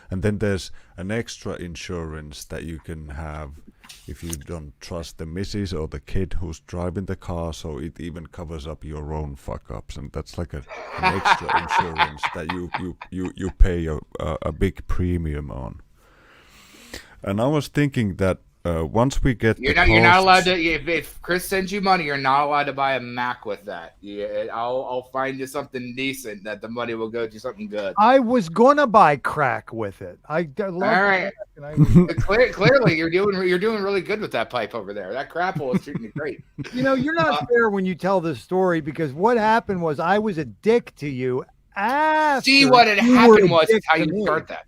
And then there's an extra insurance that you can have if you don't trust the missus or the kid who's driving the car, so it even covers up your own fuck ups, and that's like an extra insurance that you pay a big premium on. And I was thinking that once we get you're not allowed to. If Chris sends you money, you're not allowed to buy a Mac with that. Yeah, I'll find you something decent that the money will go to something good. I was gonna buy crack with it. I love all right. Clearly, you're doing really good with that pipe over there. That crapple is treating you great. You know, you're not fair when you tell this story, because what happened was I was a dick to you. See, what had happened was how you start that.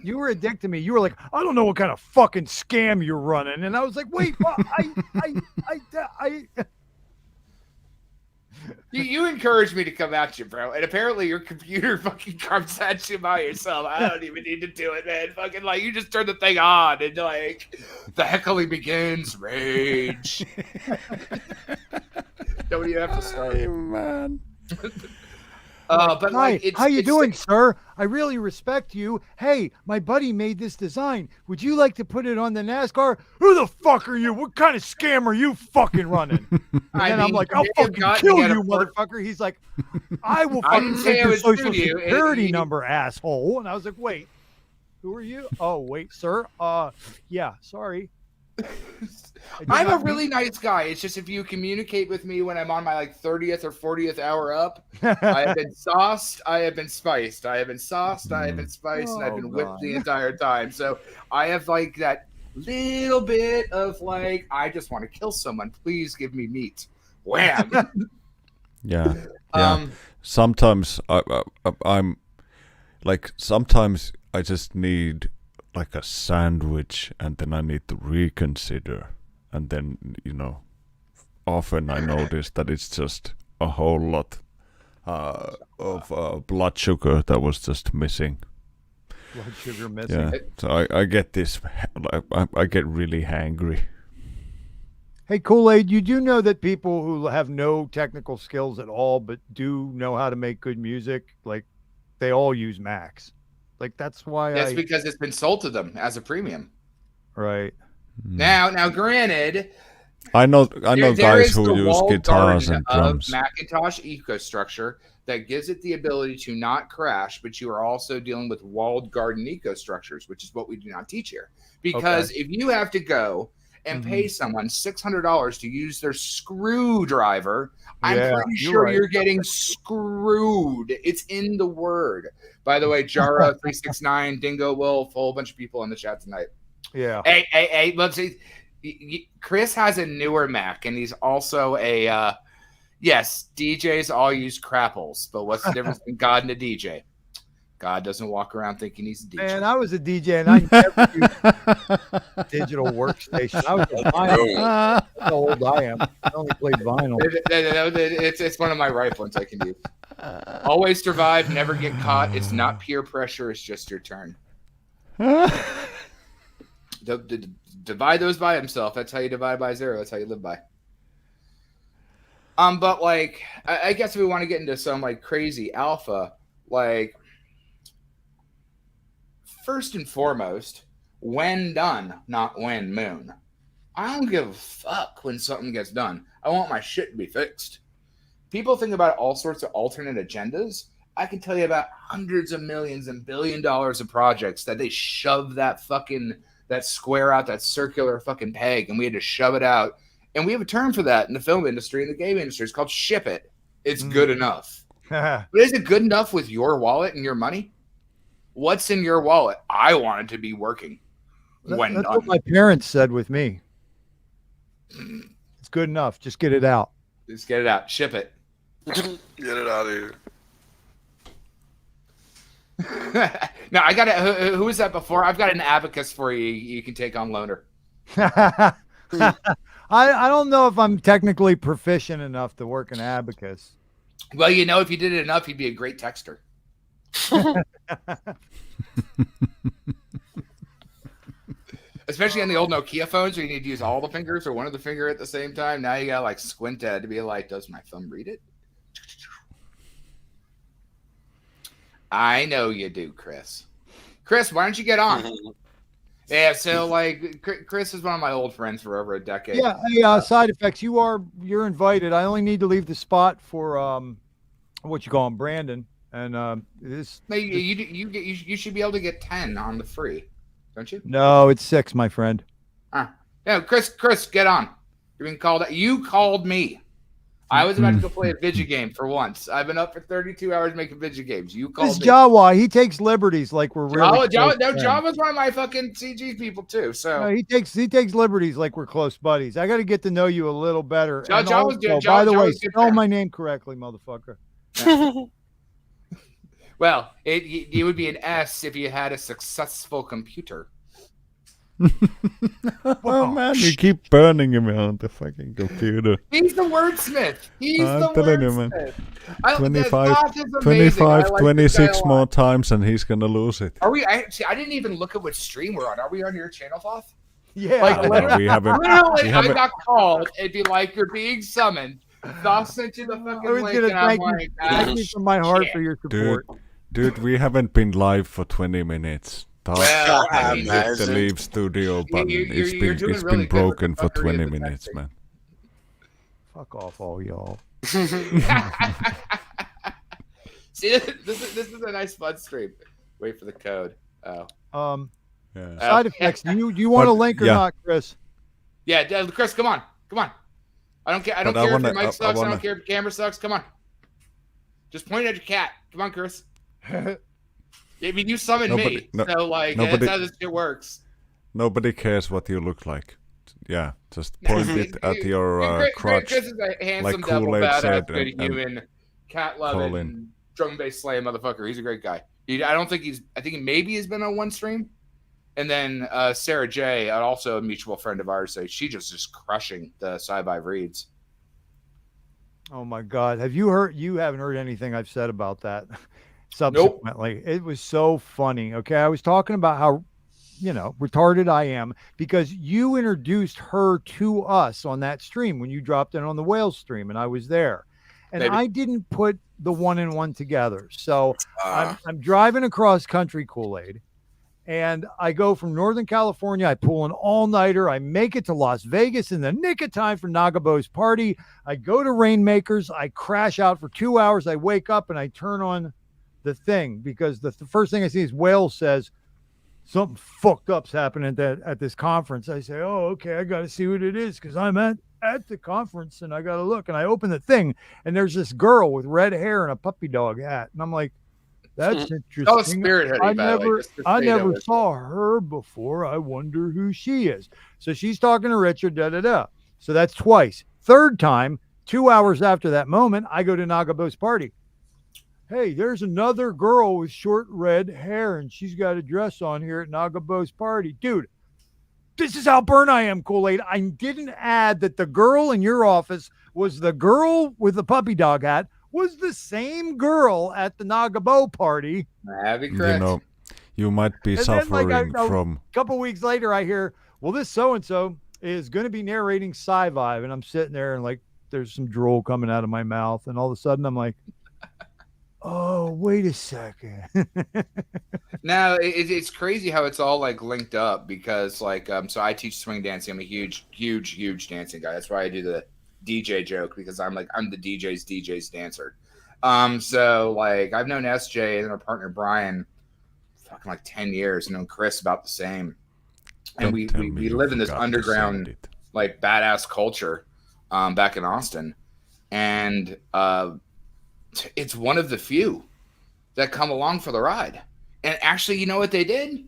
You were a dick to me. You were like, I don't know what kind of fucking scam you're running, and I was like, wait, what? You encouraged me to come at you, bro, and apparently your computer fucking comes at you by yourself. I don't even need to do it, man. Fucking like you just turn the thing on and like the heckling begins. Rage. Don't you have to start? Hey, man. But hi, like, how you doing, sir? I really respect you. Hey, my buddy made this design. Would you like to put it on the NASCAR? Who the fuck are you? What kind of scam are you fucking running? And I'm like, I'll fucking kill you, motherfucker. He's like, I will fucking take your social security number, asshole. And I was like, wait, who are you? Oh, wait, sir. Yeah, sorry. I'm a really nice guy. It's just if you communicate with me when I'm on my like 30th or 40th hour up, I have been sauced, I have been spiced, I have been sauced, I have been spiced, and I've been whipped the entire time. So I have like that little bit of like, I just want to kill someone. Please give me meat. Wham. Yeah. Sometimes I'm like, sometimes I just need like a sandwich, and then I need to reconsider, and then often I notice that it's just a whole lot of blood sugar that was just missing. Blood sugar missing. Yeah, so I get this. I get really hangry. Hey, KoolAid, you do know that people who have no technical skills at all but do know how to make good music, like they all use Macs. Like that's why that's because it's been sold to them as a premium. Right. Now granted, I know guys who use guitars and drums. Macintosh EcoStructure that gives it the ability to not crash, but you are also dealing with walled garden EcoStructures, which is what we do not teach here. Because if you have to go and pay someone $600 to use their screwdriver, I'm pretty sure you're getting screwed. It's in the word. By the way, Jara369, Dingo Wolf, a whole bunch of people in the chat tonight. Yeah. Hey, let's see. Chris has a newer Mac, and he's also a yes, DJs all use crapples, but what's the difference between God and a DJ? God doesn't walk around thinking he's a DJ. Man, I was a DJ, and I never used digital workstation. I was a vinyl. That's how old I am. I only played vinyl. It's one of my ripe ones I can use. Always survive, never get caught. It's not peer pressure. It's just your turn. Divide those by himself. That's how you divide by zero. That's how you live by. But like, I guess if we want to get into some like crazy alpha, like first and foremost, when done, not when moon. I don't give a fuck when something gets done. I want my shit to be fixed. People think about all sorts of alternate agendas. I can tell you about hundreds of millions and $1 billion of projects that they shove that square out, that circular fucking peg, and we had to shove it out. And we have a term for that in the film industry and the game industry. It's called ship it. It's good enough. But is it good enough with your wallet and your money? What's in your wallet? I want it to be working. That's When what done. my parents said with me. It's good enough. Just get it out. Just get it out. Ship it. Get it out of here. Now I got who was that before? I've got an abacus for you. You can take on loaner. I don't know if I'm technically proficient enough to work an abacus. Well, you know, if you did it enough, you'd be a great texter. Especially on the old Nokia phones where you need to use all the fingers or one of the finger at the same time. Now you gotta like squint at it to be like, does my thumb read it? I know you do, Chris. Chris, why don't you get on? Yeah, so like Chris is one of my old friends for over a decade. Yeah, hey, side effects. You're invited. I only need to leave the spot for what you call him, Brandon. And you should be able to get 10 on the free, don't you? No, it's 6, my friend. No, Chris, get on. You're being called. You called me. I was about to go play a video game for once. I've been up for 32 hours making video games. You called It's me. Jawa. He takes liberties like we're really Java's one of my fucking CG people too. So no, he takes liberties like we're close buddies. I got to get to know you a little better. And Java's also, good. by the way, Java's good spell there. my name correctly, motherfucker. Well, it would be an S if you had a successful computer. Oh man, you keep burning him on the fucking computer. He's the wordsmith. He's the telling you, man. wordsmith. 25, 26 more times and he's gonna lose it. Are we? I didn't even look at what stream we're on. Are we on your channel, Thoth? Yeah, Like, No, we haven't. Literally, we I haven't. got called. It'd be like you're being summoned. Thoth sent you the I fucking was link, gonna and I'm thank like, you, thank you from my heart shit. for your support. Dude, we haven't been live for 20 minutes. Well, I mean, Hit the leave studio button. you're doing It's really been good broken with for the fuckery 20 of the minutes, texting. man. Fuck off, all y'all. See, this is a nice fun stream. Wait for the code. Oh, Yeah. Side effects. Do you want a link or yeah. not, Chris? yeah, Chris, come on. I don't care. I don't But I care wanna- if your mic I sucks. I wanna- don't care if your camera sucks. Come on. Just point at your cat. Come on, Chris. I mean, you summoned me, so like nobody- that's how this shit works. Nobody cares what you look like. Yeah, just point it at your crotch. Chris is a handsome, like double KoolAid badass, said, good and human, cat Colin. loving, drum bass slaying motherfucker. He's a great guy. I don't think I think maybe he's been on one stream. And then Sarah J, also a mutual friend of ours, so she just crushing the sci-fi reads. Oh my God. Have you heard? You haven't heard anything I've said about that subsequently. It was so funny. Okay. I was talking about how, retarded I am because you introduced her to us on that stream when you dropped in on the whales stream and I was there. And Maybe. I didn't put the 1 and 1 together. So I'm driving across country KoolAid. And I go from Northern California. I pull an all-nighter. I make it to Las Vegas in the nick of time for 𝕋𝕙𝕬𝕝𝕝's party. I go to Rainmakers. I crash out for 2 hours. I wake up and I turn on the thing because the first thing I see is Whales says something fucked up's happening at this conference. I say, oh, okay, I got to see what it is because I'm at the conference and I got to look. And I open the thing and there's this girl with red hair and a puppy dog hat. And I'm like, that's interesting. Oh, Spirit Hoodie, I by the way, never, just to I say never that. saw her before. I wonder who she is. So she's talking to Richard. So that's twice. Third time, 2 hours after that moment, I go to 𝕋𝕙𝕬𝕝𝕝's party. Hey, there's another girl with short red hair, and she's got a dress on here at 𝕋𝕙𝕬𝕝's party, dude. This is how burnt I am, KoolAid. I didn't add that the girl in your office was the girl with the puppy dog hat. Was the same girl at the 𝕋𝕙𝕬𝕝 party. That'd be correct. You might be And then, suffering from. A couple weeks later, I hear, well, this so-and-so is going to be narrating Sci-Vive. And I'm sitting there and like, there's some drool coming out of my mouth. And all of a sudden I'm like, oh, wait a second. No, it's crazy how it's all like linked up because like, so I teach swing dancing. I'm a huge dancing guy. That's why I do the DJ joke because I'm the DJ's dancer. So like I've known SJ and our partner Brian fucking like 10 years, known Chris about the same. And we live in this underground like badass culture back in Austin. And it's one of the few that come along for the ride. And actually, you know what they did?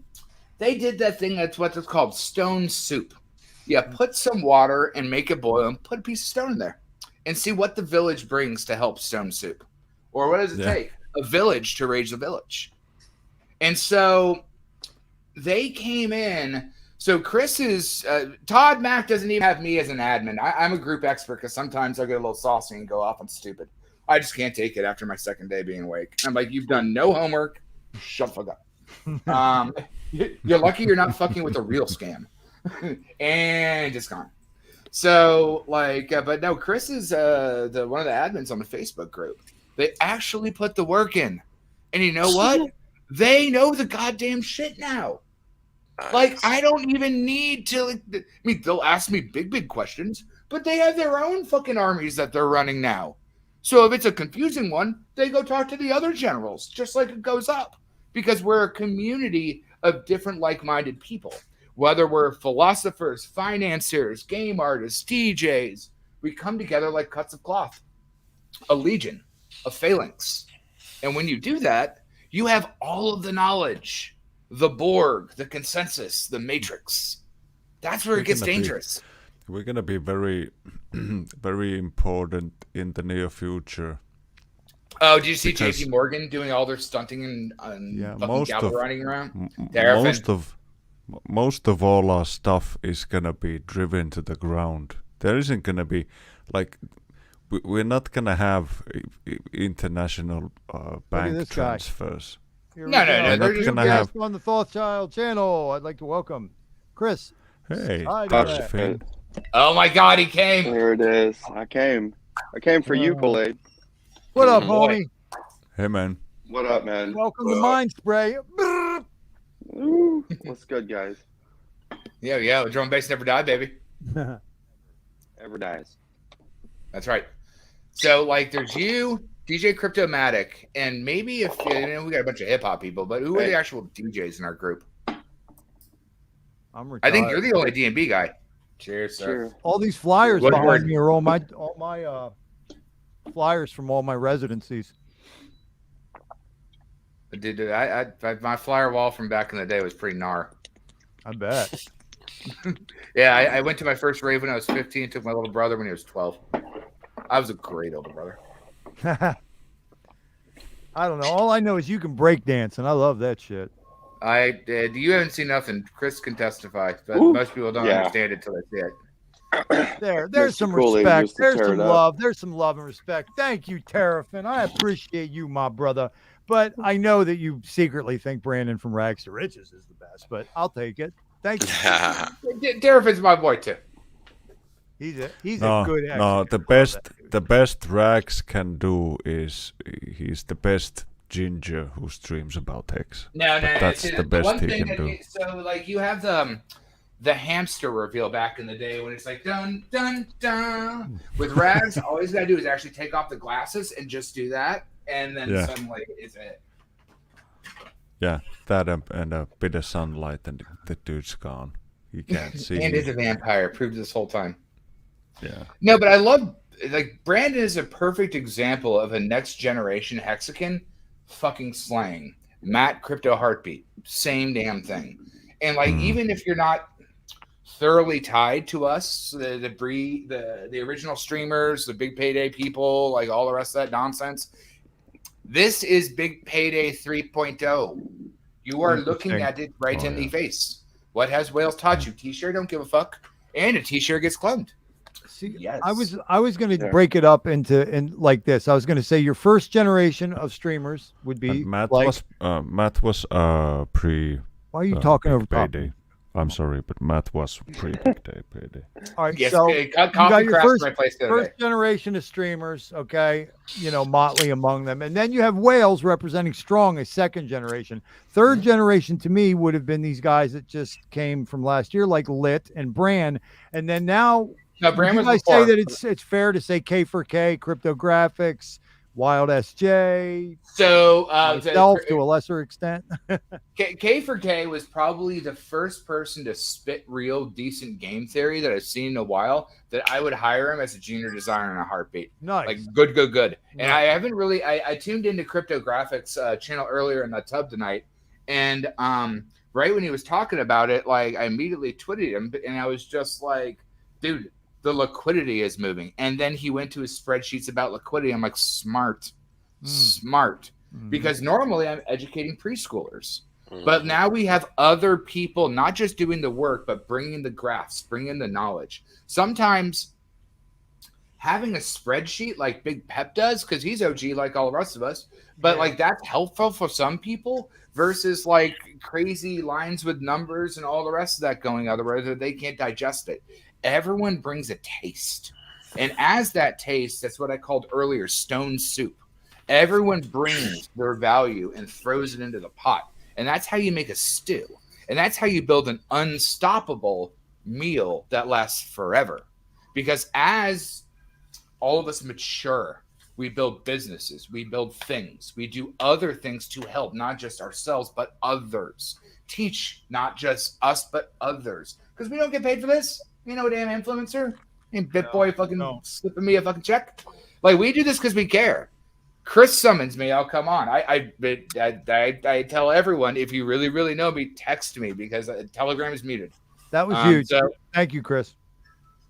They did that thing that's what's called stone soup. Yeah, put some water and make it boil and put a piece of stone in there and see what the village brings to help stone soup. Or what does it take? A village to raise the village. And so they came in. So Chris is Todd Mack doesn't even have me as an admin. I'm a group expert because sometimes I get a little saucy and go off on stupid. I just can't take it after my second day being awake. I'm like, you've done no homework. Shut the fuck up. You're lucky you're not fucking with a real scam. And it's gone. So but no, Chris is one of the admins on the Facebook group. They actually put the work in, and you know what? They know the goddamn shit now. Like, I don't even need to. I mean, they'll ask me big questions, but they have their own fucking armies that they're running now. So if it's a confusing one, they go talk to the other generals, just like it goes up, because we're a community of different like-minded people. Whether we're philosophers, financiers, game artists, DJs, we come together like cuts of cloth, a legion, a phalanx. And when you do that, you have all of the knowledge, the Borg, the consensus, the matrix. That's where it gets dangerous. We're going to be very, very important in the near future. Oh, did you see JP Morgan doing all their stunting and fucking galvanizing around? Most of all our stuff is going to be driven to the ground. There isn't going to be, we're not going to have international bank transfers. No. They're just going to have on the Thothschild channel. I'd like to welcome Chris. Hey, oh my God, he came. There it is. I came for you, KoolAid. What up, homie? Hey, man. What up, man? Welcome to Mind Spray. Ooh, what's good, guys? Yeah. Drum and bass never die, baby. Never dies. That's right. So, there's you, DJ Crypto-matic, and maybe if we got a bunch of hip hop people, but who are the actual DJs in our group? I'm retired. I think you're the only D&B guy. Cheers, sir. Sure. All these flyers behind me are all my flyers from all my residencies. Dude, my flyer wall from back in the day was pretty gnar. I bet. Yeah, I went to my first rave when I was 15. Took my little brother when he was 12. I was a great older brother. I don't know. All I know is you can break dance, and I love that shit. I did. You haven't seen nothing. Chris can testify, but most people don't understand it until they see it. There's some respect. There's some love. There's some love and respect. Thank you, Terrafin. I appreciate you, my brother. But I know that you secretly think Brandon from Rags to Riches is the best, but I'll take it. Thank you. Terrafin's my boy too. He's a good actor. No, the best Rags can do is he's the best ginger who streams about Hex. No. That's the best he can do. So you have the hamster reveal back in the day when it's like dun dun dun. With Rags, all he's gotta do is actually take off the glasses and just do that, and then suddenly it's it. Yeah, that and a bit of sunlight, and the dude's gone. You can't see. And is a vampire. Proved this whole time. Yeah. No, but I love Brandon is a perfect example of a next generation Hexican fucking slang. Matt Crypto Heartbeat, same damn thing. And even if you're not thoroughly tied to us, the original streamers, the big payday people, all the rest of that nonsense, this is Big Payday 3.0. You are looking at it right in the face. What has Whales taught you? T-shirt, don't give a fuck. And a T-shirt gets cloned. See, yes. I was going to break it up into like this. I was going to say your first generation of streamers would be Matt was pre. Why are you talking over top? Payday. I'm sorry, but Matt was pre Big Day Payday. All right, yes, so you got your first generation of streamers, okay? Motley among them, and then you have Whales representing Strong as second generation. Third generation to me would have been these guys that just came from last year, like Lit and Bran, and then now. No, Bran was I say that it's fair to say K4K, Cryptographics, Wild SJ, so myself to a lesser extent. K4K was probably the first person to spit real decent game theory that I've seen in a while. That I would hire him as a junior designer in a heartbeat. Nice, good. Nice. And I haven't really. I tuned into Cryptographics channel earlier in the tub tonight, And right when he was talking about it, like I immediately tweeted him, and I was just like, dude, the liquidity is moving. And then he went to his spreadsheets about liquidity. I'm like, smart. Because normally I'm educating preschoolers. But now we have other people not just doing the work, but bringing the graphs, bringing the knowledge. Sometimes having a spreadsheet like Big Pep does, because he's OG like all the rest of us, but like that's helpful for some people versus like crazy lines with numbers and all the rest of that going otherwise they can't digest it. Everyone brings a taste. And as that taste, that's what I called earlier stone soup. Everyone brings their value and throws it into the pot. And that's how you make a stew. And that's how you build an unstoppable meal that lasts forever. Because as all of us mature, we build businesses, we build things, we do other things to help not just ourselves, but others. Teach not just us, but others. Because we don't get paid for this. You know, damn influencer, BitBoy fucking slipping me a fucking check. Like, we do this because we care. Chris summons me. I'll come on. I tell everyone, if you really, really know me, text me because Telegram is muted. That was huge. So, thank you, Chris.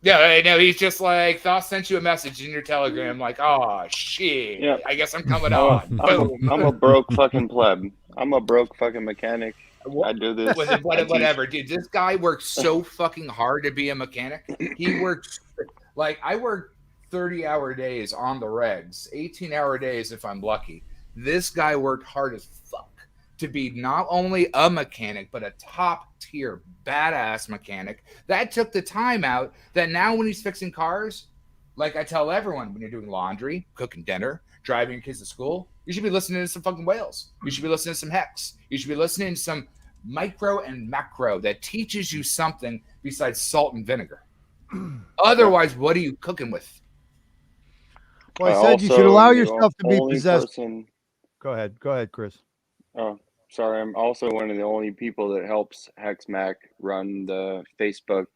Yeah, I know. He's just like, Thoth sent you a message in your Telegram, like, oh, shit. Yeah. I guess I'm coming on. I'm a broke fucking pleb. I'm a broke fucking mechanic. I do this. Whatever, dude. This guy works so fucking hard to be a mechanic. He works, like, I work 30-hour days on the regs, 18-hour days if I'm lucky. This guy worked hard as fuck to be not only a mechanic, but a top-tier, badass mechanic. That took the time out that now when he's fixing cars, like I tell everyone, when you're doing laundry, cooking dinner, driving your kids to school, you should be listening to some fucking Whales. You should be listening to some Hex. You should be listening to some micro and macro that teaches you something besides salt and vinegar. Otherwise, what are you cooking with? Well, I said you should allow yourself to be possessed. Go ahead, Chris. Oh, sorry. I'm also one of the only people that helps HexMac run the Facebook,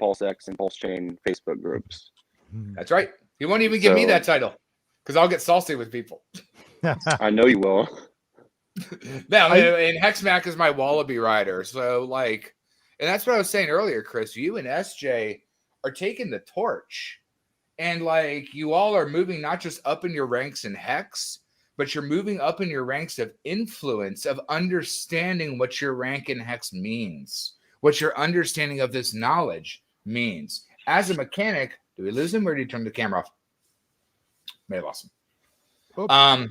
PulseX, and PulseChain Facebook groups. That's right. He won't even give me that title because I'll get salty with people. I know you will. Now, and HexMac is my wallaby rider. So, like, and that's what I was saying earlier, Chris. You and SJ are taking the torch. And, like, you all are moving not just up in your ranks in Hex, but you're moving up in your ranks of influence, of understanding what your rank in Hex means, what your understanding of this knowledge means. As a mechanic, do we lose him or do you turn the camera off? May have lost him.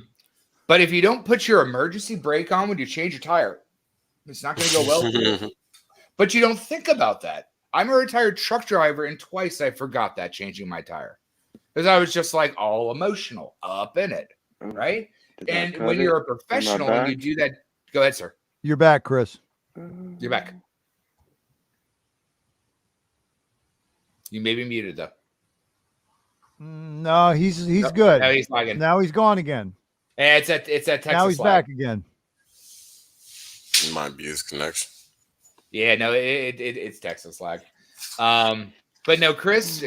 But if you don't put your emergency brake on when you change your tire, it's not going to go well for you. But you don't think about that. I'm a retired truck driver, and twice I forgot that changing my tire because I was just like all emotional up in it, right? And when you're a professional and you do that, go ahead, sir. You're back, Chris. You're back. You may be muted though. No, he's good. No, he's lagging. Now he's gone again. And it's at Texas. Now he's back again. It might be his connection. Yeah, no, it's Texas lag. But no, Chris,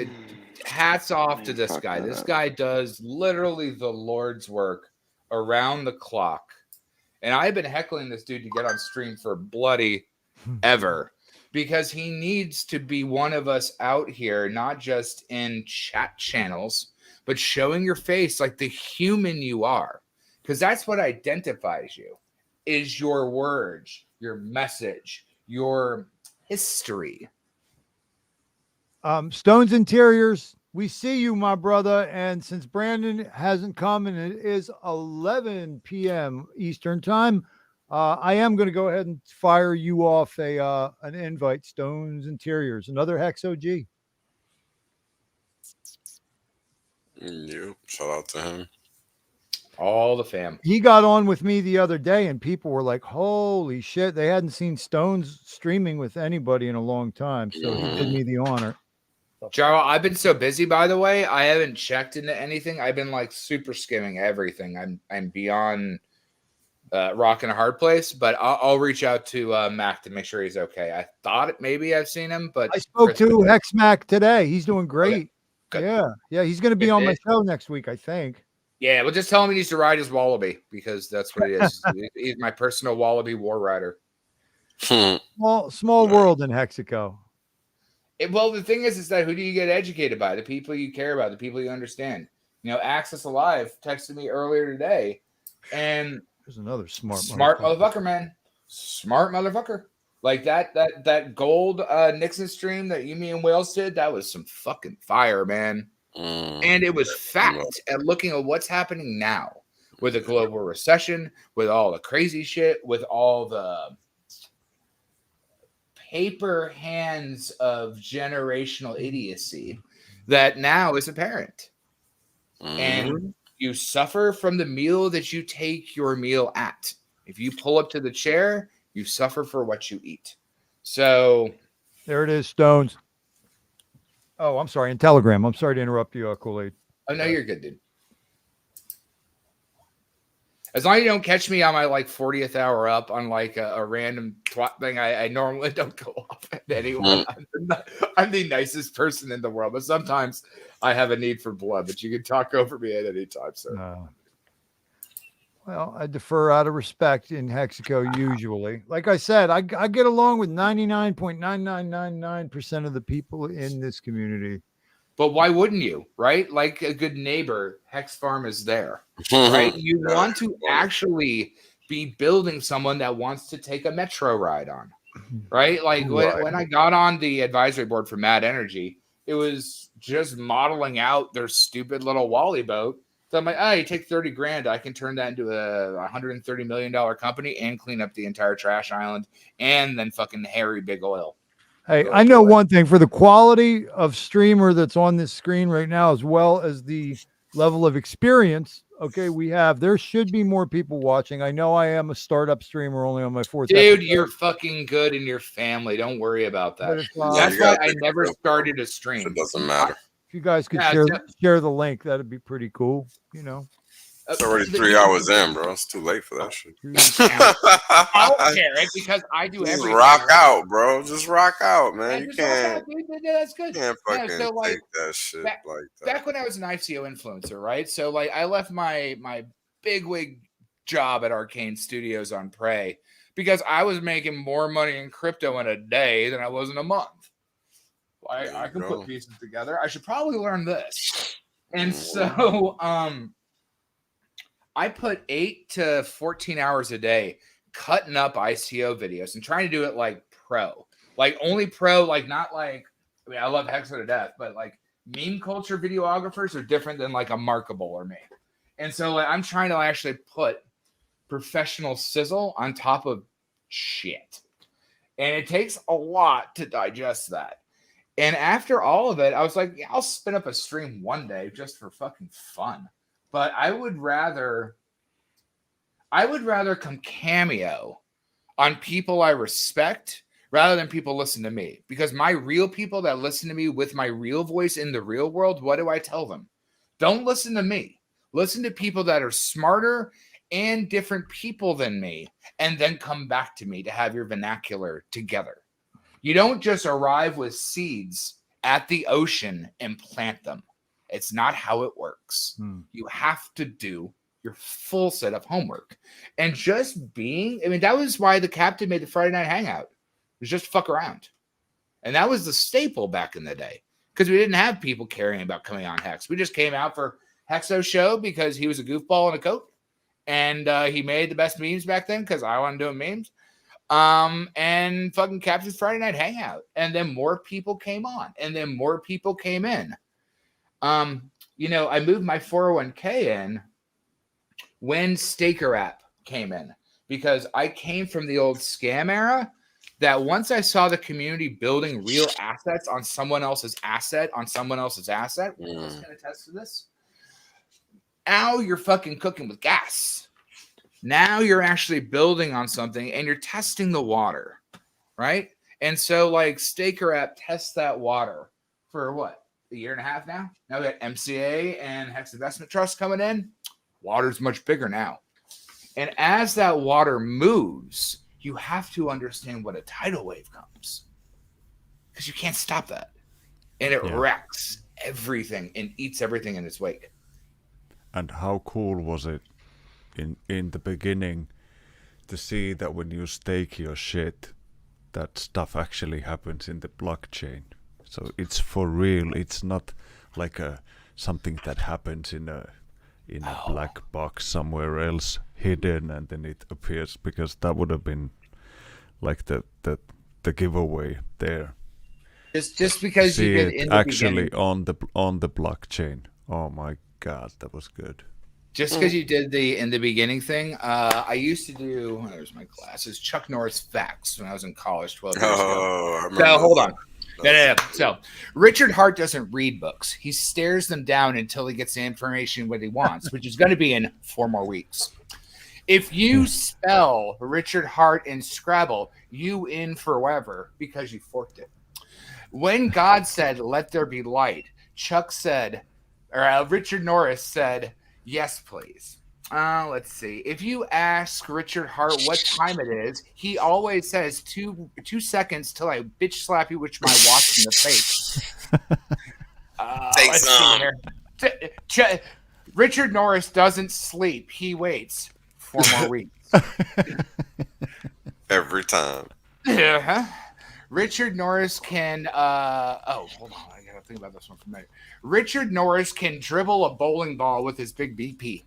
hats off to this guy. This guy does literally the Lord's work around the clock. And I've been heckling this dude to get on stream for bloody ever because he needs to be one of us out here, not just in chat channels, but showing your face like the human you are. Because that's what identifies you, is your words, your message, your history. Stones Interiors, we see you, my brother. And since Brandon hasn't come and it is 11 p.m. Eastern time, I am going to go ahead and fire you off an invite. Stones Interiors, another Hex OG. Yep, shout out to him. All the fam. He got on with me the other day and people were like, holy shit, they hadn't seen Stones streaming with anybody in a long time. So he did me the honor. Jaro, I've been so busy, by the way, I haven't checked into anything. I've been like super skimming everything. I'm beyond rock and a hard place, but I'll reach out to Mac to make sure he's okay. I thought maybe I've seen him, but I spoke to HexMac today. He's doing great. Okay. Yeah. He's going to be on my show next week, I think. Yeah, well, just tell him he needs to ride his wallaby because that's what it is. He's my personal wallaby war rider. Small world in Hexico. Well, the thing is that who do you get educated by? The people you care about, the people you understand. You know, AxisAlive texted me earlier today, and there's another smart motherfucker, man. Smart motherfucker. Like that gold Nixon stream that you, me, and Whales did, that was some fucking fire, man. And it was fact at looking at what's happening now with the global recession, with all the crazy shit, with all the paper hands of generational idiocy that now is apparent. And you suffer from the meal that you take your meal at. If you pull up to the chair, you suffer for what you eat. So there it is, Stones. Oh, I'm sorry. In Telegram. I'm sorry to interrupt you, KoolAid. Oh, no, you're good, dude. As long as you don't catch me on my 40th hour up on a random twat thing, I normally don't go off at anyone. I'm the nicest person in the world, but sometimes I have a need for blood. But you can talk over me at any time, sir. Well, I defer out of respect in Hexico usually. Like I said, I get along with 99.9999% of the people in this community. But why wouldn't you, right? Like a good neighbor, Hex Farm is there, right? You want to actually be building someone that wants to take a metro ride on, right? Like when I got on the advisory board for Mad Energy, it was just modeling out their stupid little Wally boat. So I'm like, you take 30 grand, I can turn that into a $130 million company and clean up the entire trash island and then fucking harry big oil. Hey, I know one thing for the quality of streamer that's on this screen right now, as well as the level of experience. Okay, there should be more people watching. I know I am a startup streamer only on my fourth. Dude, you're fucking good in your family. Don't worry about that. That's why I never started a stream. It doesn't matter. If you guys could share the link, that'd be pretty cool. You know, it's already 3 hours in, bro. It's too late for that shit. I don't care, right? Because I do just everything. Rock out, bro. Just rock out, man. You can't. That's good. You can't fucking take that shit like that. Back when I was an ICO influencer, right? So I left my bigwig job at Arcane Studios on Prey because I was making more money in crypto in a day than I was in a month. I can put pieces together. I should probably learn this. And so I put 8 to 14 hours a day cutting up ICO videos and trying to do it pro. Only pro, not I love Hexo to death, but meme culture videographers are different than a Markable or me. And so I'm trying to actually put professional sizzle on top of shit. And it takes a lot to digest that. And after all of it, I was like, I'll spin up a stream one day just for fucking fun. But I would rather come cameo on people I respect rather than people listen to me. Because my real people that listen to me with my real voice in the real world, what do I tell them? Don't listen to me. Listen to people that are smarter and different people than me, and then come back to me to have your vernacular together. You don't just arrive with seeds at the ocean and plant them. It's not how it works. You have to do your full set of homework. And just that was why the captain made the Friday night hangout. It was just fuck around. And that was the staple back in the day because we didn't have people caring about coming on Hex. We just came out for Hexo's show because he was a goofball in a coat. And he made the best memes back then because I wasn't doing memes. And fucking Captain's Friday Night Hangout. And then more people came on. And then more people came in. I moved my 401k in when Staker app came in. Because I came from the old scam era that once I saw the community building real assets on someone else's asset, Wes can attest to this. Now you're fucking cooking with gas. Now you're actually building on something and you're testing the water, right? And so Staker app tests that water for what? A year and a half now? Now we got MCA and Hex Investment Trust coming in. Water's much bigger now. And as that water moves, you have to understand what a tidal wave comes. Because you can't stop that. And it wrecks everything and eats everything in its wake. and how cool was it in the beginning to see that when you stake your shit, that stuff actually happens in the blockchain. So it's for real. It's not like something that happens in a black box somewhere else hidden and then it appears, because that would have been like the giveaway there. Just because See you did it in the actually beginning, on the blockchain. Oh my god, that was good. just because you did the in the beginning thing, I used to do. There's my glasses. Chuck Norris facts when I was in college 12 years ago. I remember So hold on. that. No. So Richard Hart doesn't read books. He stares them down until he gets the information what he wants, which is going to be in 4 more weeks. If you spell Richard Hart in Scrabble, you in forever because you forked it. When God said, "Let there be light," Chuck said, or Richard Norris said, "Yes, please." Let's see. If you ask Richard Hart what time it is, he always says 2 seconds till I bitch slap you with my watch in the face. Take let's some. see here. Richard Norris doesn't sleep. He waits 4 more weeks. Every time. Uh-huh. Richard Norris can hold on, I gotta think about this one for a minute. Richard Norris can dribble a bowling ball with his big BP.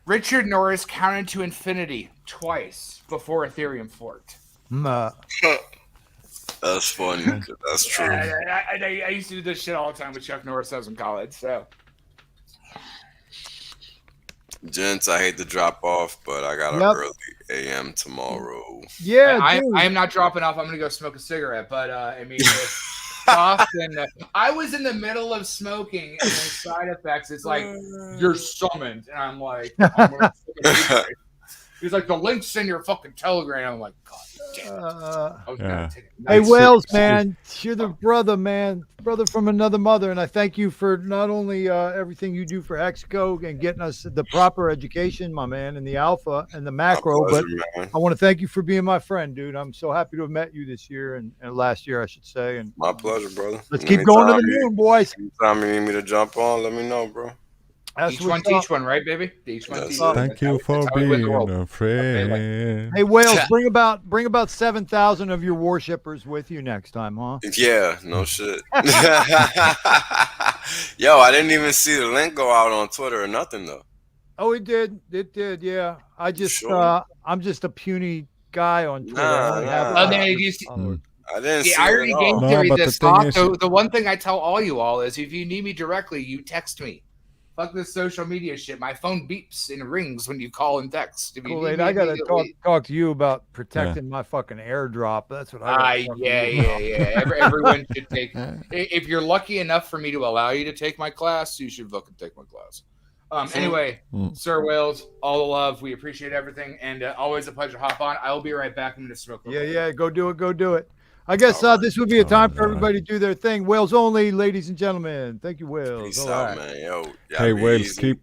Richard Norris counted to infinity twice before Ethereum forked. That's funny. That's true. I used to do this shit all the time with Chuck Norris. I was in college, so Gents, I hate to drop off, but I got an early AM tomorrow. Yeah, I dude. am not dropping off. I'm gonna go smoke a cigarette, but I mean, it's soft and I was in the middle of smoking, and then side effects. It's like you're summoned, and I'm like, he's like, the link's in your fucking Telegram. I'm like, God damn it. I was gonna take a Hey, nice Wales, cigarette. man, you're the brother, man, brother from another mother, and I thank you for not only everything you do for HexCo and getting us the proper education, my man, and the alpha and the macro, My pleasure, but man. I want to thank you for being my friend, dude. I'm so happy to have met you this year and last year, I should say. And My pleasure, brother. let's keep going to the Anytime moon, boys. Anytime you need me to jump on, let me know, bro. That's Each one what's up. teach one, right, baby? Each one That's teach it. one. Thank you for That's how we win the world. being a friend. Hey, Wales, bring about 7,000 of your worshippers with you next time, huh? Yeah, no shit. Yo, I didn't even see the link go out on Twitter or nothing though. Oh, it did. It did. Yeah. I just, Sure? I'm just a puny guy on Twitter. Nah, I only have nah. Oh, man, you see, followers. I didn't see yeah, I it already at gave all. No, theory but this the thing talk. is- So the one thing I tell all you all is if you need me directly, you text me. Fuck this social media shit. My phone beeps and rings when you call and text. If you Kool-Aid, need me I gotta immediately- talk to you about protecting my fucking airdrop. That's what I gotta talk to yeah. you about. Everyone should take. If you're lucky enough for me to allow you to take my class, you should fucking take my class. Anyway, Sir Wales, all the love. We appreciate everything, and always a pleasure to hop on. I will be right back. I'm going to smoke. Yeah, go do it. I guess this would be a time for everybody to do their thing. Wales only, ladies and gentlemen. Thank you, Wales. Peace All out, right. man. Yo, y'all Hey, be Wales, easy.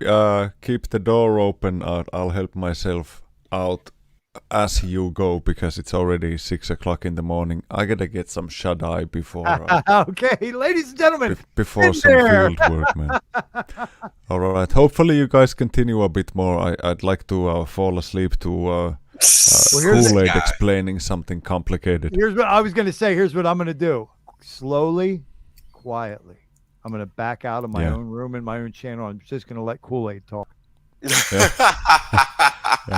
keep the door open. I'll help myself out as you go because it's already 6 o'clock in the morning. I gotta get some shut eye before Okay, ladies and gentlemen. before in some there. field work, man. All right. Hopefully you guys continue a bit more. I'd like to fall asleep to here's the Kool-Aid guy. explaining something complicated. Here's what I was going to say. Here's what I'm going to do. Slowly, quietly. I'm going to back out of my own room and my own channel. I'm just going to let Kool-Aid talk.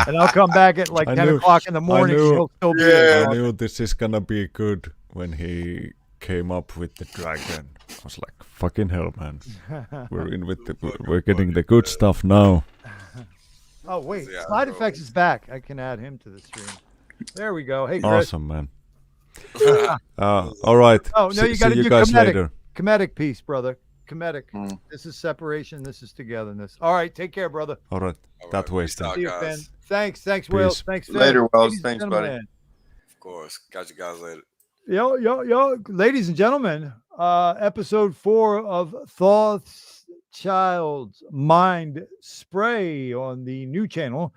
And I'll come back at like 10 o'clock in the morning. He'll still be I there. knew this is gonna be good when he came up with the dragon. I was like, fucking hell, man. We're getting the good stuff now. Oh, wait. Yeah, Psydiphects is back. I can add him to the stream. There we go. Hey, Chris. Awesome, man. All right. Oh, no, you got to see do you guys comedic. later. Comedic piece, brother. Comedic. This is separation. This is togetherness. All right. Take care, brother. All right. That way, peace out, See you, guys. Finn. Thanks, Wales. Peace. Thanks, Finn. Later, Wells. Ladies and Thanks, buddy. gentlemen. Of course. Got you guys later. Yo, ladies and gentlemen, episode 4 of Thothschild's Mind Spray on the new channel.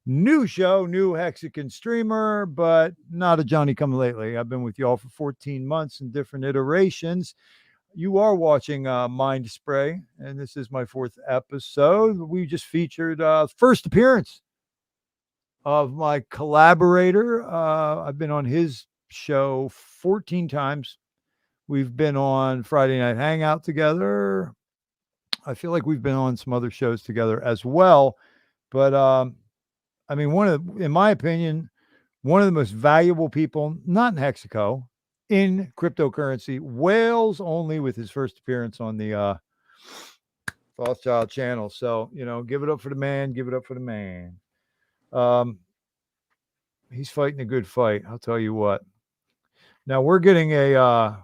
New show, new Hexican streamer, but not a Johnny come lately. I've been with y'all for 14 months in different iterations. You are watching Mind Spray, and this is my 4th episode. We just featured first appearance of my collaborator. I've been on his show 14 times. We've been on Friday Night Hangout together. I feel like we've been on some other shows together as well. But I mean, in my opinion, one of the most valuable people, not in Hexico, in cryptocurrency, WhalesOnly with his first appearance on the Thothschild channel. So, give it up for the man. Give it up for the man. He's fighting a good fight. I'll tell you what. Now we're getting a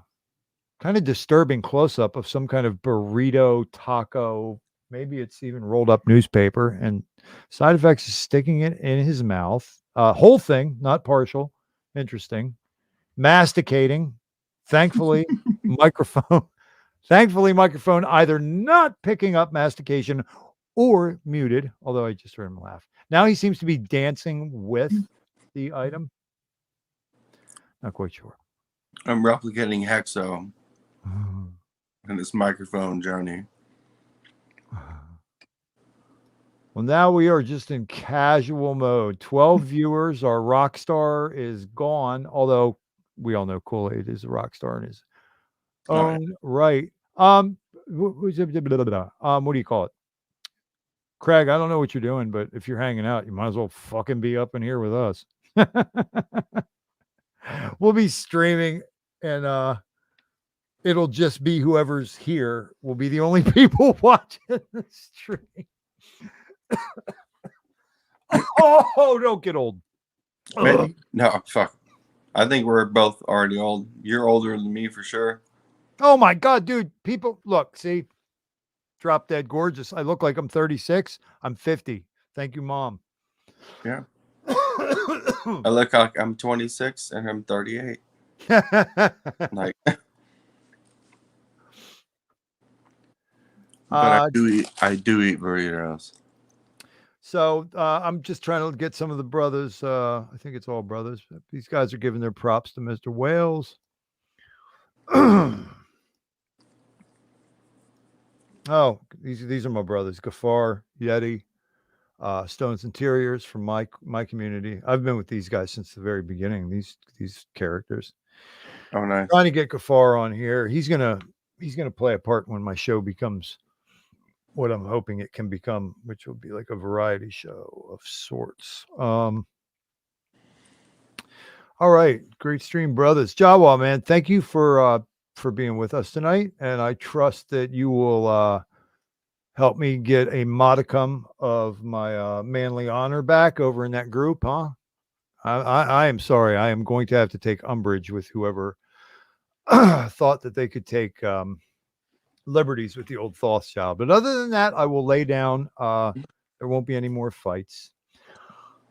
kind of disturbing close-up of some kind of burrito, taco, maybe it's even rolled up newspaper, and Psydiphects is sticking it in his mouth. Whole thing, not partial. Interesting. Masticating. Thankfully, microphone either not picking up mastication or muted, although I just heard him laugh. Now he seems to be dancing with the item. Not quite sure. I'm replicating Hexo in this microphone journey. Well, now we are just in casual mode. 12 viewers. Our rock star is gone, although we all know KoolAid is a rock star in his own right. What do you call it? Craig, I don't know what you're doing, but if you're hanging out, you might as well fucking be up in here with us. We'll be streaming, and it'll just be whoever's here will be the only people watching the stream. Oh, don't get old. Maybe, no, fuck. I think we're both already old. You're older than me for sure. Oh my God, dude. People, look, see, drop dead gorgeous. I look like I'm 36. I'm 50. Thank you, Mom. Yeah. I look like I'm 26 and I'm 38. Like, but I do eat burritos. So I'm just trying to get some of the brothers. I think it's all brothers. These guys are giving their props to Mr. Whales. Oh, these are my brothers, Gafar, Yeti, Stones Interiors from my community. I've been with these guys since the very beginning. These characters. Oh, nice. Trying to get Gafar on here. He's gonna play a part when my show becomes what I'm hoping it can become, which will be like a variety show of sorts. All right, great stream, brothers. Jawa, man, thank you for being with us tonight, and I trust that you will help me get a modicum of my manly honor back over in that group, huh? I am sorry. I am going to have to take umbrage with whoever thought that they could take liberties with the old Thothschild. But other than that, I will lay down. There won't be any more fights.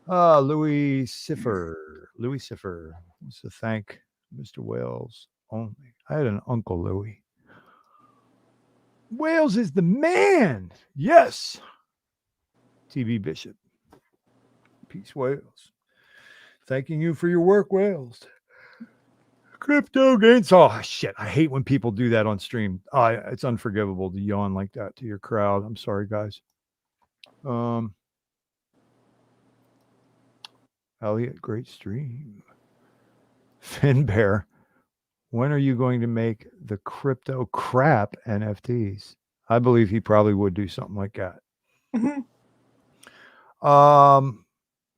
Louis Cipher wants to thank Mr. Wales only. I had an uncle Louis. Wales is the man. Yes. TB Bishop. Peace, Wales. Thanking you for your work, Wales. Crypto gains. Oh, shit. I hate when people do that on stream. It's unforgivable to yawn like that to your crowd. I'm sorry, guys. Elliot, great stream. Finbear, when are you going to make the crypto crap NFTs? I believe he probably would do something like that.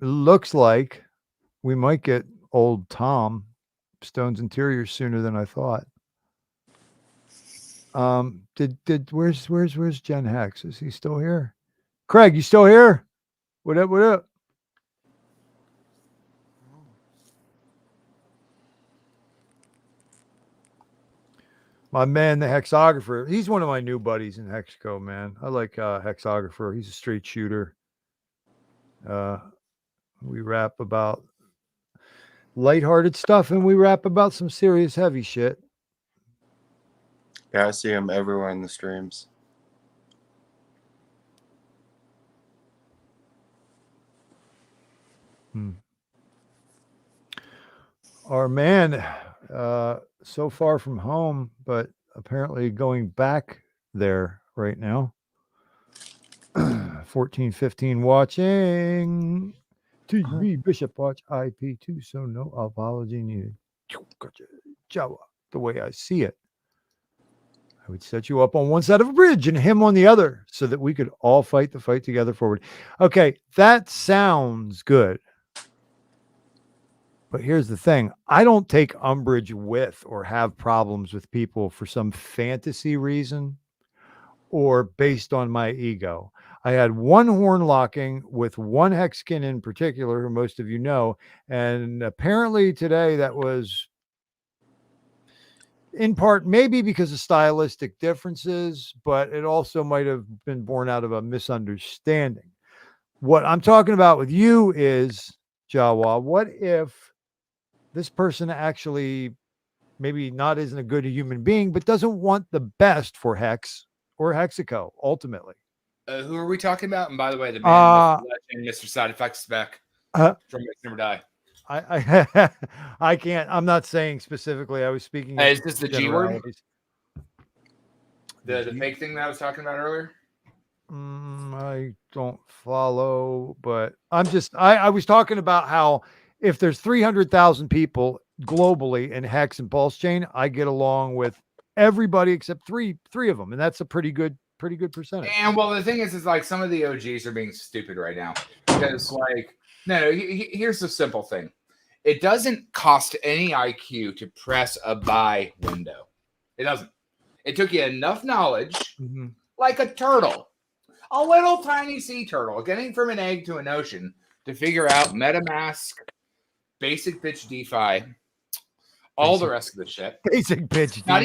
Looks like we might get old Tom Stone's Interiors sooner than I thought. Where's Gen Hex? Is he still here? Craig, you still here? What up? What up? My man, the Hexographer. He's one of my new buddies in Hexico, man. I like Hexographer. He's a straight shooter. We rap about lighthearted stuff, and we rap about some serious heavy shit. Yeah, I see him everywhere in the streams. Our man, so far from home, but apparently going back there right now. 1415 watching. TV Bishop watch IP2, so no apology needed. Gotcha. Java, the way I see it. I would set you up on one side of a bridge and him on the other so that we could all fight the fight together forward. Okay, that sounds good. But here's the thing. I don't take umbrage with or have problems with people for some fantasy reason or based on my ego. I had one horn locking with one Hexican in particular, who most of you know, and apparently today that was in part maybe because of stylistic differences, but it also might have been born out of a misunderstanding. What I'm talking about with you is, Jawa, what if this person actually maybe not isn't a good human being, but doesn't want the best for Hex or Hexico ultimately? Who are we talking about? And by the way, the man, Mr. Psydiphects is back from Never Die. I can't. I'm not saying specifically. I was speaking. Is this the G word? The fake thing that I was talking about earlier? I don't follow, but I'm just. I was talking about how if there's 300,000 people globally in Hex and PulseChain, I get along with everybody except three of them, and that's a pretty good percentage. And well, the thing is like some of the OGs are being stupid right now because like no, here's the simple thing. It doesn't cost any IQ to press a buy window. It doesn't. It took you enough knowledge, like a turtle, a little tiny sea turtle, getting from an egg to an ocean to figure out MetaMask, basic pitch DeFi, all the rest of the shit. Basic pitch. Not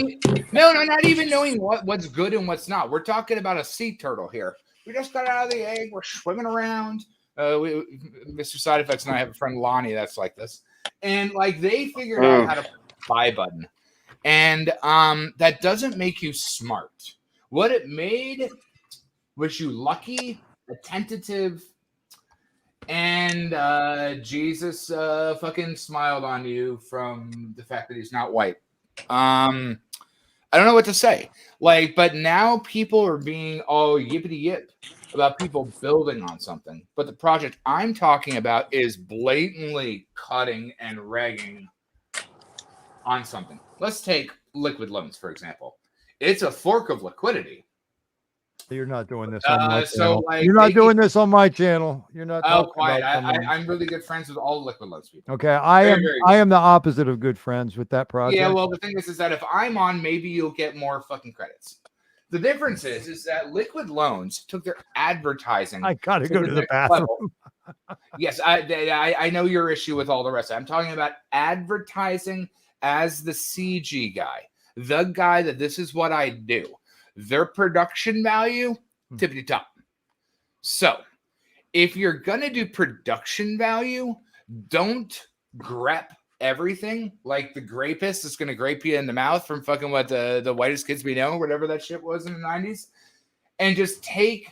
even knowing what's good and what's not. We're talking about a sea turtle here. We just got out of the egg. We're swimming around. Mr. Psydiphects and I have a friend Lonnie that's like this, and like they figured out how to buy button, and that doesn't make you smart. What it made was you lucky, attentive, and Jesus fucking smiled on you from the fact that he's not white. I don't know what to say. Like, but now people are being all yippity yip about people building on something. But the project I'm talking about is blatantly cutting and regging on something. Let's take liquid loans, for example. It's a fork of liquidity. You're not doing this on my so channel. like You're not doing this on my channel. You're not. Oh, quiet. I'm really good friends with all liquid loans people. Okay, I am the opposite of good friends with that project. Yeah, well, the thing is that if I'm on, maybe you'll get more fucking credits. The difference is that liquid loans took their advertising. I gotta go to the bathroom. Yes, I know your issue with all the rest. I'm talking about advertising as the CG guy, the guy that this is what I do. Their production value, tippity top. So, if you're gonna do production value, don't grep everything like the grapist is gonna grape you in the mouth from fucking what the whitest kids we know, whatever that shit was in the 90s, and just take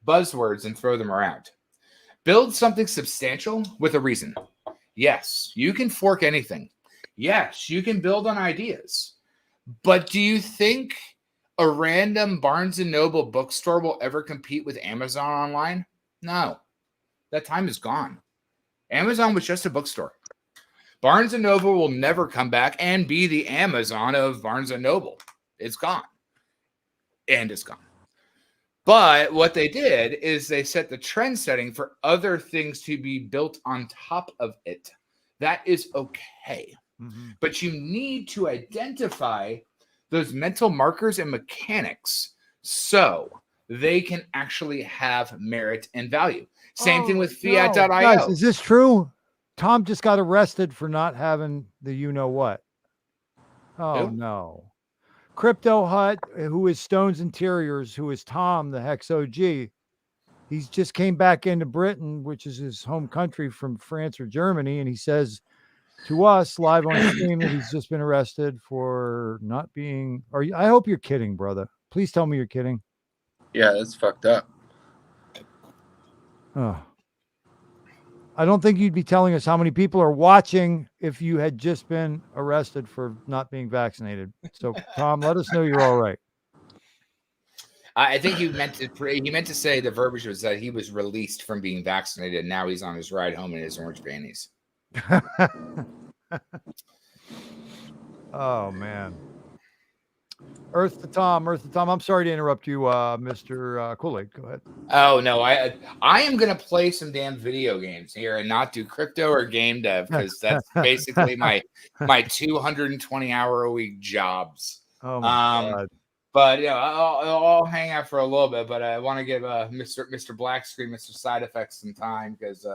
buzzwords and throw them around. Build something substantial with a reason. Yes, you can fork anything. Yes, you can build on ideas. But do you think a random Barnes & Noble bookstore will ever compete with Amazon online? No. That time is gone. Amazon was just a bookstore. Barnes & Noble will never come back and be the Amazon of Barnes & Noble. It's gone. And it's gone. But what they did is they set the trend setting for other things to be built on top of it. That is okay. But you need to identify those mental markers and mechanics so they can actually have merit and value. Same thing with fiat.io. Guys, is this true? Tom just got arrested for not having the you-know-what. Oh, no. Crypto Hut, who is Stone's Interiors, who is Tom, the HEX OG, he's just came back into Britain, which is his home country, from France or Germany, and he says to us live on stream that he's just been arrested for not being. I hope you're kidding, brother. Please tell me you're kidding. Yeah, it's fucked up. Oh. I don't think you'd be telling us how many people are watching if you had just been arrested for not being vaccinated. So, Tom, let us know you're all right. I think he meant to say the verbiage was that he was released from being vaccinated, and now he's on his ride home in his orange panties. Oh man. Earth to Tom. I'm sorry to interrupt you, Mr. KoolAid. Go ahead. Oh no, I am gonna play some damn video games here and not do crypto or game dev because that's basically my 220-hour-a-week jobs. Oh my God. But yeah, I'll hang out for a little bit. But I want to give Mr. Black Screen, Mr. Psydiphects some time because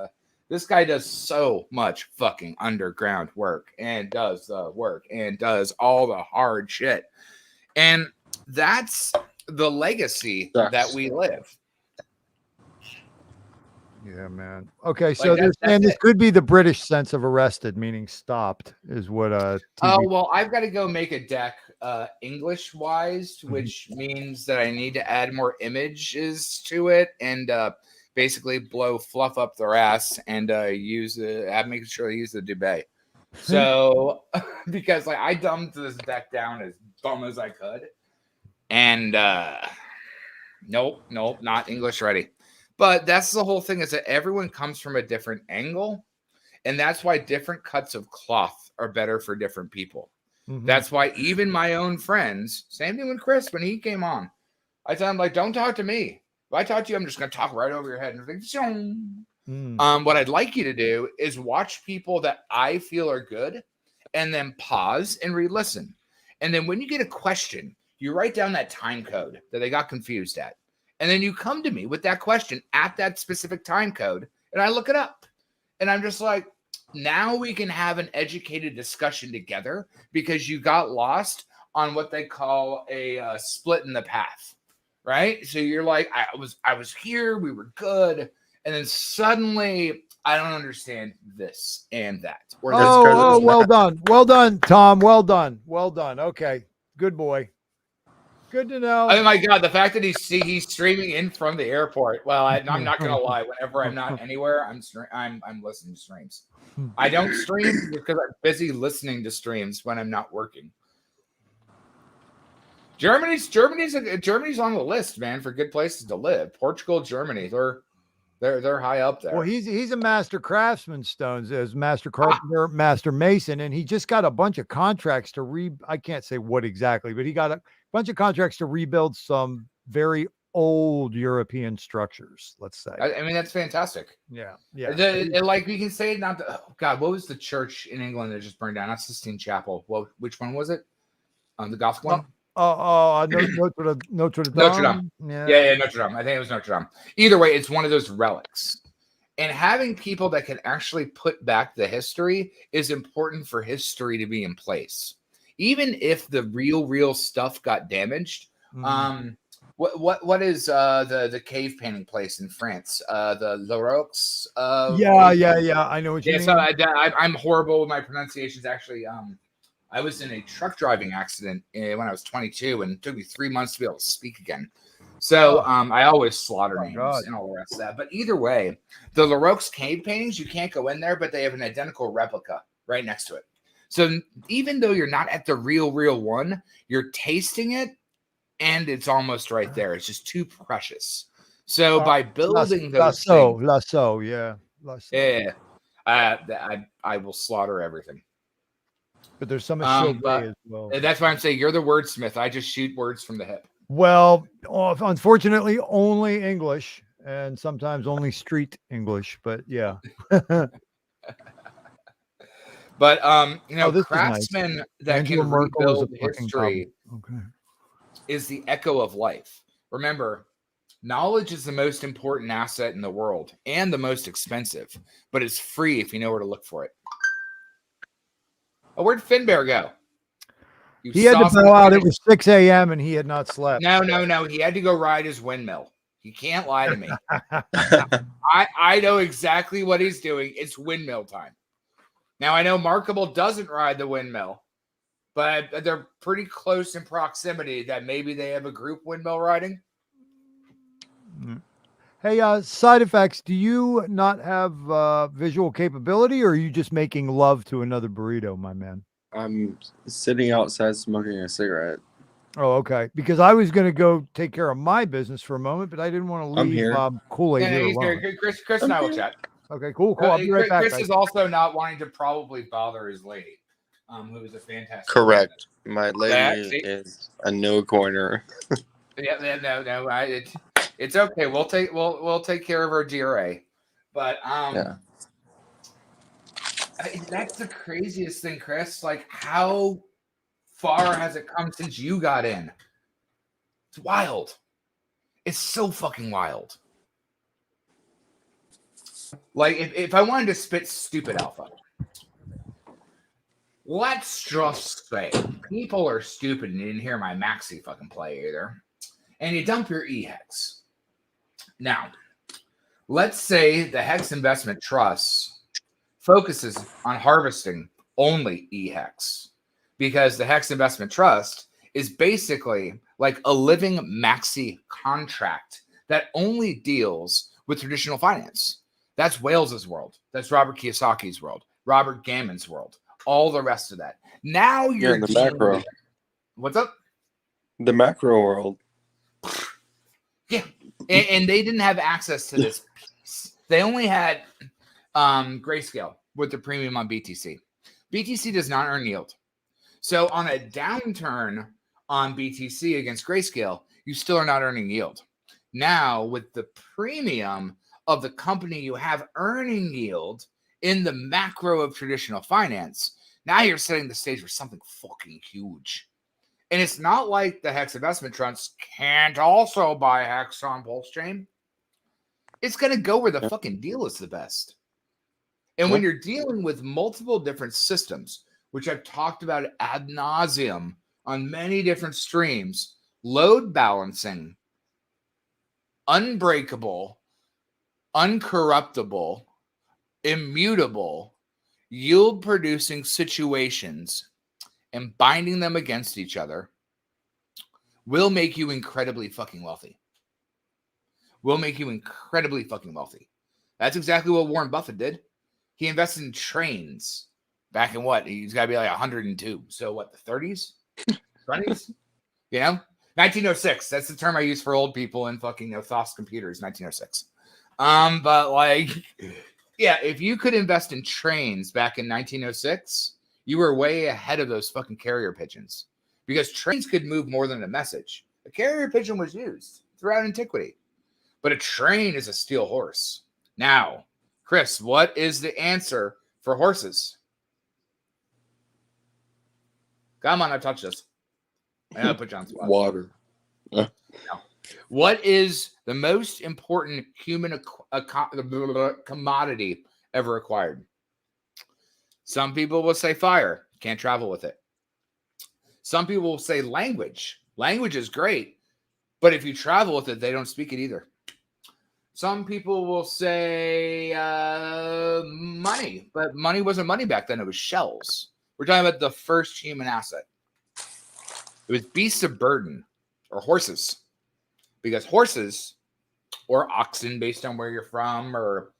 this guy does so much fucking underground work and does the work and does all the hard shit. And that's the legacy that we live. Yeah, man. Okay, so Like this could be the British sense of arrested, meaning stopped, is what TV. Oh well, I've got to go make a deck English wise, which means that I need to add more images to it and basically blow fluff up their ass and make sure I use the duvet. So because like I dumbed this deck down as dumb as I could, and nope, not English ready. But that's the whole thing, is that everyone comes from a different angle, and that's why different cuts of cloth are better for different people. Mm-hmm. That's why even my own friends, same thing with Chris when he came on, I tell him like, don't talk to me. If I talk to you, I'm just going to talk right over your head. And like, what I'd like you to do is watch people that I feel are good, and then pause and re-listen. And then when you get a question, you write down that time code that they got confused at. And then you come to me with that question at that specific time code, and I look it up. And I'm just like, now we can have an educated discussion together because you got lost on what they call a split in the path, right? So you're like, I was here, we were good, and then suddenly I don't understand this and that. Or well done, Tom. Well done. Okay, good boy. Good to know. Oh my God, the fact that he's streaming in from the airport. Well, I'm not gonna lie. Whenever I'm not anywhere, I'm listening to streams. I don't stream because I'm busy listening to streams when I'm not working. Germany's on the list, man, for good places to live. Portugal, Germany, they're high up there. Well, he's a master craftsman, Stones, as master carpenter, master mason, and he just got a bunch of contracts to I can't say what exactly, but he got a bunch of contracts to rebuild some very old European structures, let's say. I mean, that's fantastic. Yeah. Like we can say, oh God, what was the church in England that just burned down? Not Sistine Chapel. Well, which one was it? The Gothic one? Notre Dame. Notre Dame. Yeah, Notre Dame. I think it was Notre Dame. Either way, it's one of those relics. And having people that can actually put back the history is important for history to be in place. Even if the real stuff got damaged. What is the cave painting place in France? The Laroques. Yeah. I know what you mean. So I'm horrible with my pronunciations. Actually, I was in a truck driving accident when I was 22, and it took me 3 months to be able to speak again. So I always slaughter names and all the rest of that. But either way, the Laroques cave paintings, you can't go in there, but they have an identical replica right next to it. So even though you're not at the real one, you're tasting it, and it's almost right there. It's just too precious. So by building those Lasso, yeah. I will slaughter everything. But there's some as well. That's why I'm saying you're the wordsmith. I just shoot words from the hip. Well, unfortunately, only English, and sometimes only street English. But yeah. But craftsmen that can rebuild history is the echo of life. Remember, knowledge is the most important asset in the world and the most expensive, but it's free if you know where to look for it. Oh, where'd Finbear go? He had to bow out. It was 6 a.m. and he had not slept. No. He had to go ride his windmill. You can't lie to me. I know exactly what he's doing. It's windmill time. Now, I know Markable doesn't ride the windmill, but they're pretty close in proximity that maybe they have a group windmill riding. Hey, side effects. Do you not have visual capability, or are you just making love to another burrito, my man? I'm sitting outside smoking a cigarette. Oh, okay. Because I was going to go take care of my business for a moment, but I didn't want to I'm leave here. KoolAid Yeah, here he's alone. here. Chris and I will chat. Okay, cool. I'll be right back. Chris guys. is also not wanting to probably bother his lady, who is a fantastic. Correct. My lady see? is a no corner. Yeah, no. It's okay. We'll take care of our GRA, but Yeah. that's the craziest thing, Chris. Like, how far has it come since you got in? It's wild. It's so fucking wild. Like, if I wanted to spit stupid alpha, let's just say people are stupid and you didn't hear my maxi fucking play either, and you dump your EHEX. Now, let's say the Hex Investment Trust focuses on harvesting only EHEX, because the Hex Investment Trust is basically like a living maxi contract that only deals with traditional finance. That's Whales's world. That's Robert Kiyosaki's world. Robert Gammon's world. All the rest of that. Now you're in the dealing macro. with, what's up? The macro world. Yeah, and they didn't have access to this piece. They only had Grayscale with the premium on BTC. BTC does not earn yield. So on a downturn on BTC against Grayscale, you still are not earning yield. Now, with the premium of the company you have earning yield in the macro of traditional finance, now you're setting the stage for something fucking huge. And it's not like the Hex Investment Trust can't also buy Hex on PulseChain. It's going to go where the fucking deal is the best. And when you're dealing with multiple different systems, which I've talked about ad nauseum on many different streams, load balancing, unbreakable, uncorruptible, immutable, yield-producing situations and binding them against each other will make you incredibly fucking wealthy. Will make you incredibly fucking wealthy. That's exactly what Warren Buffett did. He invested in trains back in what? He's got to be like 102. So what, the 30s? 20s? You know? 1906. That's the term I use for old people in fucking Thothschild computers, 1906. But like, yeah, if you could invest in trains back in 1906, you were way ahead of those fucking carrier pigeons, because trains could move more than a message. A carrier pigeon was used throughout antiquity, but a train is a steel horse. Now, Chris, what is the answer for horses? Come on, I touched this. I know I put you on the spot. Water. No. What is the most important human commodity ever acquired? Some people will say fire. Can't travel with it. Some people will say language. Language is great, but if you travel with it, they don't speak it either. Some people will say money, but money wasn't money back then. It was shells. We're talking about the first human asset. It was beasts of burden, or horses, because horses, or oxen based on where you're from, or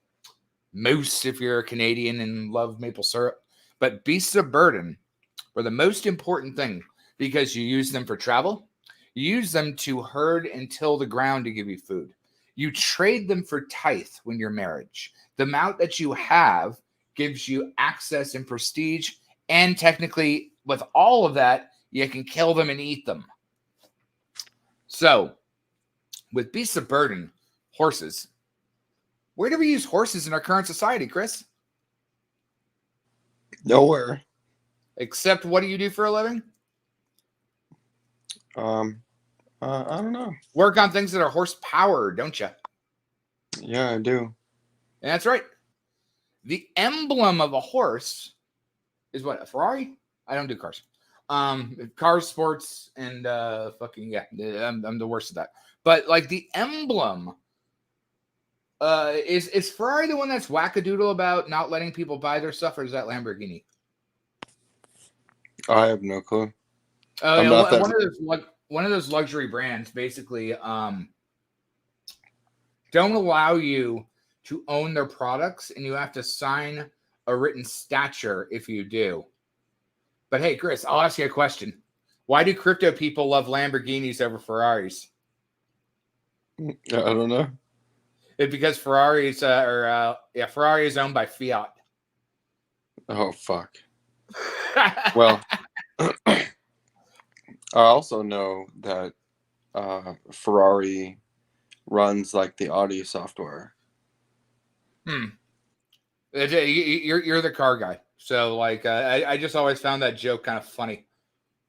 moose if you're a Canadian and love maple syrup, but beasts of burden were the most important thing, because you use them for travel. You use them to herd and till the ground to give you food. You trade them for tithe when you're marriage. The amount that you have gives you access and prestige, and technically, with all of that, you can kill them and eat them. So, with beasts of burden, horses, where do we use horses in our current society, Chris? Nowhere. Except, what do you do for a living? I don't know. Work on things that are horse-powered, don't you? Yeah, I do. And that's right. The emblem of a horse is what? A Ferrari? I don't do cars. Cars, sports, and fucking, yeah. I'm the worst at that. But, like, the emblem, is Ferrari the one that's wackadoodle about not letting people buy their stuff, or is that Lamborghini? I have no clue. One of those luxury brands, basically, don't allow you to own their products, and you have to sign a written stature if you do. But hey, Chris, I'll ask you a question. Why do crypto people love Lamborghinis over Ferraris? I don't know. It's because Ferrari is owned by Fiat. Oh fuck. Well, I also know that Ferrari runs like the audio software. You're the car guy, so like I just always found that joke kind of funny.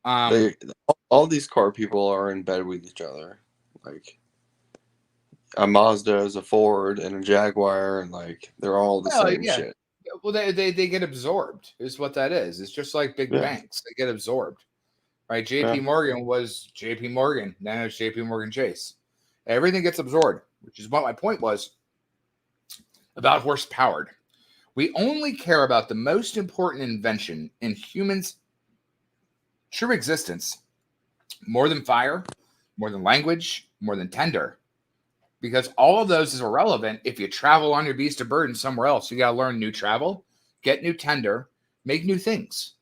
All these car people are in bed with each other. Like a Mazda is a Ford and a Jaguar, and like they're all the same shit. Well, they get absorbed, is what that is. It's just like big banks; they get absorbed, right? JP Morgan was JP Morgan, now it's JP Morgan Chase. Everything gets absorbed, which is what my point was about horse-powered. We only care about the most important invention in humans' true existence, more than fire, more than language, more than tender. Because all of those is irrelevant if you travel on your beast of burden somewhere else. You got to learn new travel, get new tender, make new things.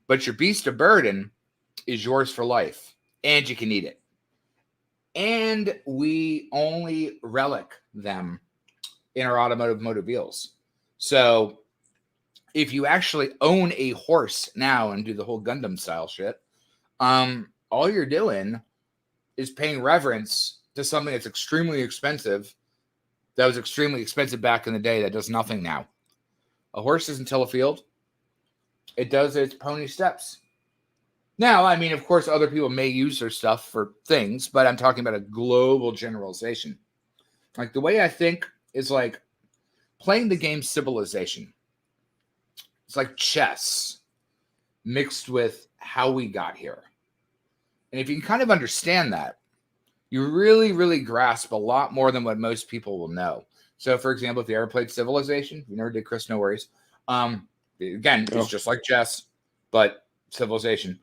But your beast of burden is yours for life, and you can eat it. And we only relic them in our automotive automobiles. So if you actually own a horse now and do the whole Gundam style shit, all you're doing is paying reverence to something that's extremely expensive. That was extremely expensive back in the day. That does nothing now. A horse doesn't till a field. It does its pony steps. Now, I mean, of course, other people may use their stuff for things, but I'm talking about a global generalization. Like the way I think is like playing the game Civilization. It's like chess mixed with how we got here. And if you can kind of understand that, you really, really grasp a lot more than what most people will know. So, for example, if you ever played Civilization, you never did, Chris, no worries. Again, it's just like chess, but Civilization.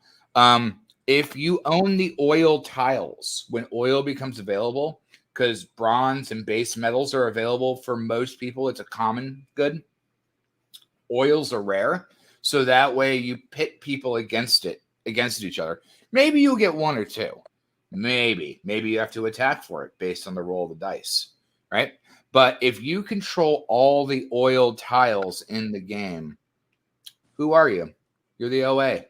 If you own the oil tiles, when oil becomes available, because bronze and base metals are available for most people, it's a common good. Oils are rare, so that way you pit people against each other. Maybe you'll get one or two. Maybe you have to attack for it based on the roll of the dice, right? But if you control all the oil tiles in the game, who are you? You're the OA.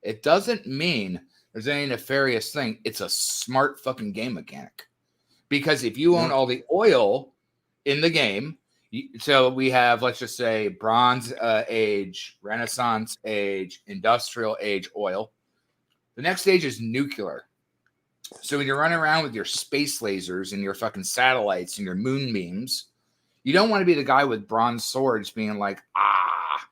It doesn't mean there's any nefarious thing. It's a smart fucking game mechanic. Because if you own all the oil in the game, so we have, let's just say, Bronze Age, Renaissance Age, Industrial Age oil. The next stage is nuclear. So when you're running around with your space lasers and your fucking satellites and your moon beams, you don't want to be the guy with bronze swords being like, ah.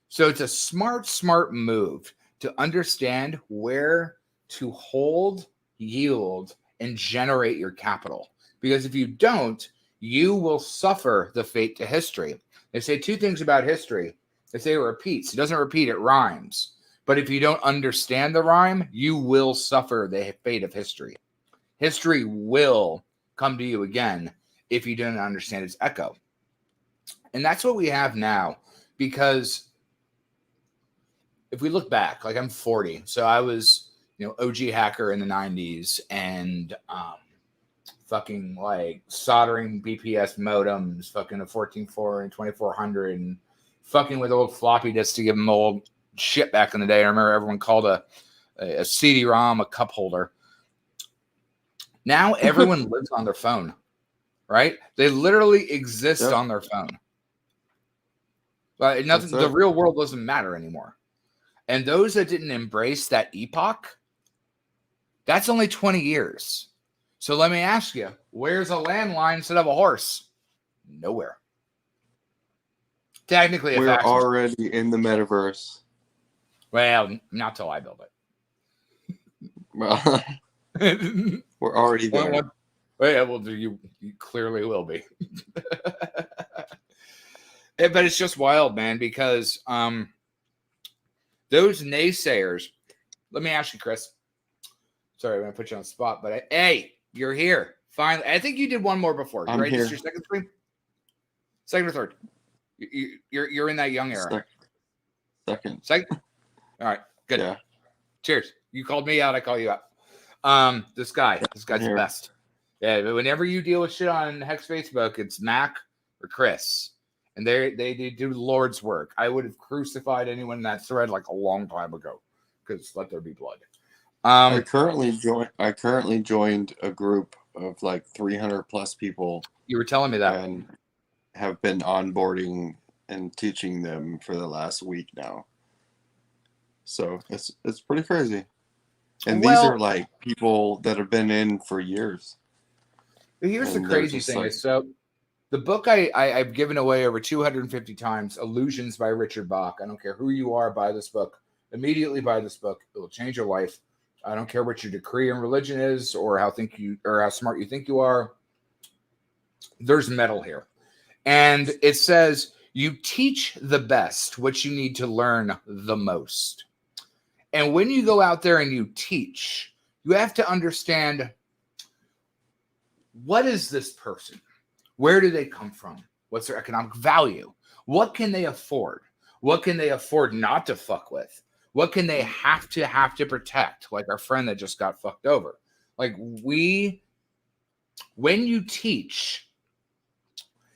So it's a smart move to understand where to hold, yield, and generate your capital. Because if you don't, you will suffer the fate to history. They say two things about history. They say it repeats. It doesn't repeat, it rhymes. But if you don't understand the rhyme, you will suffer the fate of history. History will come to you again if you don't understand its echo. And that's what we have now. Because if we look back, like I'm 40, so I was, OG hacker in the 90s and fucking like soldering BPS modems, fucking a 14.4 and 2400 and fucking with old floppy disks to give them old shit back in the day. I remember everyone called a CD-ROM a cup holder. Now everyone lives on their phone, right? They literally exist on their phone. But nothing. The real world doesn't matter anymore. And those that didn't embrace that epoch, that's only 20 years. So let me ask you, where's a landline instead of a horse? Nowhere. Technically, we're already in the metaverse. Well, not till I build it. Well, we're already there. Well, you clearly will be. But it's just wild, man, because those naysayers. Let me ask you, Chris. Sorry, I'm going to put you on the spot, but hey, you're here. Finally, I think you did one more before. I'm Right? This is here. your second stream? Second or third? You're in that young era. Second. Second? All right. Good. Yeah. Cheers. You called me out. I call you out. This guy's the here. best. Yeah. But whenever you deal with shit on Hex Facebook, it's Mac or Chris, and they do the Lord's work. I would have crucified anyone in that thread like a long time ago, because let there be blood. I currently joined a group of like 300 plus people. You were telling me that. And have been onboarding and teaching them for the last week now. So it's pretty crazy. And these are like people that have been in for years. Here's And the they're crazy just thing like- is, so the book I've given away over 250 times, Illusions by Richard Bach. I don't care who you are, buy this book. Immediately buy this book. It will change your life. I don't care what your decree in religion is or how smart you think you are. There's metal here. And it says, you teach the best what you need to learn the most. And when you go out there and you teach, you have to understand, what is this person? Where do they come from? What's their economic value? What can they afford? What can they afford not to fuck with? What can they have to protect? Like our friend that just got fucked over. Like when you teach,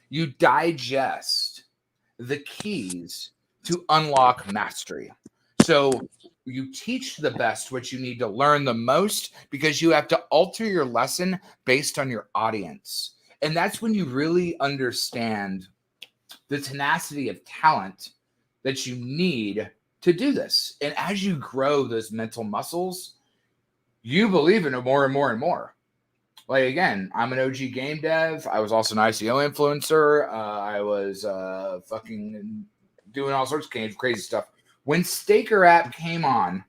you digest the keys to unlock mastery. So you teach the best what you need to learn the most, because you have to alter your lesson based on your audience. And that's when you really understand the tenacity of talent that you need to do this. And as you grow those mental muscles, you believe in it more and more and more. Like, again, I'm an OG game dev. I was also an ICO influencer. I was fucking doing all sorts of crazy stuff. When Staker app came on,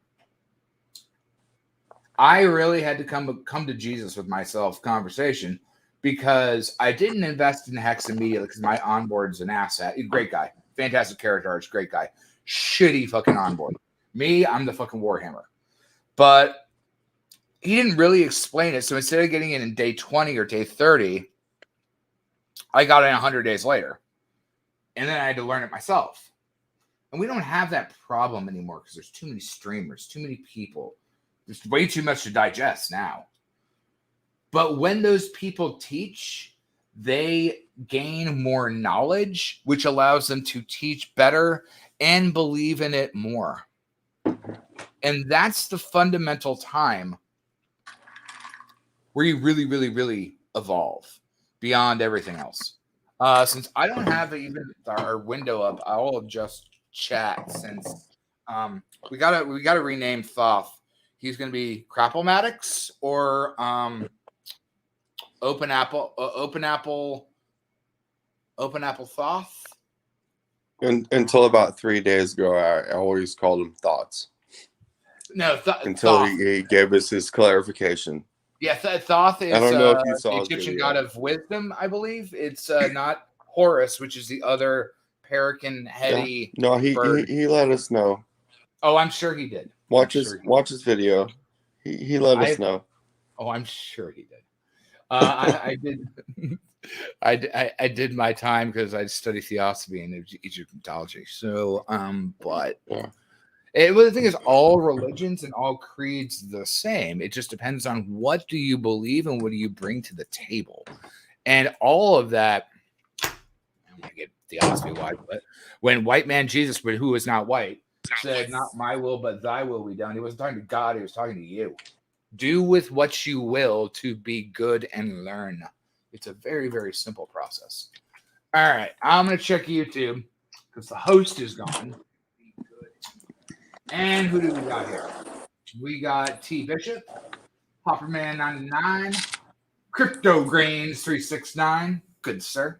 I really had to come to Jesus with myself conversation, because I didn't invest in Hex immediately because my onboard's an asset. Great guy. Fantastic character arts. Great guy. Shitty fucking onboard. Me, I'm the fucking Warhammer. But he didn't really explain it. So instead of getting it in day 20 or day 30, I got it 100 days later. And then I had to learn it myself. And we don't have that problem anymore because there's too many streamers, too many people. There's way too much to digest now. But when those people teach, they gain more knowledge, which allows them to teach better and believe in it more. And that's the fundamental time where you really, really, really evolve beyond everything else. Since I don't have even our window up, I'll adjust chat since we gotta rename Thoth. He's gonna be Crapplematics or Open Apple Thoth. Until about 3 days ago, I always called him Thoughts. No, Until Thoth. he gave us his clarification. Yeah, Thoth is I don't know if you saw the his Egyptian video. god of wisdom, I believe. It's not Horus, which is the other Parakin heady. No, he let us know. Oh, I'm sure he did. Watch his video. He let us know. Oh, I'm sure he did. I did. I did my time because I study theosophy and Egyptology. So, but Yeah. The thing is, all religions and all creeds the same. It just depends on what do you believe and what do you bring to the table, and all of that. I'm gonna get theosophy wise, but when white man Jesus, but who is not white, said, "Not my will, but thy will be done," he wasn't talking to God. He was talking to you. Do with what you will to be good and learn. It's a very, very simple process. All right, I'm gonna check YouTube because the host is gone. And who do we got here? We got T Bishop, Hopperman 99, Crypto Grains 369. Good sir.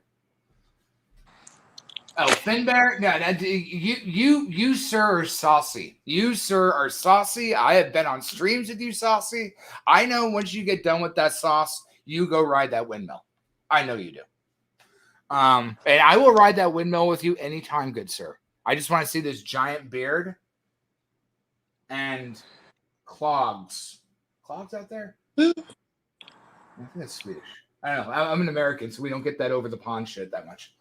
Oh, Finbear. No, you sir are saucy. You sir are saucy. I have been on streams with you, saucy. I know once you get done with that sauce, you go ride that windmill. I know you do. And I will ride that windmill with you anytime, good sir. I just want to see this giant beard and clogs. Clogs out there? I think that's Swedish. I don't know. I'm an American, so we don't get that over the pond shit that much.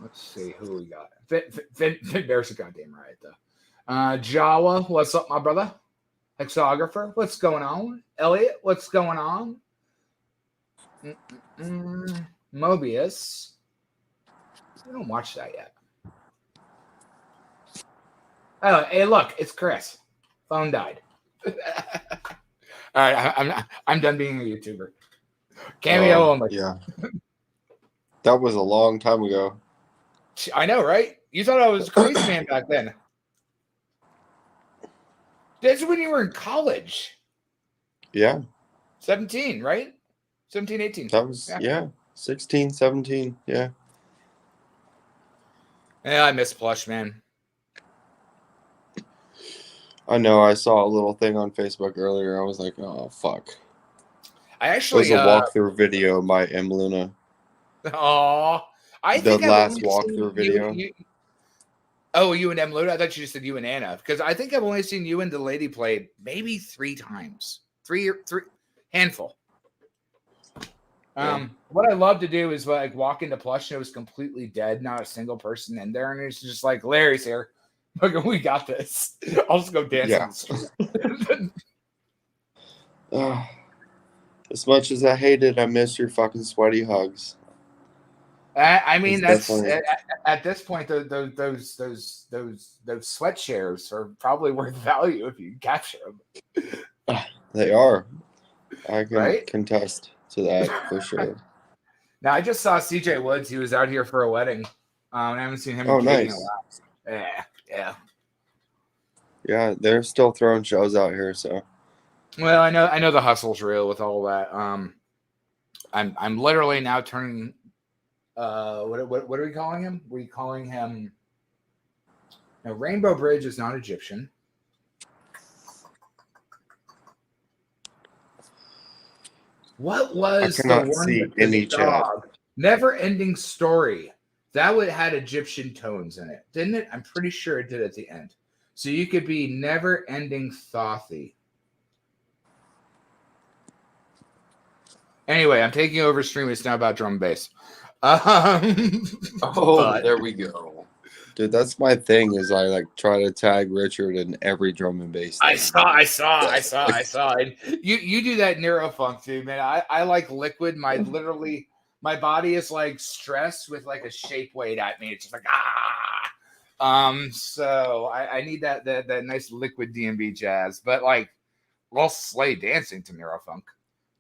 Let's see who we got. There's a goddamn riot though. Jawa, what's up, my brother? Hexographer, what's going on? Elliot, what's going on? Mobius. I don't watch that yet. Oh, hey, look, it's Chris. Phone died. All right, I'm done being a YouTuber. Cameo only. Yeah. That was a long time ago. I know, right? You thought I was a crazy man back then. That's when you were in college. Yeah. 17, right? 17, 18. That was, yeah. 16, 17. Yeah. Yeah, I miss Plush, man. I know. I saw a little thing on Facebook earlier. I was like, oh, fuck. I actually. It was a walkthrough video by M. Luna. Oh, I The think last walkthrough video. You and M. Luna? I thought you just said you and Anna. Because I think I've only seen you and the lady play maybe 3 times. Three handful. What I love to do is like walk into Plush and it was completely dead, not a single person in there, and it's just like Larry's here. Okay, we got this. I'll just go dance. Yeah. As much as I hate it, I miss your fucking sweaty hugs. I mean, It's that's at this point. Those sweat shares are probably worth value if you can capture them. They are. I can Right? contest to that for sure. Now I just saw CJ Woods. He was out here for a wedding. I haven't seen him. Oh, in a nice. while. Yeah, they're still throwing shows out here, so. Well, I know the hustle's real with all that. I'm literally now turning. What are we calling him? We calling him. No, Rainbow Bridge is not Egyptian. What was I cannot the one see with the any chat. dog? Never Ending Story. That would had Egyptian tones in it, didn't it? I'm pretty sure it did at the end. So you could be Never Ending Thothy. Anyway, I'm taking over stream. It's now about drum and bass. There we go. Dude, that's my thing is I like try to tag Richard in every drum and bass thing. I saw. And you do that neurofunk too, man. I like liquid. My body is like stressed with like a shape weight at me. It's just like so I need that nice liquid DMV jazz. But like I'll slay dancing to neurofunk.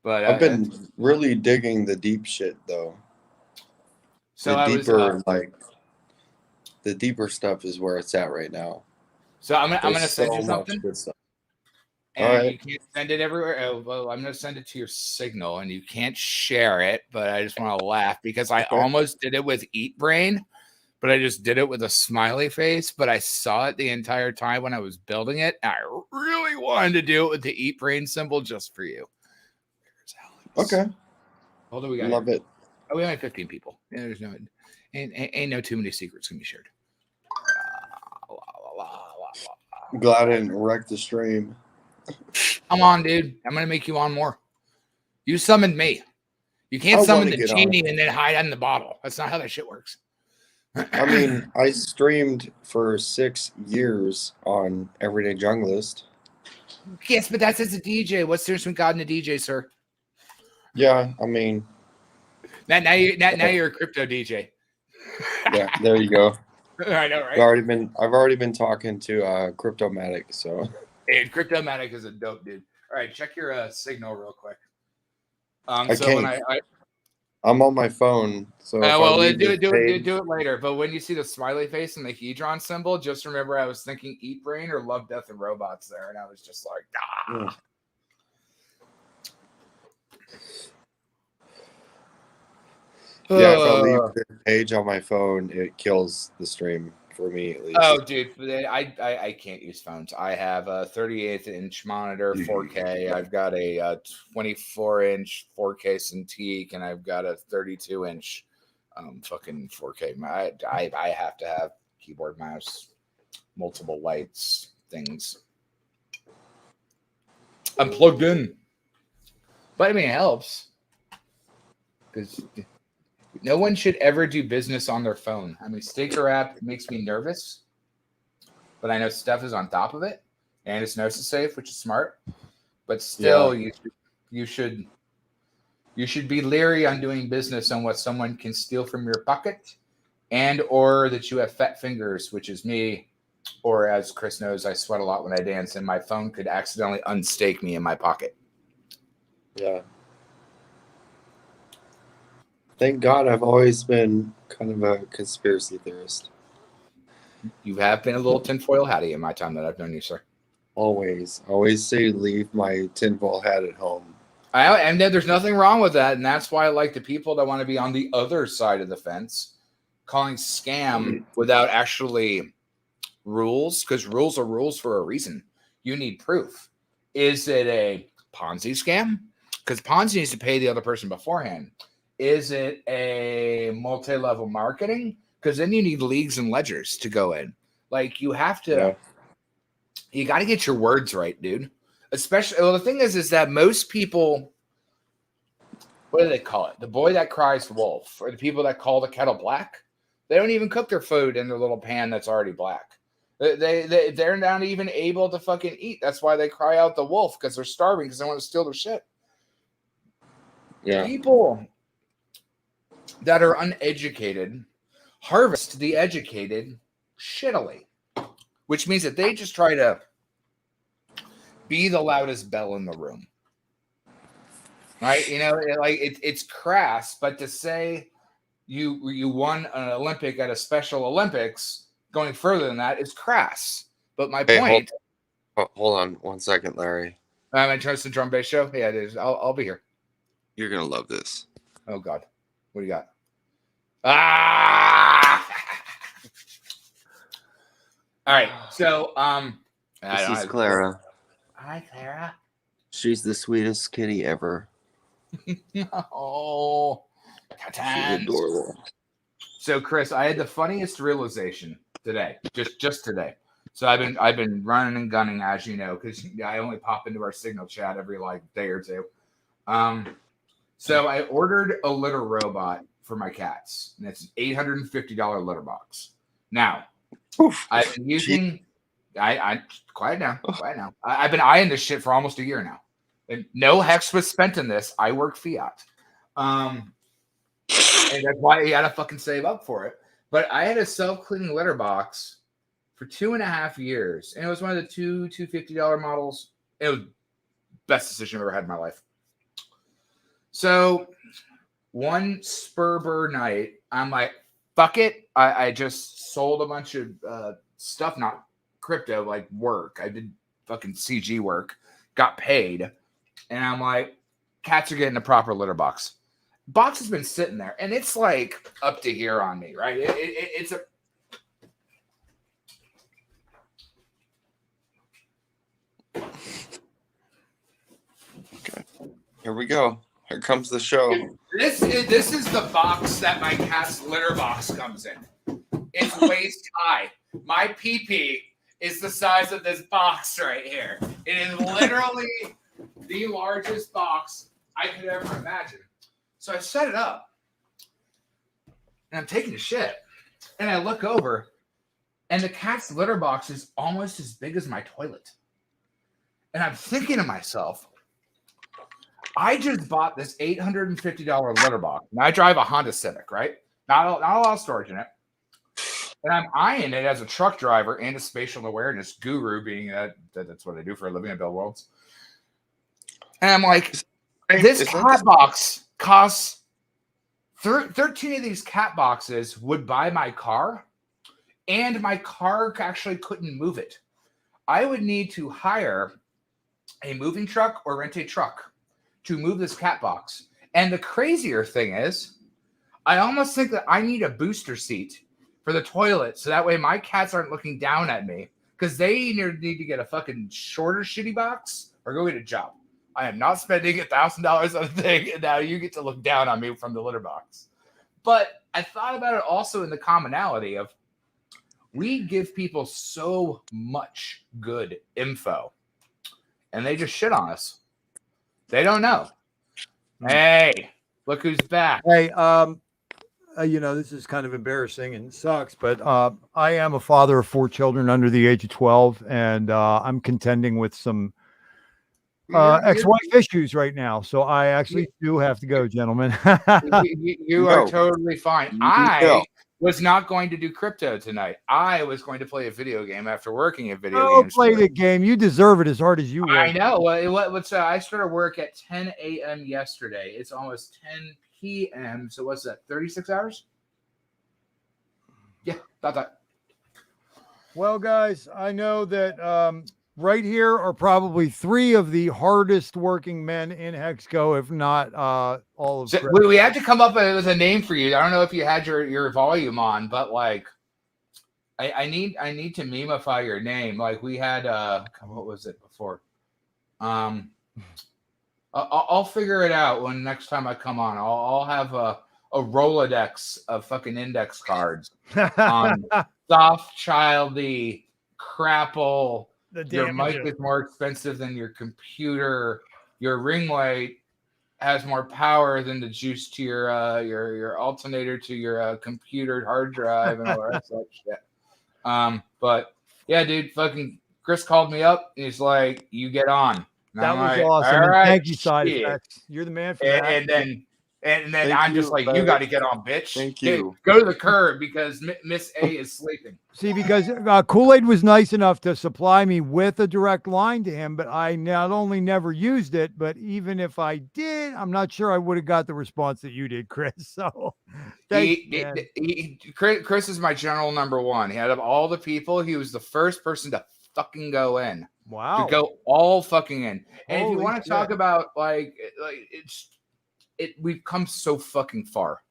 But I've been really digging the deep shit though. So the deeper stuff is where it's at right now. So I'm gonna send you something. Good stuff. And All right. you can't send it everywhere. Well, I'm gonna send it to your Signal, and you can't share it. But I just want to laugh because I almost did it with Eat Brain, but I just did it with a smiley face. But I saw it the entire time when I was building it. And I really wanted to do it with the Eat Brain symbol just for you. Okay. Hold on, we got Love it. Oh, we only have 15 people. Yeah, there's no, ain't no too many secrets can be shared. I'm glad I didn't wreck the stream. Come on, dude. I'm gonna make you on more. You summoned me. You can't summon the genie and then hide in the bottle. That's not how that shit works. I mean, I streamed for 6 years on Everyday Junglist. Yes, but that's as a DJ. What's the difference between God and a DJ, sir? Yeah, I mean. Now you're a crypto DJ. Yeah, there you go. I know, right? I've already been talking to Cryptomatic, so. Dude, Cryptomatic is a dope dude. All right, check your Signal real quick. I can't. I'm on my phone, so. Do it later. But when you see the smiley face and the Hedron symbol, just remember I was thinking Eat Brain or Love, Death, and Robots there, and I was just like, ah. Yeah, if I leave the page on my phone, it kills the stream for me at least. Oh, dude, I can't use phones. I have a 38-inch monitor, 4K. I've got a 24-inch 4K Cintiq, and I've got a 32-inch fucking 4K. I have to have keyboard, mouse, multiple lights, things. I'm plugged in. But I mean, it helps because no one should ever do business on their phone. I mean, Sticker app makes me nervous, but I know Steph is on top of it, and it's notice safe, which is smart. But still, you should be leery on doing business on what someone can steal from your pocket, and or that you have fat fingers, which is me. Or as Chris knows, I sweat a lot when I dance, and my phone could accidentally unstake me in my pocket. Yeah. Thank God I've always been kind of a conspiracy theorist. You have been a little tinfoil hattie in my time that I've known you, sir. Always. I always say leave my tinfoil hat at home. And there's nothing wrong with that, and that's why I like the people that want to be on the other side of the fence, calling scam without actually rules, because rules are rules for a reason. You need proof. Is it a Ponzi scam? Because Ponzi needs to pay the other person beforehand. Is it a multi-level marketing? Because then you need leagues and ledgers to go in. Like you have to, you got to get your words right, dude. Especially, well, the thing is that most people, what do they call it? The boy that cries wolf, or the people that call the kettle black. They don't even cook their food in their little pan that's already black. They're not even able to fucking eat. That's why they cry out the wolf, because they're starving, because they want to steal their shit. Yeah. People that are uneducated harvest the educated shittily, which means that they just try to be the loudest bell in the room. Right? You know, like it's crass, but to say you won an Olympic at a Special Olympics, going further than that is crass. But my point. Hold on 1 second, Larry. I'm interested in drum bass show. Yeah, it is. I'll be here. You're gonna love this. Oh God, what do you got? Ah! All right. So This is Clara. Hi, Clara. She's the sweetest kitty ever. Oh, She's adorable. So, Chris, I had the funniest realization today, just today. So I've been running and gunning, as you know, because I only pop into our Signal chat every like day or two. So I ordered a litter robot for my cats, and it's an $850 litter box. Now, I've been using. I quiet down. I've been eyeing this shit for almost a year now, and no hex was spent in this. I work fiat, and that's why you gotta fucking save up for it. But I had a self-cleaning litter box for 2.5 years, and it was one of the $250 models. It was the best decision I've ever had in my life. So one Spurber night, I'm like, fuck it. I just sold a bunch of stuff, not crypto, like work. I did fucking CG work, got paid. And I'm like, cats are getting a proper litter box. Box has been sitting there, and it's like up to here on me, right? It's a... Okay. Here we go. Here comes the show. This is the box that my cat's litter box comes in. It's waist high. My pee-pee is the size of this box right here. It is literally the largest box I could ever imagine. So I set it up, and I'm taking a shit, and I look over, and the cat's litter box is almost as big as my toilet. And I'm thinking to myself, I just bought this $850 litter box. Now I drive a Honda Civic, right? Not a lot of storage in it. And I'm eyeing it as a truck driver and a spatial awareness guru, being that's what I do for a living at Bell Worlds. And I'm like, this cat box costs 13 of these cat boxes would buy my car, and my car actually couldn't move it. I would need to hire a moving truck or rent a truck to move this cat box. And the crazier thing is, I almost think that I need a booster seat for the toilet, so that way my cats aren't looking down at me, because they either need to get a fucking shorter shitty box or go get a job. I am not spending $1,000 on a thing, and now you get to look down on me from the litter box. But I thought about it also in the commonality of, we give people so much good info, and they just shit on us. They don't know. Hey, look who's back. Hey, this is kind of embarrassing and sucks, but I am a father of 4 children under the age of 12, and I'm contending with some ex-wife issues right now. So I actually do have to go, gentlemen. You are totally fine. I was not going to do crypto tonight. I was going to play a video game after working at video games. Play the game. You deserve it as hard as you work. I know. Well, I started work at 10 a.m. yesterday. It's almost 10 p.m. So what's that? 36 hours? Yeah, about that. Well, guys, I know that right here are probably 3 of the hardest working men in HexGo, if not all of. So we had to come up with a name for you. I don't know if you had your volume on, but like, I need to memify your name. Like we had what was it before? I'll figure it out when next time I come on. I'll have a Rolodex of fucking index cards on Thothschild, Crapple. Your mic is more expensive than your computer. Your ring light has more power than the juice to your alternator to your computer hard drive and all that such shit. But yeah, dude, fucking Chris called me up. And he's like, "You get on." And that I'm was like, awesome. All right, thank you, Psydiphects. You're the man for that. And then I'm just like, you got to get on, bitch. Thank you. Go to the curb because Miss A is sleeping. See, because KoolAid was nice enough to supply me with a direct line to him, but I not only never used it, but even if I did, I'm not sure I would have got the response that you did, Chris. So Chris is my general number 1. Out of all the people, he was the first person to fucking go in. Wow. To go all fucking in. And if you want to shit. talk about we've come so fucking far.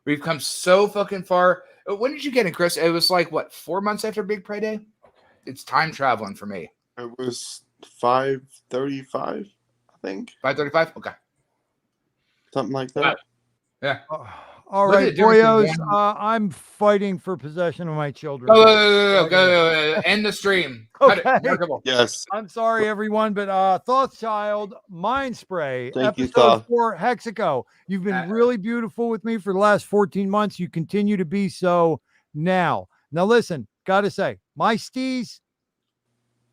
We've come so fucking far. When did you get in, Chris? It was like what, 4 months after Big Prey Day? It's time traveling for me. It was 5:35, I think. 5:35? Okay. Something like that. Yeah. All Look at right, the difference boyos. I'm fighting for possession of my children. Go. End the stream. Okay. Cut it. No, Yes. I'm sorry, everyone, but Thothschild, Mind Spray, Thank you, episode Thoth. 4, Hexico. You've been really beautiful with me for the last 14 months. You continue to be so now. Now, listen, got to say, my steez,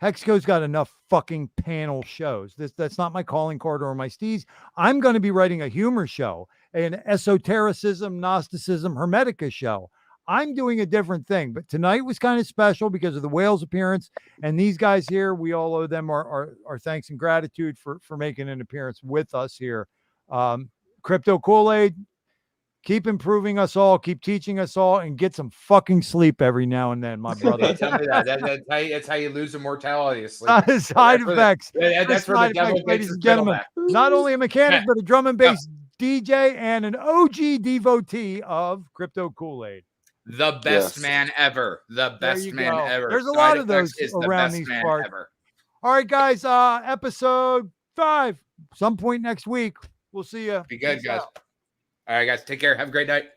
Hexco's got enough fucking panel shows. That's not my calling card or my steez. I'm going to be writing a humor show, an esotericism, Gnosticism, Hermetica show. I'm doing a different thing, but tonight was kind of special because of the Whales appearance. And these guys here, we all owe them our thanks and gratitude for making an appearance with us here. Crypto KoolAid, keep improving us all, keep teaching us all, and get some fucking sleep every now and then, my brother. Tell me that. That's how you lose immortality. Side effects. That's where the devil ladies gets and gentlemen. Not only a mechanic, but a drum and bass DJ and an OG devotee of Crypto KoolAid. The best man ever. The best man ever. There's a lot of those around these parts. All right, guys. Episode 5, some point next week. We'll see you. Be good, guys. All right, guys. Take care. Have a great night.